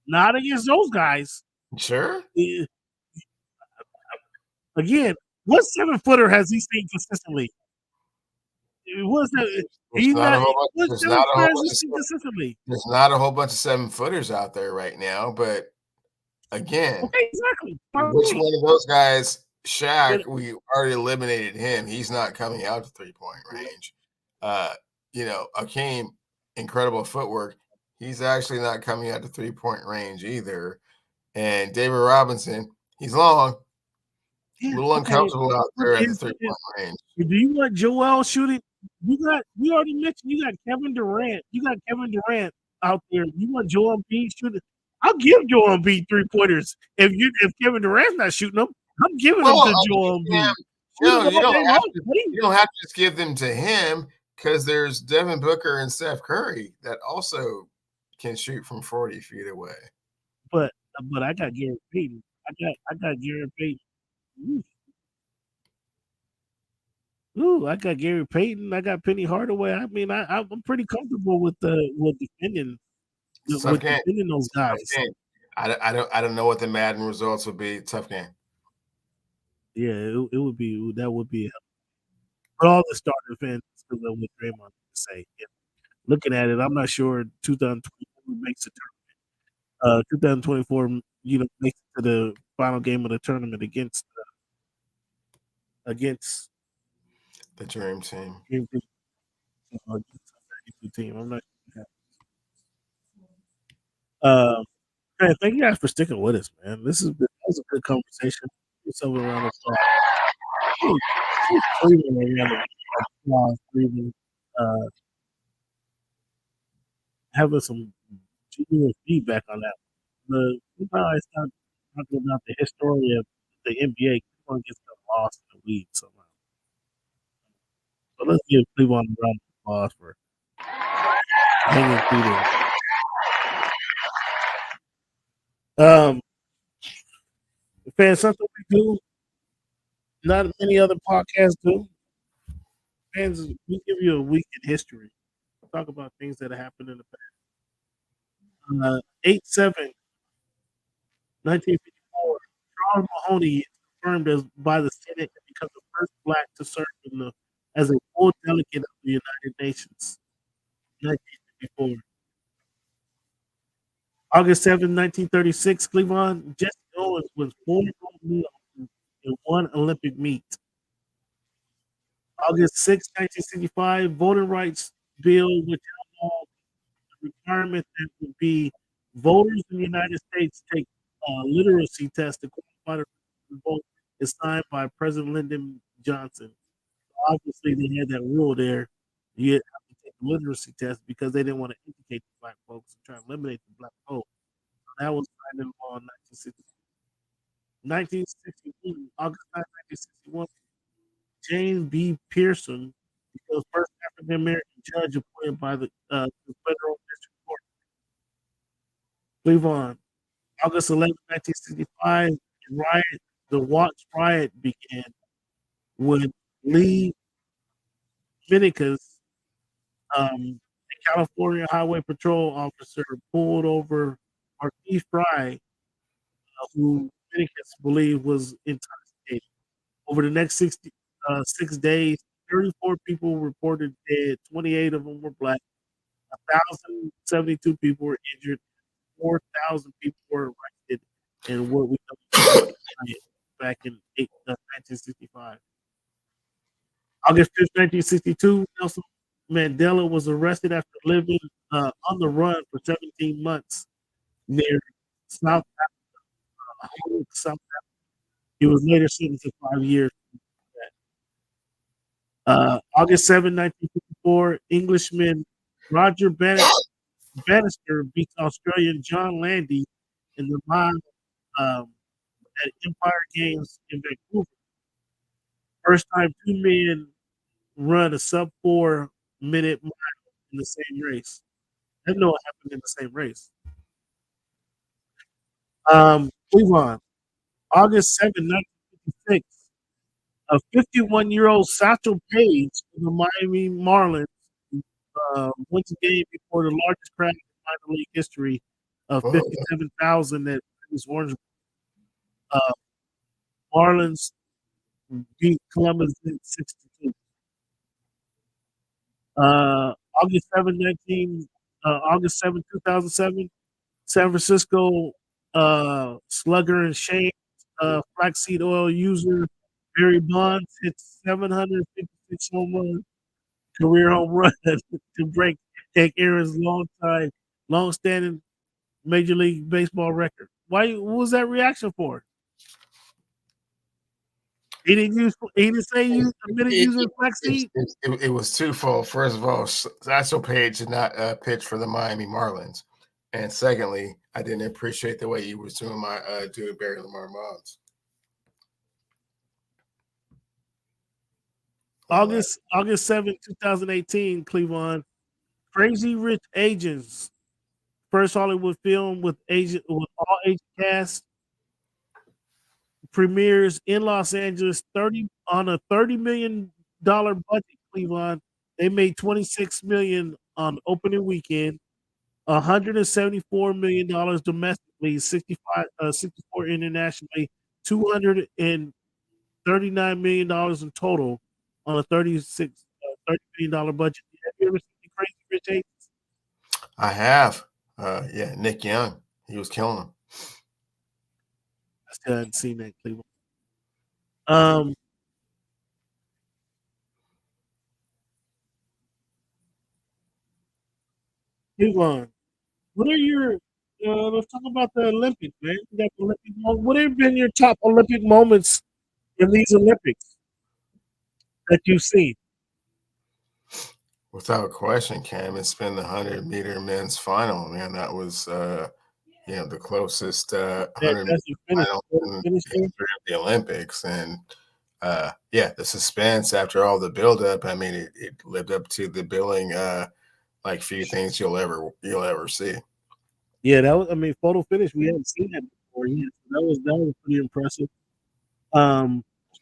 Not against those guys. Sure. Again, what 7-footer has he seen consistently? What's that? There's not a whole bunch of 7-footers out there right now, but again, exactly. Which one of those guys, Shaq, we already eliminated him. He's not coming out to 3-point range. Akeem, incredible footwork. He's actually not coming out to 3-point range either. And David Robinson, he's long. A little uncomfortable out there at the 3-point range. Do you want Joel shooting? You already mentioned you got Kevin Durant. You got Kevin Durant out there. You want Joel Embiid shooting? I'll give Joel Embiid 3-pointers. If Kevin Durant's not shooting them, I'm giving them to Joel Embiid. No, you don't have to just give them to him because there's Devin Booker and Steph Curry that also can shoot from 40 feet away. But I got Gary Payton. I got Gary Payton. Ooh, I got Gary Payton. I got Penny Hardaway. I mean, I'm pretty comfortable with defending those guys. I don't know what the Madden results would be. Tough game. Yeah, it would be that would be. But all the starting fans because of what Draymond say. Yeah. Looking at it, I'm not sure 2024 makes it. 2024, makes it to the final game of the tournament against The dream team. against the team. I'm not sure. Man, thank you guys for sticking with us, man. That was a good conversation. Yourself a round of applause. Give Cleveland a round of applause. Cleveland, uh, having some genuine feedback on that. You know, I start talking about the history of the NBA. Cleveland gets lost in the weeds somehow. So let's give Cleveland a round of applause for hanging through there. Fans, something we do, not many other podcasts do. Fans, we give you a week in history. Talk about things that happened in the past. 8/7, 1954, Charles Mahoney is confirmed as by the Senate and becomes the first black to serve as a full delegate of the United Nations. 1954. August 7, 1936, Cleveland, Jesse Owens was 4 gold medals in one Olympic meet. August 6, 1965, voting rights bill, which outlawed the requirement that would be voters in the United States take a literacy test to qualify to vote, is signed by President Lyndon Johnson. Obviously, they had that rule there. You have to take the literacy test because they didn't want to educate the black folks and try to eliminate the black vote. So that was signed into law in 1961. August 9, 1961, James B. Pearson was the first African American judge appointed by the federal district court. Cleveland, August 11, 1965, the Watts riot began when Lee Vinicus, a California Highway Patrol officer, pulled over Marquis Fry, who Vinicus believed was intoxicated. Over the next 6 days, 34 people reported dead. 28 of them were black. 1,072 people were injured. 4,000 people were arrested in what we know back in 1965. August 5th, 1962, Nelson Mandela was arrested after living on the run for 17 months near South South. He was later sentenced to 5 years. August 7, 1954, Englishman Roger Bannister beats Australian John Landy in the mile at Empire Games in Vancouver. First time two men run a sub-4 minute mile in the same race. I didn't know what happened in the same race. Cleveland, August 7, 1956. A 51-year-old Satchel Paige of the Miami Marlins went to game before the largest crowd in minor league history of 57,000 at Orange. Marlins beat Columbus in 62. Uh, August 7, 2007, San Francisco slugger and shame flaxseed oil user Barry Bonds hits 756 home run career home run to break Hank Aaron's long-standing Major League Baseball record. Why? What was that reaction for? He didn't say he admitted using flaxseed. It was twofold. First of all, Satchel Paige did not pitch for the Miami Marlins, and secondly, I didn't appreciate the way you were doing doing Barry Lamar Bonds. August 7, 2018, Cleveland. Crazy Rich Asians. First Hollywood film with all Asian cast premieres in Los Angeles on a $30 million budget, Cleveland. They made $26 million on opening weekend, $174 million domestically, 64 internationally, 230 $39 million in total on a $30 million budget. Have you ever seen Crazy Rich Asians? I have. Yeah, Nick Young. He was killing him. I still haven't seen that, Cleveland. Um, Cleveland. What are your let's talk about the Olympics, man. You got the what have been your top Olympic moments in these Olympics that you've seen? Without question, Cam, it's been the 100-meter men's final, man. That was, the closest 100-meter final in the history of the Olympics. And, the suspense after all the buildup, I mean, it lived up to the billing like few things you'll ever see. Yeah, photo finish. We haven't seen that before. Yeah, so that was pretty impressive.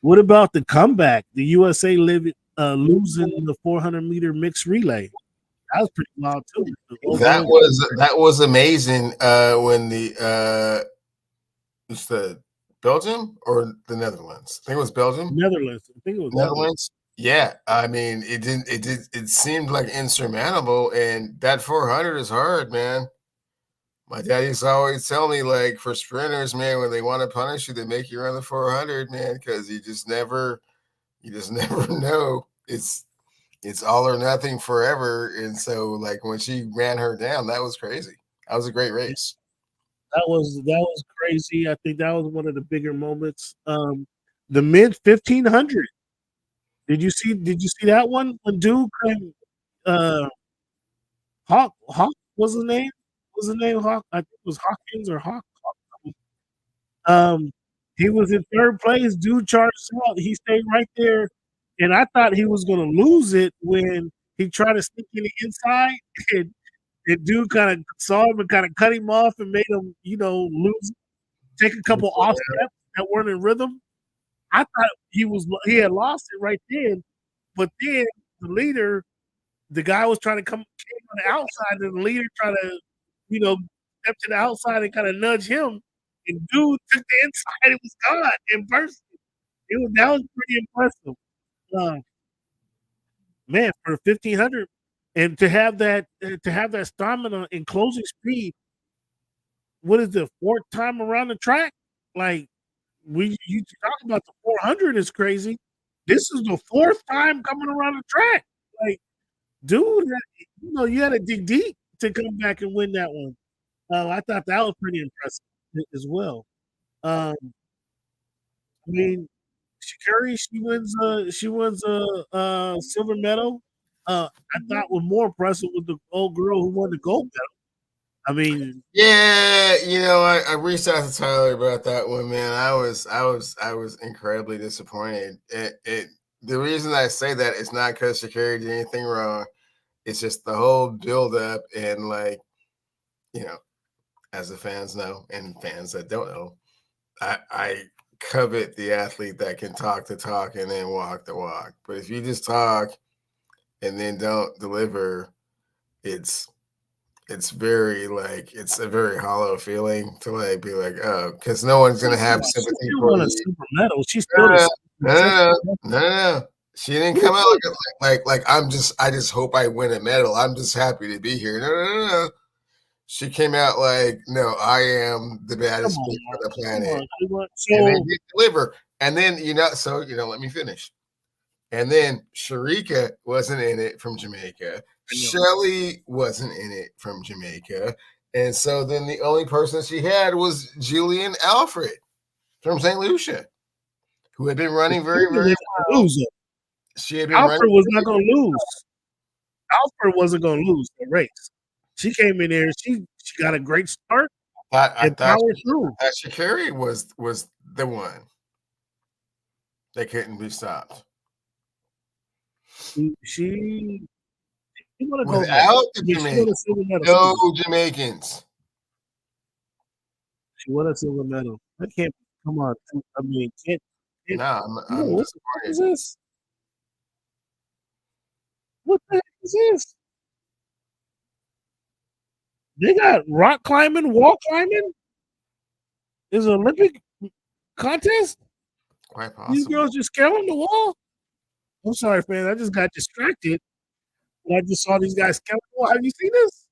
What about the comeback? The USA losing the 400-meter mixed relay. That was pretty wild too. That was amazing. When it's the Belgium or the Netherlands? I think it was Belgium. Netherlands. I think it was Netherlands. Yeah, I mean, it seemed like insurmountable, and that 400 is hard, man. My dad used to always tell me, like, for sprinters, man, when they want to punish you, they make you run the 400, man, because you just never know. It's all or nothing forever. And so, like, when she ran her down, that was crazy. That was a great race. That was crazy. I think that was one of the bigger moments. The mid 1500. Did you see that one when dude came? Hawk was his name? Was his name Hawk? I think it was Hawkins or Hawk. He was in third place. Dude charged out. He stayed right there, and I thought he was gonna lose it when he tried to sneak in the inside, and the dude kind of saw him and kind of cut him off and made him, lose, take a couple off steps that weren't in rhythm. I thought he had lost it right then, but then the leader, the guy was trying to came on the outside, and the leader tried to, step to the outside and kind of nudge him, and dude took the inside. It was gone in person. That was pretty impressive. Man, for 1500, and to have that stamina and closing speed. What is the fourth time around the track? Like, you talk about the 400 is crazy. This is the fourth time coming around the track. Like, dude, you had to dig deep to come back and win that one. I thought that was pretty impressive as well. I mean, Sha'Carri, she wins a silver medal. I thought was more impressive with the old girl who won the gold medal. I mean, yeah, I reached out to Tyler about that one, man. I was incredibly disappointed. The reason I say that is not because Sha'Carri did anything wrong. It's just the whole build up, and, like, as the fans know and fans that don't know, I covet the athlete that can talk the talk and then walk the walk. But if you just talk and then don't deliver, it's very, like, it's a very hollow feeling to, like, be like, oh, because no one's gonna have sympathy for you. Super medal. She's still no. She didn't come out like I just hope I win a medal. I'm just happy to be here. No. She came out like, no, I am the baddest bitch on the planet. And then you deliver. And then, let me finish. And then Sharika wasn't in it from Jamaica. Shelly wasn't in it from Jamaica. And so then the only person she had was Julian Alfred from St. Lucia, who had been running very, very well. She had been Alfred was not going to lose. Alfred wasn't going to lose the race. She came in there. She got a great start. I thought Sha'Carri was the one that couldn't be stopped. She without the Jamaicans, no Jamaicans. She won a silver medal. I can't. Come on. I mean, can't. I'm what is this? What the heck is this? They got rock climbing, wall climbing. Is an Olympic contest? Quite These possible. girls just scaling the wall. I'm sorry, man. I just got distracted. I just saw these guys scaling the wall. Have you seen this?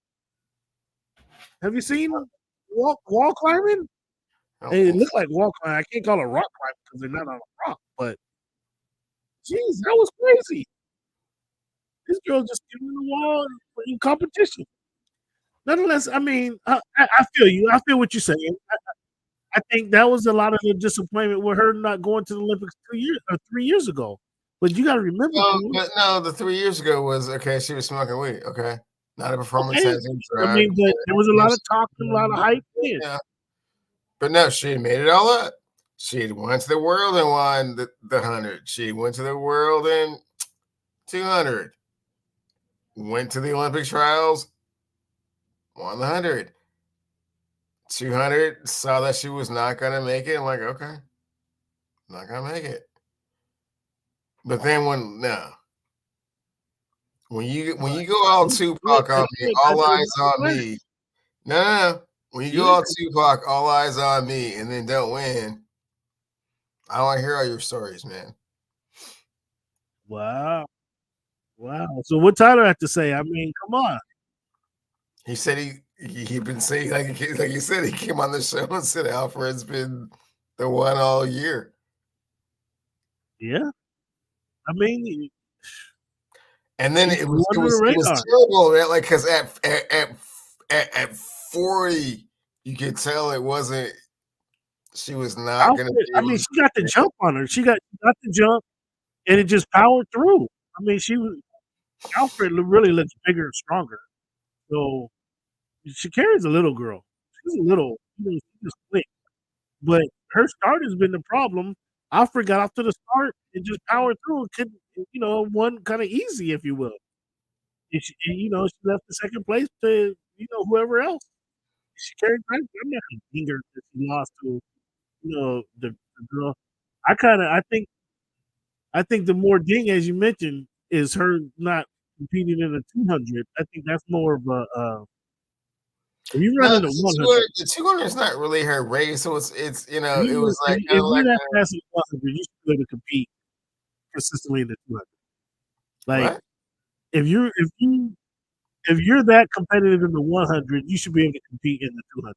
Have you seen wall climbing? I don't It think looked so. like wall climbing. I can't call it rock climbing because they're not on a rock. But jeez, that was crazy. This girl just scaling the wall in competition. Nonetheless, I mean, I feel you. I feel what you're saying. I think that was a lot of the disappointment with her not going to the Olympics 2 years or 3 years ago. But you got to remember, No, dude. but no, the 3 years ago was okay. She was smoking weed. Okay, not a performance Okay, enhancing I drug. mean, but there was a lot of talk and a lot of hype then. Yeah, but no, she had made it all up. She had went to the world and won the 100. She went to the world in 200. Went to the Olympic trials, won the 100. 200, saw that she was not going to make it. I'm like, okay, not going to make it. But then when you go all Look, Tupac on me, that's all eyes another on planet. me. No. When you go Yeah. all Tupac, all eyes on me, and then don't win, I want to hear all your stories, man. Wow. So what Tyler had to say? I mean, come on. He said he been saying like you said, he came on the show and said Alfred's been the one all year. Yeah. I mean, And then he it flew was it under the was it was radar. terrible, man. Like because at 40, you could tell it wasn't. She was not going to Alfred, be I able mean, to. she got the jump on her. She got the jump, and it just powered through. I mean, Alfred really looks bigger and stronger. So she carries a little girl. She's a little, she's just quick. But her start has been the problem. Alfred got off to the start and just powered through. Could won kind of easy, if you will. She left the second place to whoever else. She carried. I'm not gonna ding her that she lost to the girl. I think the more ding, as you mentioned, is her not competing in the 200. I think that's more of a if you No, run in the 100. the 200 is not really her race. So it's If it was like kind of you're like that fast in the 100, you should be able to compete consistently in the 200. Like what? if you're that competitive in the 100, you should be able to compete in the 200.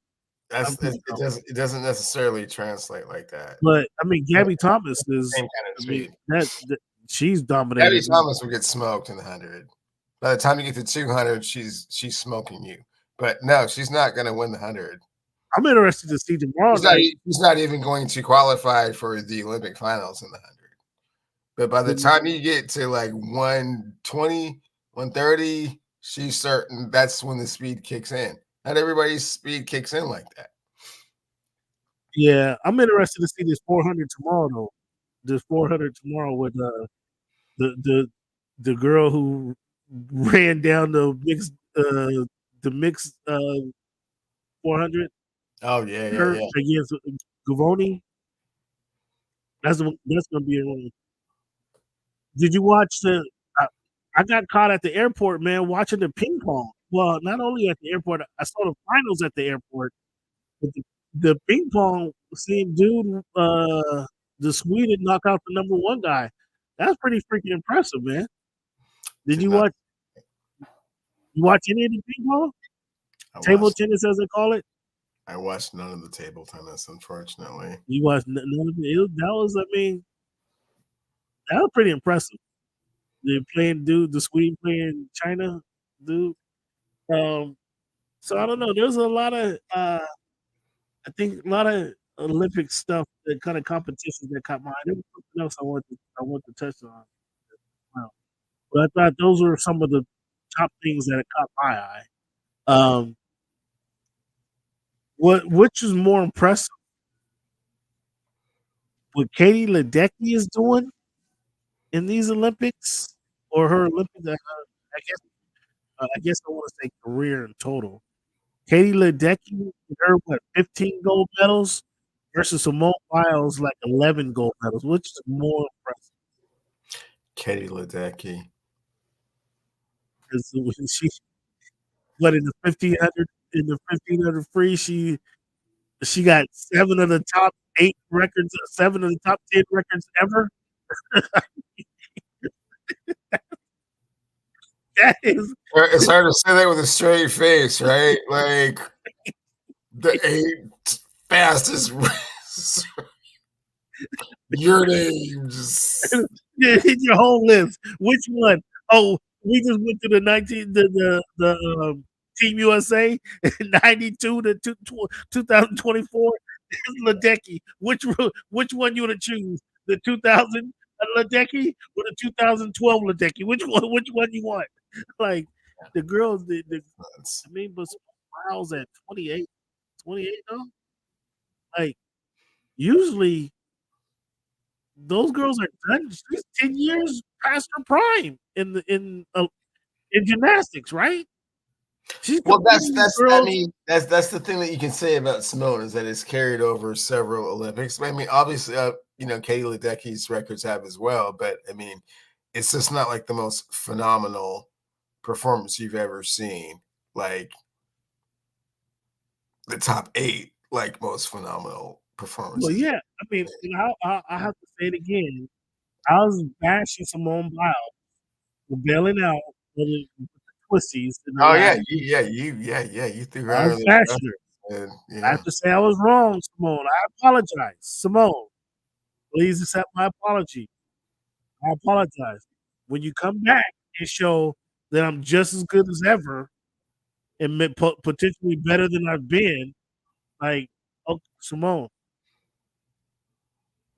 I'm pretty confident. It doesn't necessarily translate like that. But I mean, Yeah, Gabby Thomas is. same kind of I mean, speed. that she's Gabby dominated. Thomas will get smoked in the 100. By the time you get to 200, she's smoking you. But no, she's not going to win the 100. I'm interested to see tomorrow night. She's not even going to qualify for the Olympic finals in the 100. But by the time you get to like 120, 130, she's certain that's when the speed kicks in. Not everybody's speed kicks in like that. Yeah, I'm interested to see this 400 tomorrow though. This 400 tomorrow with the girl who ran down the mixed 400. Oh yeah, Her yeah. against Gavoni. That's gonna be a one. Did you watch I, I got caught at the airport, man, watching the ping pong. Well, not only at the airport, I saw the finals at the airport. But the ping pong, seeing the Sweden knock out the number one guy. That's pretty freaking impressive, man. Did Did you not. watch any of the ping pong? I Table watched. tennis, as they call it. I watched none of the table tennis, unfortunately. You watched none of it. That was, I mean, that was pretty impressive. They're playing, dude. The Sweden playing China, dude. Um, so I don't know. There's a lot of, I think, a lot of Olympic stuff, that kind of competitions that caught my eye. There was something else I want to touch on. Wow. But I thought those were some of the top things that caught my eye. Um, which is more impressive? What Katie Ledecky is doing in these Olympics, or her Olympic? I guess I want to say career in total. Katie Ledecky, her 15 gold medals versus Simone Biles, like 11 gold medals. Which is more impressive? Katie Ledecky. Because she, in the 1500 free, she got 7 of the top 8 records, 7 of the top 10 records ever. That is It's hard to say that with a straight face, right? Like the 8 fastest. Your name just. hit your whole list. Which one? Oh, we just went to the 19 Team USA 92 to 2024. Ledecky. Which one you want to choose? The 2000 Ledecky or the 2012 Ledecky? Which one you want? Like the girls, I mean, but Miles at 28, 28 though. Like usually those girls are done. She's 10 years past her prime in gymnastics, right? She's Well, competing with I girls. mean, that's the thing that you can say about Simone is that it's carried over several Olympics. I mean, obviously, Katie Ledecky's records have as well, but I mean, it's just not like the most phenomenal performance you've ever seen. Like the top 8, like most phenomenal Well, performances. yeah. I mean, I have to say it again. I was bashing Simone Biles for bailing out with the twisties in the Oh last. yeah, you threw her I under was the bus, bashing her. and I have to say I was wrong, Simone. I apologize, Simone. Please accept my apology. I apologize. When you come back and show that I'm just as good as ever and potentially better than I've been, like, oh, Simone,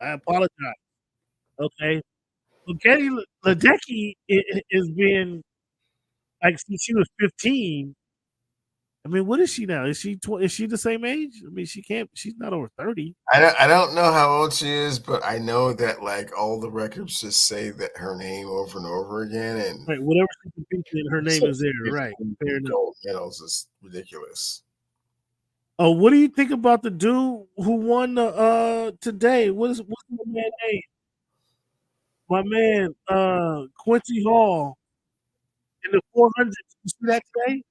I apologize. Okay. Well, Katie Ledecky is being like since she was 15. I mean, what is she now? Is she the same age? I mean, she can't. She's not over 30. I don't know how old she is, but I know that like all the records just say that her name over and over again, and Right. Whatever she competes in, her name is there. Right. Fair enough. gold medals is ridiculous. Oh, what do you think about the dude who won the today? What's my man name? My man Quincy Hall in the 400. You see that today?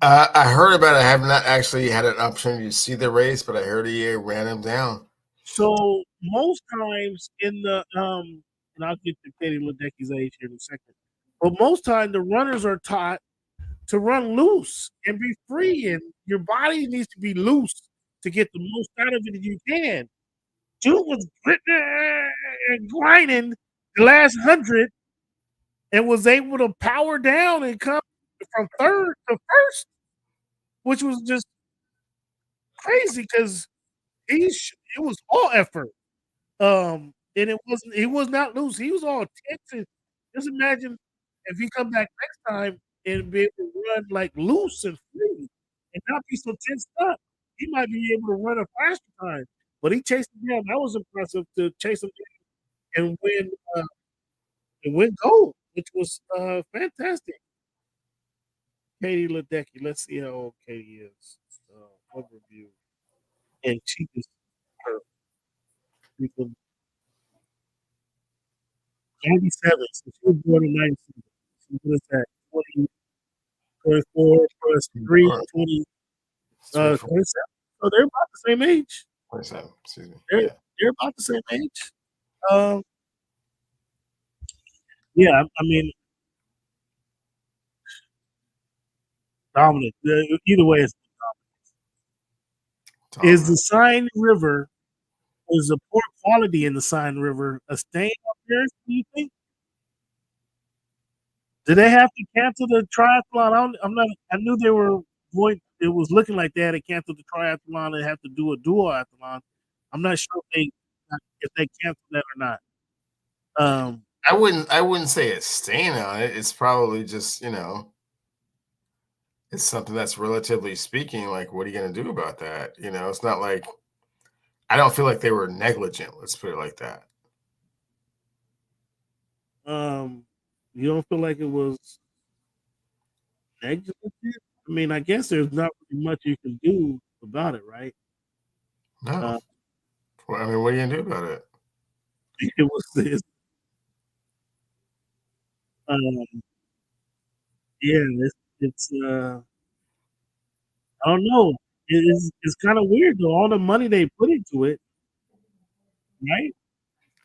I heard about it. I have not actually had an opportunity to see the race, but I heard he ran him down. So most times in the and I'll get to Katie Ledecky's age here in a second. But most time the runners are taught to run loose and be free, and your body needs to be loose to get the most out of it that you can. Dude was and grinding the last 100 and was able to power down and come from third to first, which was just crazy because it was all effort. And he was not loose. He was all tense. And just imagine if he come back next time and be able to run like loose and free and not be so tensed up. He might be able to run a faster time. But he chased him down. That was impressive to chase him down and win gold, which was fantastic. Katie Ledecky. Let's see how old Katie is. Overview. And she is her 97. So she was born in 97. So what is that? 20, 24 plus 3, 20, 27. So they're about the same age. 27, excuse me. They're Yeah. they're about the same age. Um, yeah, I mean, dominant. Either way, is the Seine River is the poor quality in the Seine River a stain up there? Do you think? Did they have to cancel the triathlon? I'm not. I knew they were going. It was looking like they had to cancel the triathlon and have to do a duathlon. I'm not sure if they canceled that or not. I wouldn't say it's staying on it. It's probably just, it's something that's relatively speaking, like, what are you going to do about that? It's not like, I don't feel like they were negligent. Let's put it like that. You don't feel like it was negligent? I mean, I guess there's not really much you can do about it, right? No. Well, I mean, what are you going to do about it? It was this. Yeah, it's I don't know. it's kind of weird though. All the money they put into it, right?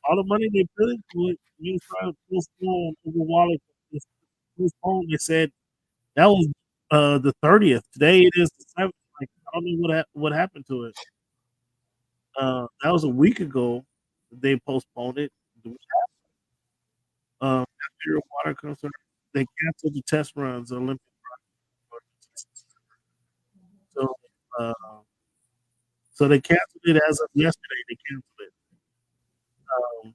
All the money they put into it, you trying to postpone over Wallace. Postpone. They said that was the 30th. Today it is the 7th. Like I don't know what happened to it. That was a week ago. They postponed it. After water concert, they canceled the test runs, the Olympic runs. So, uh, so they canceled it as of yesterday. They canceled it. Um,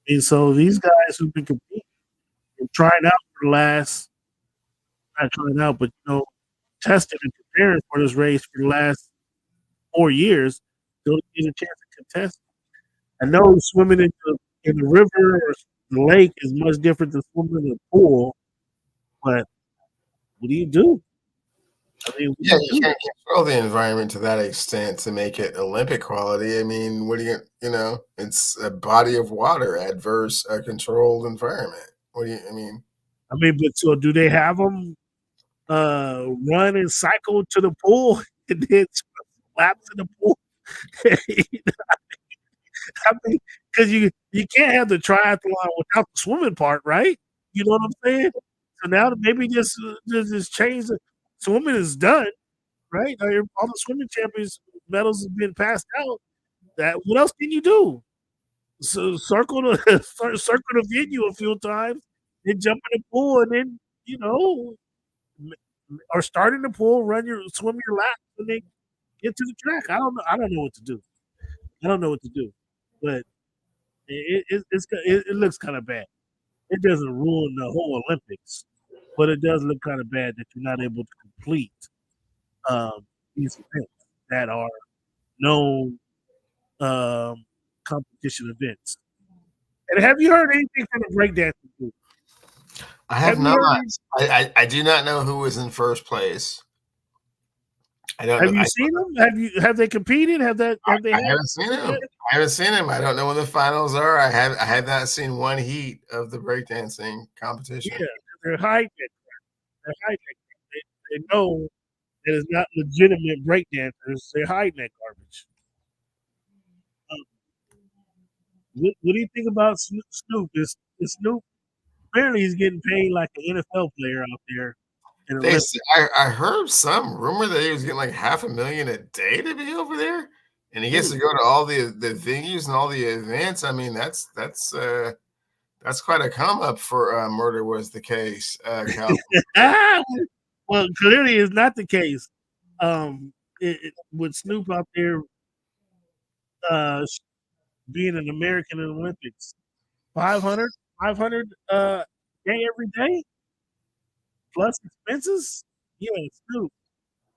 and so these guys who've been competing and trying out for the last, not trying out, but testing and preparing for this race for the last 4 years, don't get a chance to contest. I know swimming in the river or the lake is much different than swimming in a pool, but what do you do? I mean, what do Yeah, you you do? can't control the environment to that extent to make it Olympic quality. I mean, what do it's a body of water, adverse, controlled environment. What do you, I mean, I mean, but so do they have them run and cycle to the pool and then laps in the pool? I mean, because you can't have the triathlon without the swimming part, right? You know what I'm saying? So now maybe just change the swimming is done, right? All the swimming champions medals have been passed out. That what else can you do? So circle the venue a few times, then jump in the pool, and then or start in the pool, swim your lap, and then get to the track. I don't know. I don't know what to do. I don't know what to do, but it looks kind of bad. It doesn't ruin the whole Olympics, but it does look kind of bad that you're not able to complete these events that are known competition events. And have you heard anything from the breakdancing group? I have Have you not. heard? Any, I do not know who was in first place. I don't have know. you seen them? Have they competed? Have they I had? haven't seen him. I haven't seen him. I don't know when the finals are. I have not seen one heat of the breakdancing competition. Yeah, they're hiding it. They're hiding it. They know that it's not legitimate breakdancers. They're hiding that garbage. Um, what do you think about Snoop? Is Snoop apparently he's getting paid like an NFL player out there in They, Olympic. I heard some rumor that he was getting like $500,000 a day to be over there, and he gets to Ooh. go to all the venues and all the events. I mean, that's quite a come up for murder was the case. Cal. Well, clearly it's not the case. With Snoop out there uh, being an American in the Olympics, 500, 500 day every day plus expenses. Yeah, Snoop.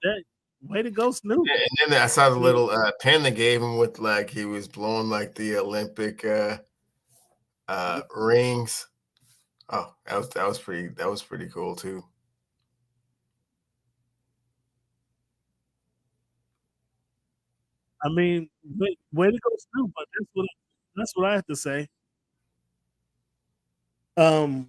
That way to go, Snoop. And then I saw the little pin they gave him with like he was blowing like the Olympic rings. Oh, that was pretty cool too. I mean, way to go, Snoop. But that's what I have to say. Um,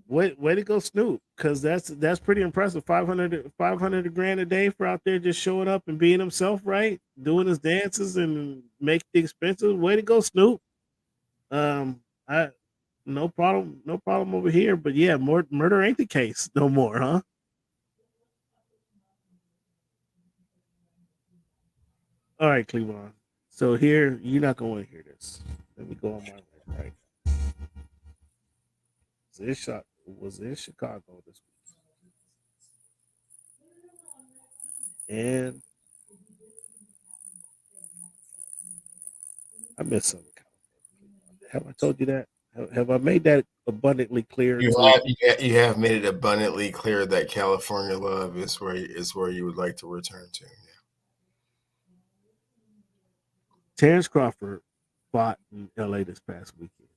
way to go, Snoop, because that's pretty impressive. 500 grand a day for out there just showing up and being himself, right? Doing his dances and making the expenses. Way to go, Snoop. I no problem over here. But yeah, murder ain't the case no more, huh? All right, Cleveland. So here, you're not gonna want to hear this. Let me go on my right. So this shot was in Chicago this week, and I miss Southern California. Have I told you that? Have I made that abundantly clear to You have made it abundantly clear that California love is where you would like to return to. Terrence Crawford fought in LA this past weekend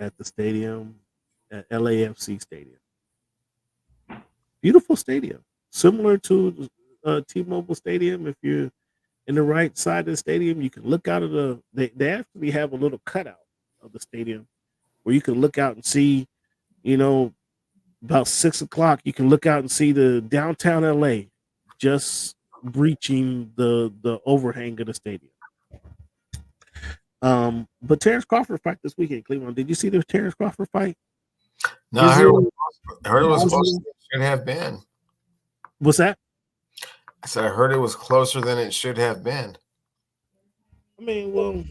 at the stadium at LAFC Stadium. Beautiful stadium, similar to T-Mobile Stadium. If you're in the right side of the stadium, you can look out of they actually have a little cutout of the stadium where you can look out and see, you know, about 6 o'clock, you can look out and see the downtown LA just breaching the overhang of the stadium. But Terrence Crawford fight this weekend, Cleveland. Did you see the Terrence Crawford fight? No, His little I heard it was closer mausoleum. than it should have been. What's that? I said I heard it was closer than it should have been. I mean, well,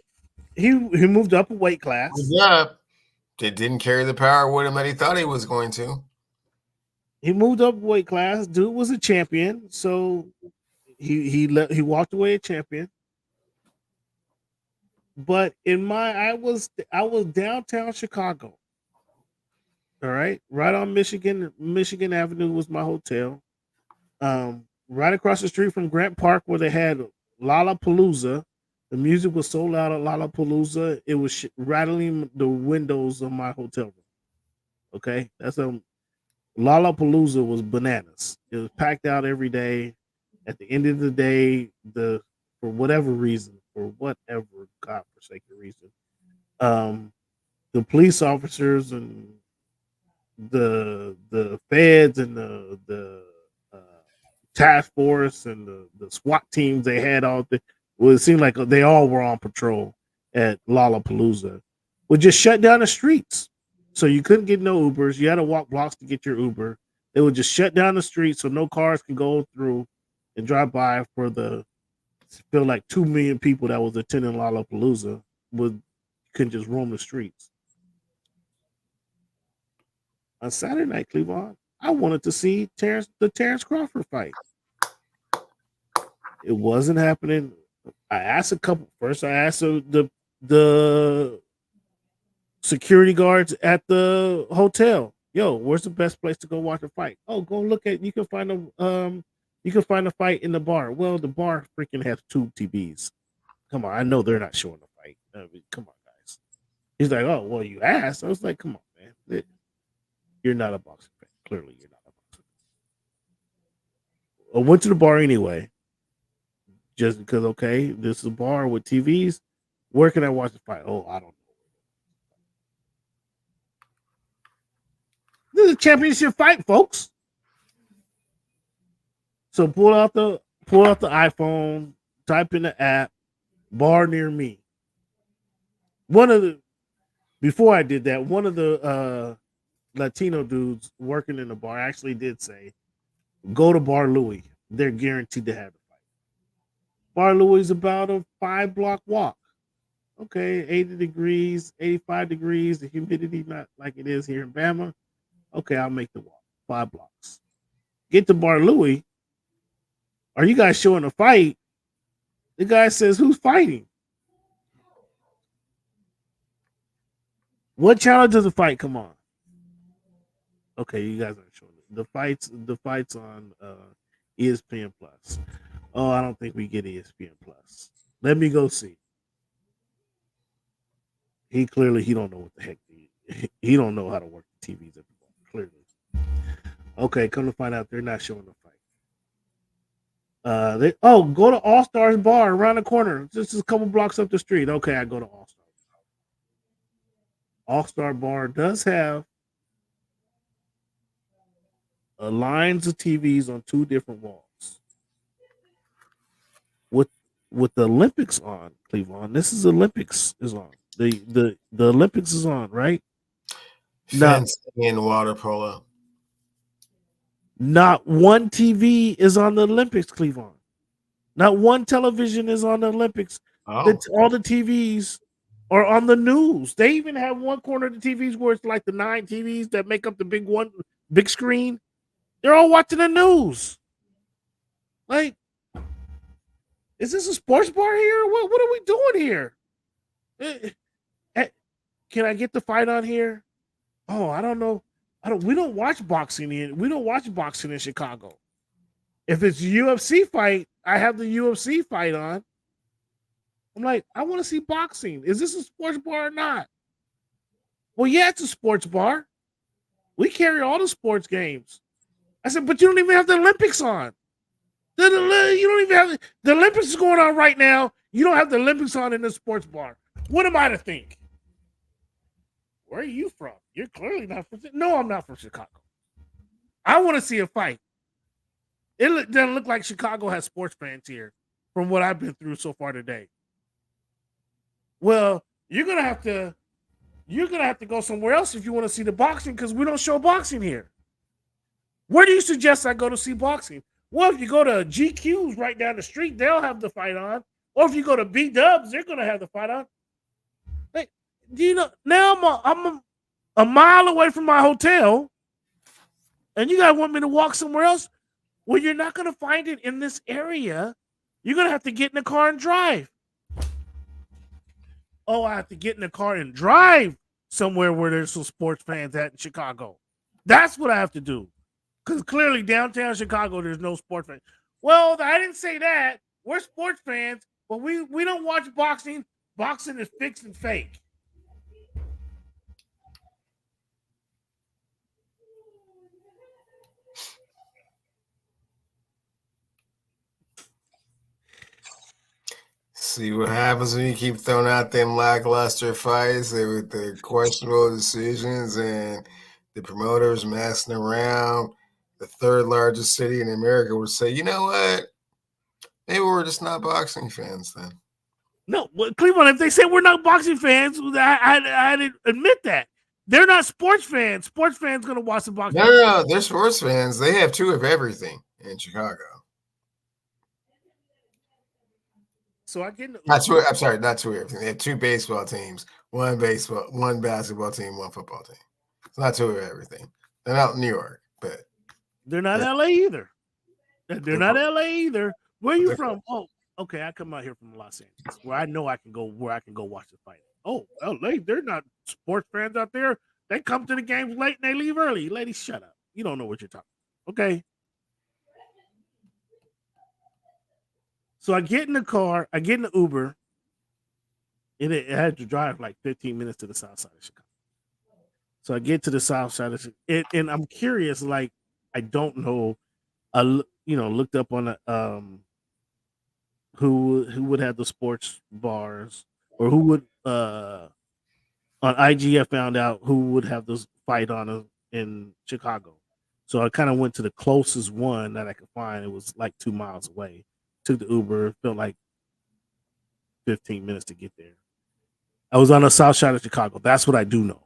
he moved up a weight class. Yeah, it didn't carry the power with him that he thought he was going to. He moved up a weight class. Dude was a champion, so he walked away a champion. But I was downtown Chicago. All right, right on Michigan Avenue was my hotel. Right across the street from Grant Park, where they had Lollapalooza. The music was so loud at Lollapalooza, it was rattling the windows of my hotel room. Okay, that's Lollapalooza was bananas. It was packed out every day. At the end of the day, for whatever godforsaken reason, the police officers and the feds and the task force and the SWAT teams they had it seemed like they all were on patrol at Lollapalooza. Would just shut down the streets, so you couldn't get no Ubers. You had to walk blocks to get your Uber. They would just shut down the streets so no cars can go through and drive by for the feel like 2 million people that was attending Lollapalooza couldn't just roam the streets. On Saturday night, Cleveland, I wanted to see the Terrence Crawford fight. It wasn't happening. I asked the security guards at the hotel, "Yo, where's the best place to go watch a fight?" "Oh, go look at you can find a fight in the bar." Well, the bar freaking has tube TVs. Come on, I know they're not showing the fight. I mean, come on, guys. He's like, "Oh, well, you asked." I was like, "Come on, man. You're not a boxing fan. Clearly, you're not a boxing fan." I went to the bar anyway, just because. Okay, this is a bar with TVs. Where can I watch the fight? Oh, I don't know. This is a championship fight, folks. So pull out the iPhone, type in the app, bar near me. Before I did that, one of the Latino dudes working in the bar actually did say, "Go to Bar Louie. They're guaranteed to have the fight." Bar Louie is about a 5-block walk. Okay, 80 degrees, 85 degrees, the humidity not like it is here in Bama. Okay, I'll make the walk. 5 blocks. Get to Bar Louie. Are you guys showing a fight? The guy says, "Who's fighting?" What channel does the fight come on? Okay, you guys aren't showing it. The fights on ESPN Plus. Oh, I don't think we get ESPN Plus. Let me go see. He don't know what the heck he don't know how to work the TVs at the bar. Clearly. Okay, come to find out they're not showing the fight. Go to All Stars Bar around the corner, just a couple blocks up the street. Okay, I go to All Stars. All Star Bar does have lines of TVs on 2 different walls with the Olympics on. Cleveland, this is Olympics is on. The Olympics is on, right? Fencing and water polo. Not one TV is on the Olympics, Cleveland. Not one television is on the Olympics. Oh. All the TVs are on the news. They even have one corner of the TVs where it's like the 9 TVs that make up the big screen. They're all watching the news. Like, is this a sports bar here? What are we doing here? Can I get the fight on here? Oh, I don't know. We don't watch boxing in Chicago. If it's a UFC fight, I have the UFC fight on. I'm like, I want to see boxing. Is this a sports bar or not? Well, yeah, it's a sports bar. We carry all the sports games. I said, but you don't even have the Olympics on. You don't even have the Olympics is going on right now. You don't have the Olympics on in the sports bar. What am I to think? Where are you from? You're clearly not from. No, I'm not from Chicago. I want to see a fight. It doesn't look like Chicago has sports fans here from what I've been through so far today. Well, you're gonna have to go somewhere else if you want to see the boxing because we don't show boxing here. Where do you suggest I go to see boxing? Well, if you go to GQ's right down the street, they'll have the fight on. Or if you go to B Dubs, they're gonna have the fight on. Like, do you know? Now I'm a mile away from my hotel, and you guys want me to walk somewhere else? Well, you're not gonna find it in this area. You're gonna have to get in the car and drive. Oh, I have to get in the car and drive somewhere where there's some sports fans at in Chicago. That's what I have to do. Because clearly downtown Chicago, there's no sports fans. Well, I didn't say that. We're sports fans, but we don't watch boxing. Boxing is fixed and fake. See what happens when you keep throwing out them lackluster fights with the questionable decisions and the promoters messing around. The third largest city in America would say, you know what? Maybe we're just not boxing fans then. No, Cleveland, if they say we're not boxing fans, I didn't admit that. They're not sports fans. Sports fans going to watch the boxing. No, they're sports fans. They have two of everything in Chicago. So I get not two of everything. They have two baseball teams, one basketball team, one football team. It's not two of everything. They're not New York, but they're not LA either. They're not LA either. Where are you from? Oh, okay. I come out here from Los Angeles, where I know I can go watch the fight. Oh, LA, they're not sports fans out there. They come to the games late and they leave early. Ladies, shut up. You don't know what you're talking about. Okay. So I get in the car, I get in the Uber, and it had to drive like 15 minutes to the south side of Chicago. So I get to the south side of Chicago, and I'm curious, like, I don't know. I looked up on who would have the sports bars, or who would on IG. I found out who would have this fight on in Chicago. So I kind of went to the closest one that I could find. It was like 2 miles away. Took the Uber, felt like 15 minutes to get there. I was on the south side of Chicago. That's what I do know.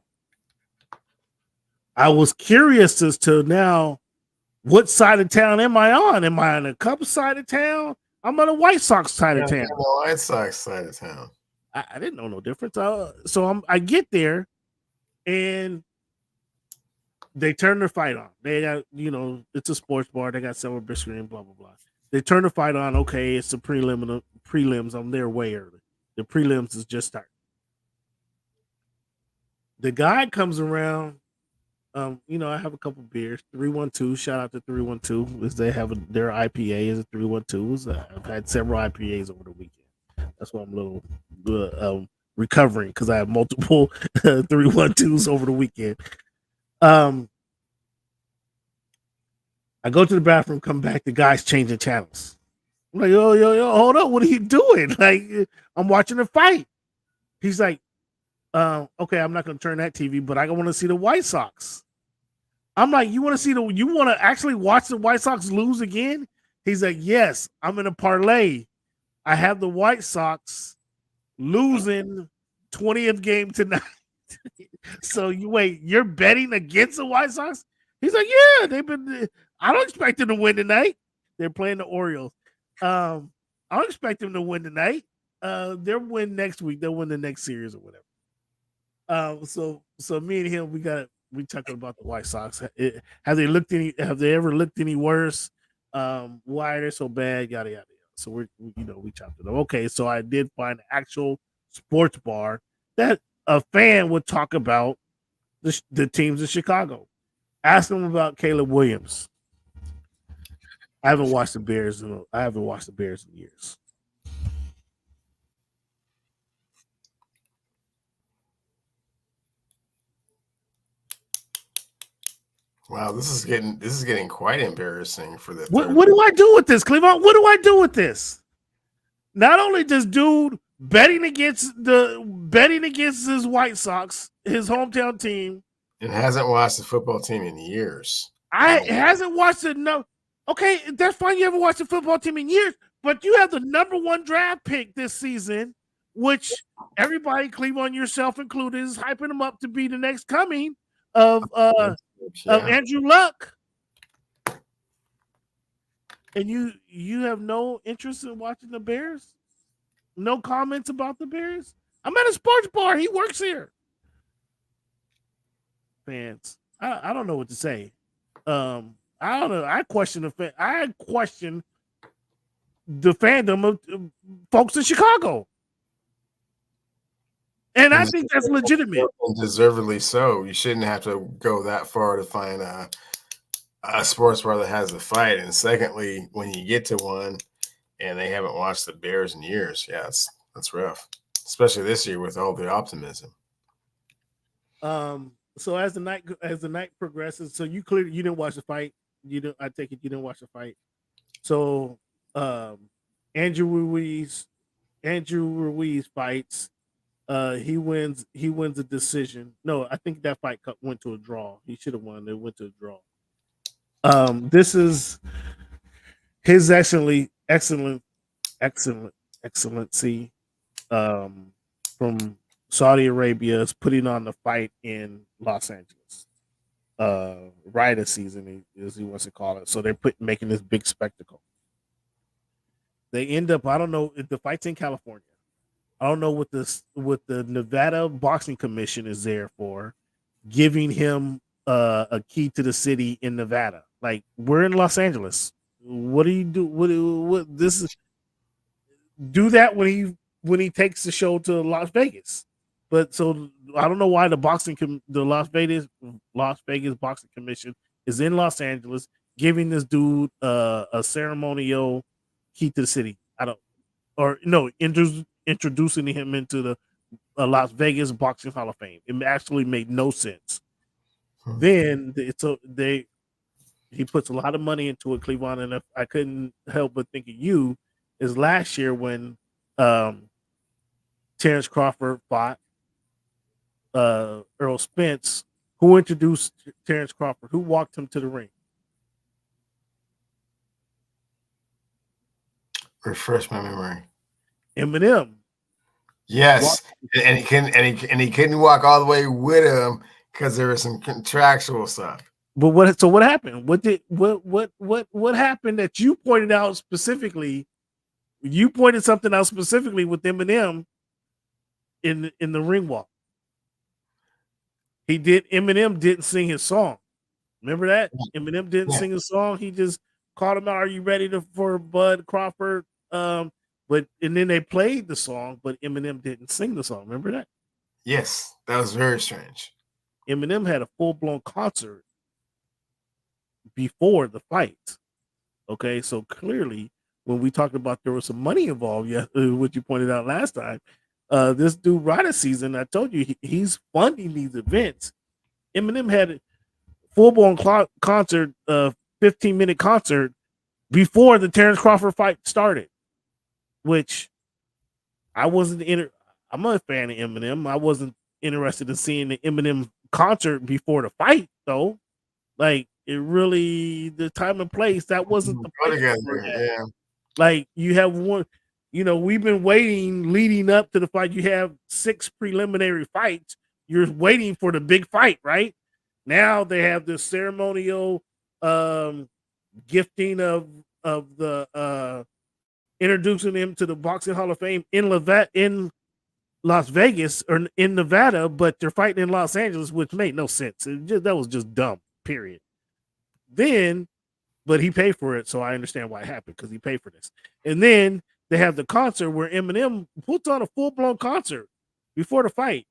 I was curious as to now, what side of town am I on? Am I on the Cubs side of town? I'm on the White Sox side of town. The White Sox side of town. I didn't know no difference. So I get there, and they turn their fight on. They got, it's a sports bar. They got silver big screen, blah, blah, blah. They turn the fight on. Okay, it's the prelims. I'm there way early. The prelims is just starting. The guy comes around. I have a couple beers. 312. Shout out to 312. Is they have their IPA is a 312s. I've had several IPAs over the weekend. That's why I'm a little recovering, because I have multiple 312s over the weekend. I go to the bathroom, come back, the guy's changing channels. I'm like, yo, hold up, what are you doing? Like, I'm watching the fight. He's like, okay, I'm not gonna turn that TV, but I want to see the White Sox. I'm like, you want to actually watch the White Sox lose again? He's like, yes, I'm in a parlay. I have the White Sox losing 20th game tonight. So you're betting against the White Sox? He's like, yeah, I don't expect them to win tonight. They're playing the Orioles. I don't expect them to win tonight. They'll win next week. They'll win the next series or whatever. So me and him, we talking about the White Sox. Have they ever looked any worse? Why are they so bad? Yada yada. So we chopped it up. Okay, so I did find an actual sports bar that a fan would talk about the teams in Chicago. Ask them about Caleb Williams. I haven't watched the Bears in years. Wow, this is getting quite embarrassing for the. What do I do with this, Cleveland? What do I do with this? Not only does dude betting against his White Sox, his hometown team, and hasn't watched the football team in years. I hasn't watched it. No, okay, that's fine. You haven't watched a football team in years, but you have the number one draft pick this season, which everybody, Cleveland, yourself included, is hyping him up to be the next coming of Yeah. Andrew Luck. And you have no interest in watching the Bears? No comments about the Bears? I'm at a sports bar. He works here. Fans, I don't know what to say. I don't know. I question the fandom of folks in Chicago, and I think that's legitimate. Deservedly so. You shouldn't have to go that far to find a sports bar that has a fight. And secondly, when you get to one and they haven't watched the Bears in years, yeah, that's rough, especially this year with all the optimism. So as the night progresses, so you clearly you didn't watch the fight. I take it you didn't watch the fight. So Andrew Ruiz fights. He wins a decision. No, I think that fight went to a draw. He should have won. It went to a draw. This is his excellency from Saudi Arabia is putting on the fight in Los Angeles. Riot season, as he wants to call it. So they're making this big spectacle. They end up, I don't know if the fight's in California. I don't know what the Nevada Boxing Commission is there for, giving him a key to the city in Nevada. Like, we're in Los Angeles. What do you do? What this is? Do that when he takes the show to Las Vegas. But so I don't know why the Las Vegas Boxing Commission is in Los Angeles giving this dude a ceremonial key to the city. Introducing him into the Las Vegas Boxing Hall of Fame. It actually made no sense. Then he puts a lot of money into it, Cleveland, and I couldn't help but think of you is last year when Terrence Crawford fought Earl Spence. Who introduced Terrence Crawford? Who walked him to the ring? Refresh my memory. Eminem. Yes, and he couldn't walk all the way with him because there was some contractual stuff. But what happened? What happened that you pointed out specifically? You pointed something out specifically with Eminem in the ring walk. Eminem didn't sing his song. Remember that? Eminem didn't sing his song. He just called him out. Are you ready for Bud Crawford? And then they played the song, but Eminem didn't sing the song. Remember that? Yes, that was very strange. Eminem had a full-blown concert before the fight. Okay, so clearly when we talked about there was some money involved, what you pointed out last time, this dude Rider season, I told you he's funding these events. Eminem had a full-blown concert, 15-minute concert before the Terrence Crawford fight started, which I wasn't I'm a fan of Eminem. I wasn't interested in seeing the Eminem concert before the fight, though. Like, the time and place, that wasn't the place. Yeah. Like, you have one, we've been waiting leading up to the fight. You have 6 preliminary fights. You're waiting for the big fight, right? Now they have this ceremonial gifting of the introducing him to the Boxing Hall of Fame in Las Vegas or in Nevada, but they're fighting in Los Angeles, which made no sense. That was just dumb, period. But he paid for it, so I understand why it happened, because he paid for this. And then they have the concert where Eminem puts on a full-blown concert before the fight.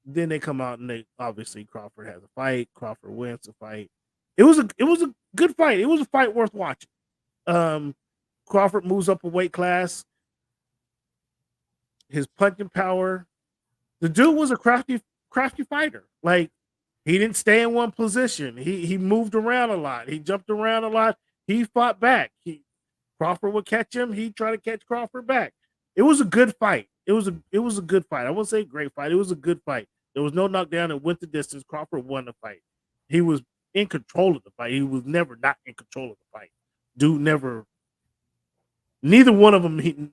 Then they come out and obviously Crawford has a fight. Crawford wins the fight. It was a good fight. It was a fight worth watching. Crawford moves up a weight class. His punching power. The dude was a crafty fighter. Like, he didn't stay in one position. He moved around a lot. He jumped around a lot. He fought back. Crawford would catch him. He'd try to catch Crawford back. It was a good fight. It was a good fight. I wouldn't say great fight. It was a good fight. There was no knockdown. It went the distance. Crawford won the fight. He was in control of the fight. He was never not in control of the fight. Dude never. Neither one of them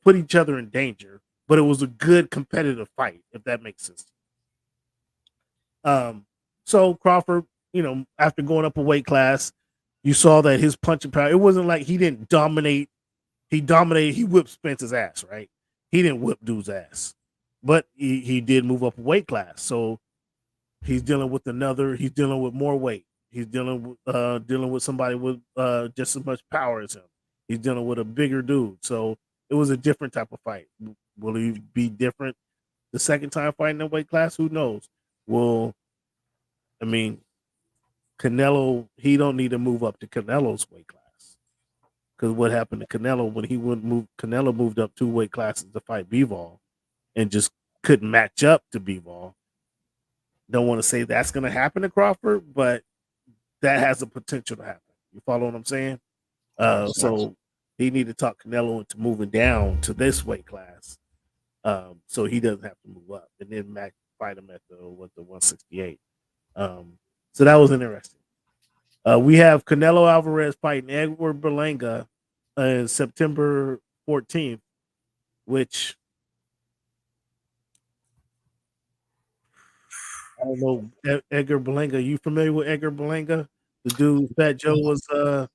put each other in danger, but it was a good competitive fight, if that makes sense. So Crawford, after going up a weight class, you saw that his punching power. It wasn't like he didn't dominate. He dominated. He whipped Spence's ass, right? He didn't whip dude's ass, but he did move up a weight class. So he's dealing with another. He's dealing with more weight. He's dealing with somebody with just as much power as him. He's dealing with a bigger dude. So it was a different type of fight. Will he be different the second time fighting that weight class? Who knows? I mean, Canelo, he don't need to move up to Canelo's weight class. Because what happened to Canelo when Canelo moved up 2 weight classes to fight Bivol and just couldn't match up to Bivol. Don't want to say that's going to happen to Crawford, but that has the potential to happen. You follow what I'm saying? So he need to talk Canelo into moving down to this weight class, so he doesn't have to move up, and then Mac fight him at the 168. So that was interesting. We have Canelo Alvarez fighting Edward Berlanga September 14th, which I don't know. Edgar Berlanga, you familiar with Edgar Berlanga? The dude Fat Joe was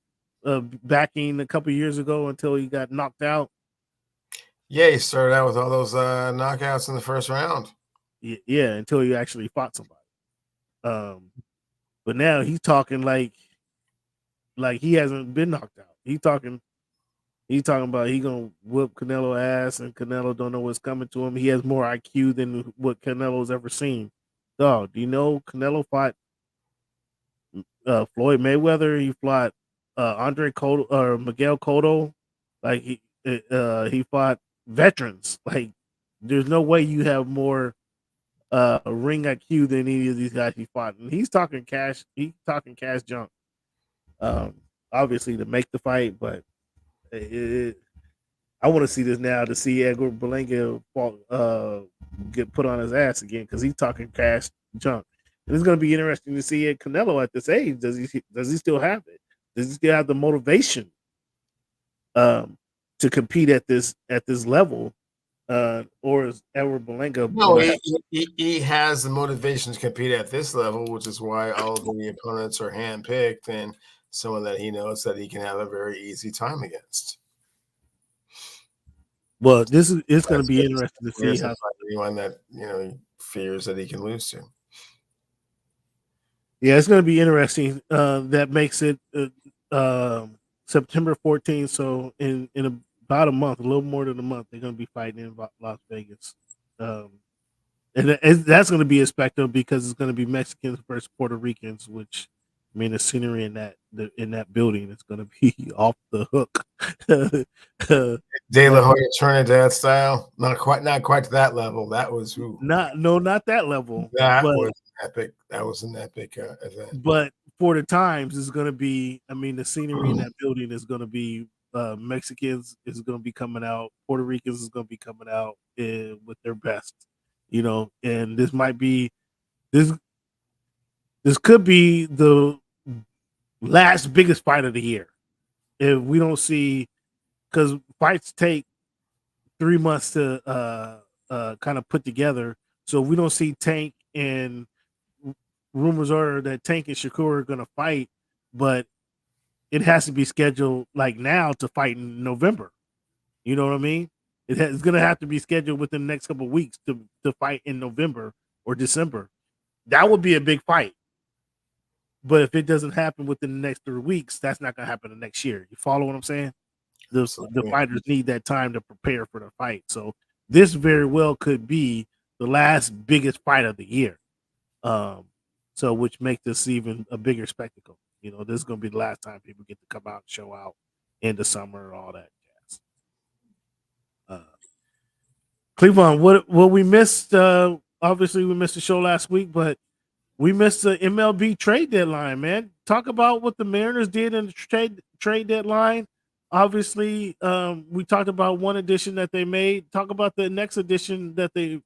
backing a couple years ago until he got knocked out. Yeah, he started out with all those knockouts in the first round. Yeah, until he actually fought somebody. But now he's talking like he hasn't been knocked out. He's talking about he gonna whip Canelo ass, and Canelo don't know what's coming to him. He has more IQ than what Canelo's ever seen. Dog, do you know Canelo fought Floyd Mayweather? He fought Andre Cotto or Miguel Cotto. Like he fought veterans. Like there's no way you have more ring IQ than any of these guys he fought. And he's talking cash. He's talking cash junk. Obviously to make the fight, but I want to see this now to see Edgar Berlanga get put on his ass again because he's talking cash junk. And it's going to be interesting to see Canelo at this age. Does he still have it? Does he still have the motivation to compete at this level? Or is Edward Berlanga? No, he has the motivation to compete at this level, which is why all of the opponents are handpicked and someone that he knows that he can have a very easy time against. Well, it's going to be interesting to see how anyone that he fears that he can lose to. Yeah, it's going to be interesting. That makes it September 14th. So in about a month, a little more than a month, they're going to be fighting in Las Vegas, and that's going to be a spectacle because it's going to be Mexicans versus Puerto Ricans, which I mean the scenery in that building is going to be off the hook. De La Hoya Trinidad style, not quite to that level. That was not that level. That was epic. That was an epic event. But for the times, it's going to be. I mean, the scenery in that building is going to be. Mexicans is going to be coming out. Puerto Ricans is going to be coming out with their best, and this might be this could be the last biggest fight of the year if we don't see, because fights take 3 months to kind of put together. So if we don't see Tank, and rumors are that Tank and Shakur are going to fight, but it has to be scheduled like now to fight in November. You know what I mean? It's going to have to be scheduled within the next couple of weeks to fight in November or December. That would be a big fight. But if it doesn't happen within the next 3 weeks, that's not going to happen the next year. You follow what I'm saying? The fighters need that time to prepare for the fight. So this very well could be the last biggest fight of the year. So which makes this even a bigger spectacle. This is going to be the last time people get to come out and show out in the summer, all that jazz. Cleveland, what we missed, obviously we missed the show last week, but we missed the MLB trade deadline, man. Talk about what the Mariners did in the trade deadline. Obviously, we talked about one addition that they made. Talk about the next addition that they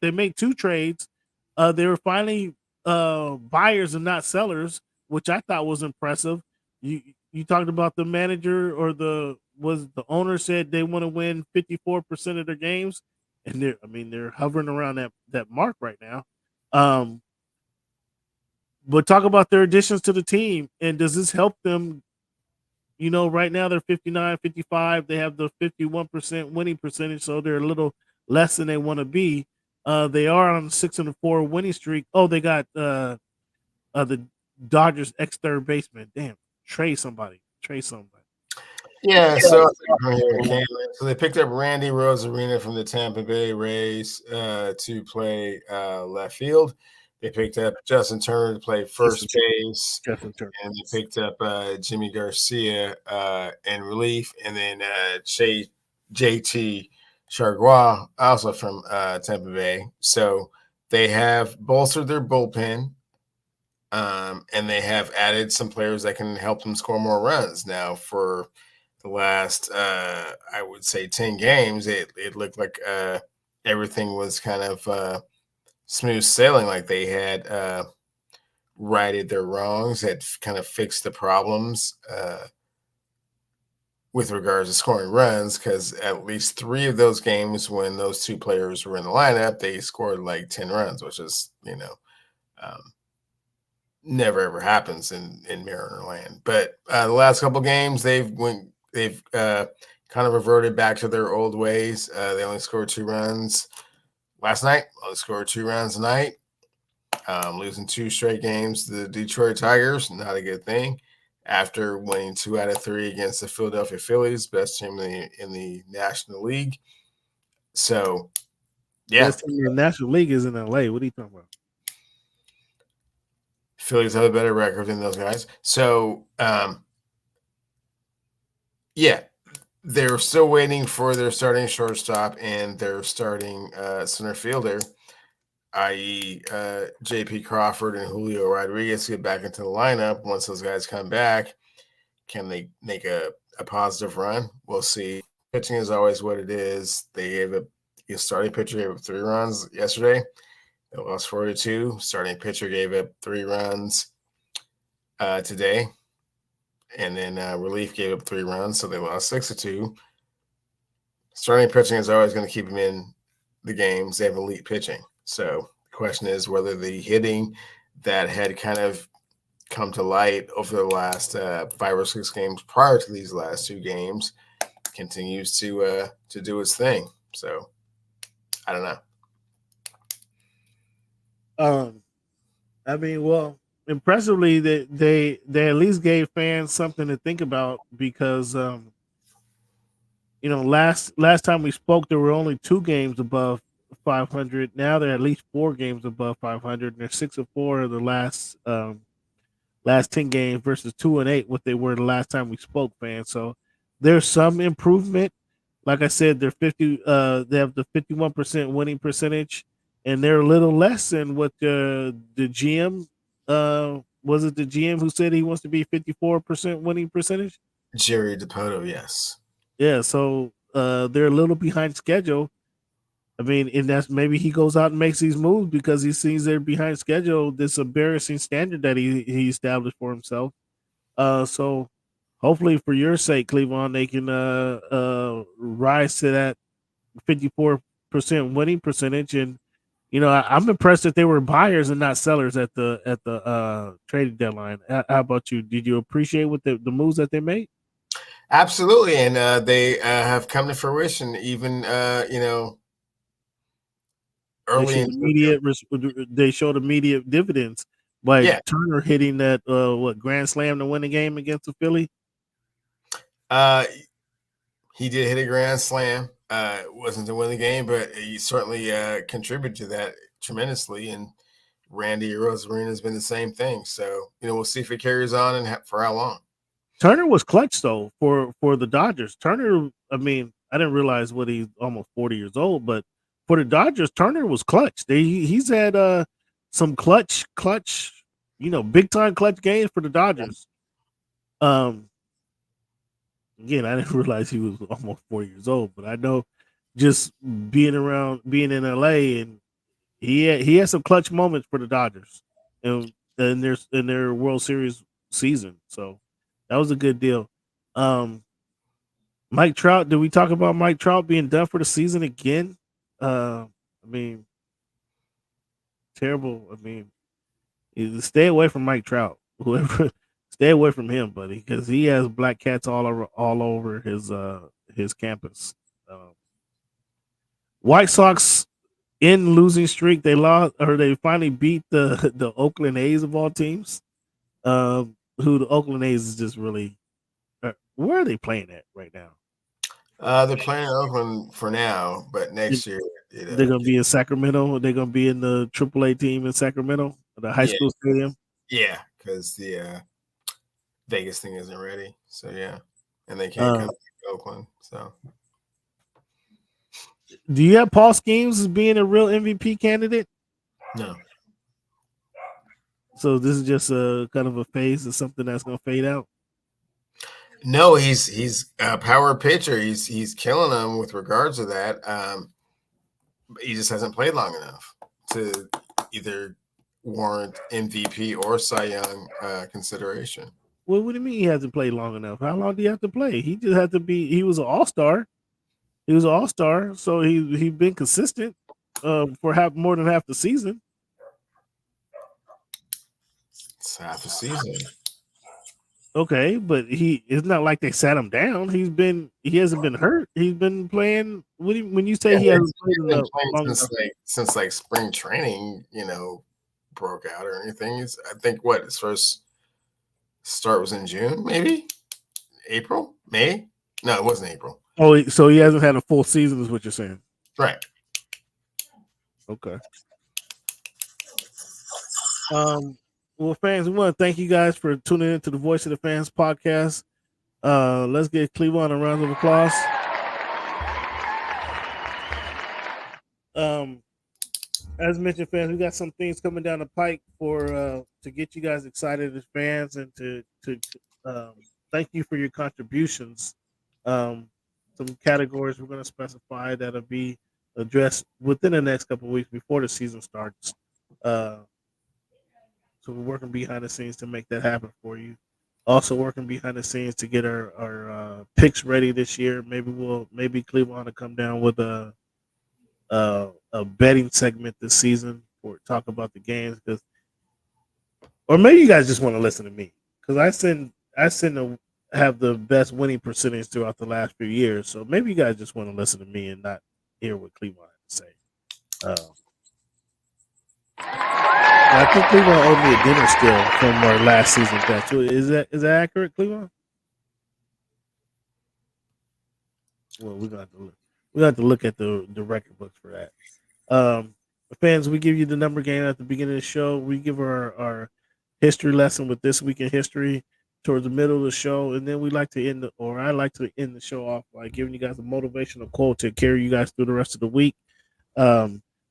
made 2 trades. They were finally buyers and not sellers which I thought was impressive. You talked about the manager or the owner said they want to win 54% of their games, and they're hovering around that mark right now. Um, but talk about their additions to the team, and does this help them? Right now they're 59, 55. They have the 51% winning percentage, so they're a little less than they want to be. They are on a 6-4 winning streak. Oh, they got the Dodgers ex third baseman. Damn, Trey somebody. Yeah, so so they picked up Randy Rosarina from the Tampa Bay Rays to play left field. They picked up Justin Turner to play first base, Justin Turner. and they picked up Jimmy Garcia in relief, and then JT Chargois, also from Tampa Bay. So they have bolstered their bullpen, and they have added some players that can help them score more runs. Now, for the last, I would say, 10 games, it looked like everything was kind of smooth sailing, like they had righted their wrongs, had kind of fixed the problems with regards to scoring runs, because at least 3 of those games when those 2 players were in the lineup, they scored like 10 runs, which is, never ever happens in Mariner land. But the last couple games, they've kind of reverted back to their old ways. They only scored 2 runs last night. Only scored 2 runs tonight. Losing 2 straight games to the Detroit Tigers, not a good thing. After winning 2 out of 3 against the Philadelphia Phillies, best team in the National League. So, yeah, best team in the National League is in LA. What are you talking about? Phillies have a better record than those guys. So, yeah, they're still waiting for their starting shortstop and their starting center fielder, i.e. J.P. Crawford and Julio Rodriguez, to get back into the lineup. Once those guys come back, can they make a positive run? We'll see. Pitching is always what it is. They gave up – starting pitcher gave up 3 runs yesterday. They lost 4-2. Starting pitcher gave up 3 runs today. And then relief gave up 3 runs, so they lost 6-2. Starting pitching is always going to keep them in the games. They have elite pitching. So the question is whether the hitting that had kind of come to light over the last 5 or 6 games prior to these last 2 games continues to do its thing. So I don't know. Impressively, they at least gave fans something to think about, because last time we spoke, there were only 2 games above 500. Now they're at least 4 games above 500, and they're 6-4 of the last 10 games versus 2-8 what they were the last time we spoke, fans. So there's some improvement. Like I said, they have the 51% winning percentage, and they're a little less than what the GM was it the GM who said he wants to be 54% winning percentage? Jerry DiPoto, yes. Yeah, so they're a little behind schedule. I mean, and that's maybe he goes out and makes these moves because he sees they're behind schedule, this embarrassing standard that he established for himself. So hopefully for your sake, Cleveland, they can rise to that 54% winning percentage. And I'm impressed that they were buyers and not sellers at the trading deadline. How about you? Did you appreciate what the moves that they made? Absolutely, and they have come to fruition. Even early they showed immediate dividends by Turner hitting that grand slam to win the game against the Philly. He did hit a grand slam. It wasn't to win the game, but he certainly contributed to that tremendously. And Randy Rosarina has been the same thing. So we'll see if it carries on and for how long. Turner was clutch though for the Dodgers. Turner, I mean, I didn't realize he's almost 40 years old, but for the Dodgers, Turner was clutch. He's had some clutch, big time clutch games for the Dodgers. Again, I didn't realize he was almost 40 years old, but I know just being in LA, and he had some clutch moments for the Dodgers, and in their World Series season. So that was a good deal. Um, Mike Trout. Did we talk about Mike Trout being done for the season again? I mean, terrible. I mean, stay away from Mike Trout. Whoever, stay away from him, buddy, because he has black cats all over his campus. Um, White Sox in losing streak. They lost, or they finally beat the Oakland A's of all teams. Who the Oakland A's is just really. Where are they playing at right now? They're playing in Oakland for now, but next year, They're gonna be in Sacramento. They're gonna be in the AAA team in Sacramento, the high yeah, school stadium. yeah, because the Vegas thing isn't ready. So yeah, and they can't Uh, come to Oakland. So do you have Paul Skeens as being a real MVP candidate? no, So this is just a kind of a phase of something that's gonna fade out. no, he's a power pitcher. He's killing them with regards to that. He just hasn't played long enough to either warrant MVP or Cy Young consideration. Well, what do you mean he hasn't played long enough? How long do you have to play? He just had to be. He was an all-star. He was an all-star, so he been consistent for more than half the season. It's half a season. Okay, but it's not like they sat him down. He hasn't been hurt. He's been playing. When you say he hasn't played He's been enough, long playing enough, since spring training, broke out or anything. I think what his first start was in June, maybe April, May. No, it wasn't April. oh, so he hasn't had a full season, is what you're saying? Right. Okay. Well, fans, we want to thank you guys for tuning in to the Voice of the Fans podcast. Let's give Cleveland a round of applause. As mentioned, fans, we got some things coming down the pike to get you guys excited as fans and to thank you for your contributions. Some categories we're going to specify that'll be addressed within the next couple of weeks before the season starts. So we're working behind the scenes to make that happen for you. Also working behind the scenes to get our picks ready this year. Maybe Cleveland will come down with a betting segment this season or talk about the games or maybe you guys just want to listen to me because I tend to have the best winning percentage throughout the last few years. So maybe you guys just want to listen to me and not hear what Cleveland has to say. I think Cleveland owed me a dinner still from our last season bet. Is that accurate, Cleveland? Well, we're gonna have to look at the record books for that. Fans, we give you the number game at the beginning of the show. We give our history lesson with This Week in History towards the middle of the show, and then I like to end the show off by giving you guys a motivational quote to carry you guys through the rest of the week.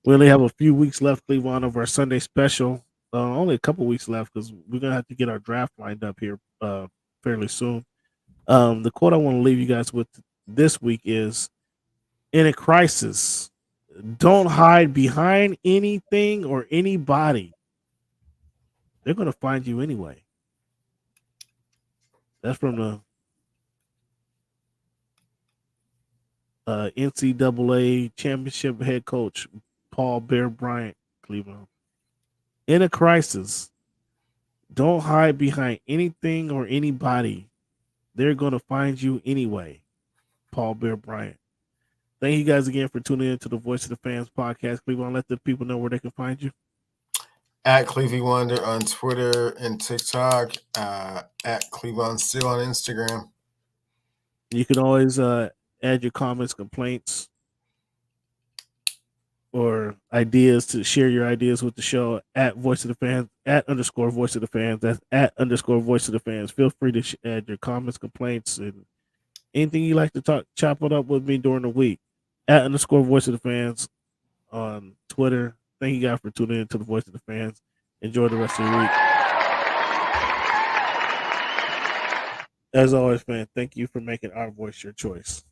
We only have a few weeks left, Cleveland, of our Sunday special. Only a couple weeks left because we're gonna have to get our draft lined up here fairly soon. The quote I want to leave you guys with this week is: "In a crisis, don't hide behind anything or anybody. They're gonna find you anyway." That's from the NCAA championship head coach Paul Bear Bryant, Cleveland. In a crisis, don't hide behind anything or anybody. They're going to find you anyway. Paul Bear Bryant. Thank you guys again for tuning in to the Voice of the Fans podcast. Cleveland, let the people know where they can find you. At Clevie Wonder on Twitter and TikTok. At Cleveland Still on Instagram. You can always add your comments, complaints, or ideas to share your ideas with the show at Voice of the Fans, at _ Voice of the Fans. That's at _ Voice of the Fans. Feel free to add your comments, complaints, and anything you like to chop it up with me during the week. At _ Voice of the Fans on Twitter. Thank you guys for tuning in to the Voice of the Fans. Enjoy the rest of the week. As always, man, thank you for making our voice your choice.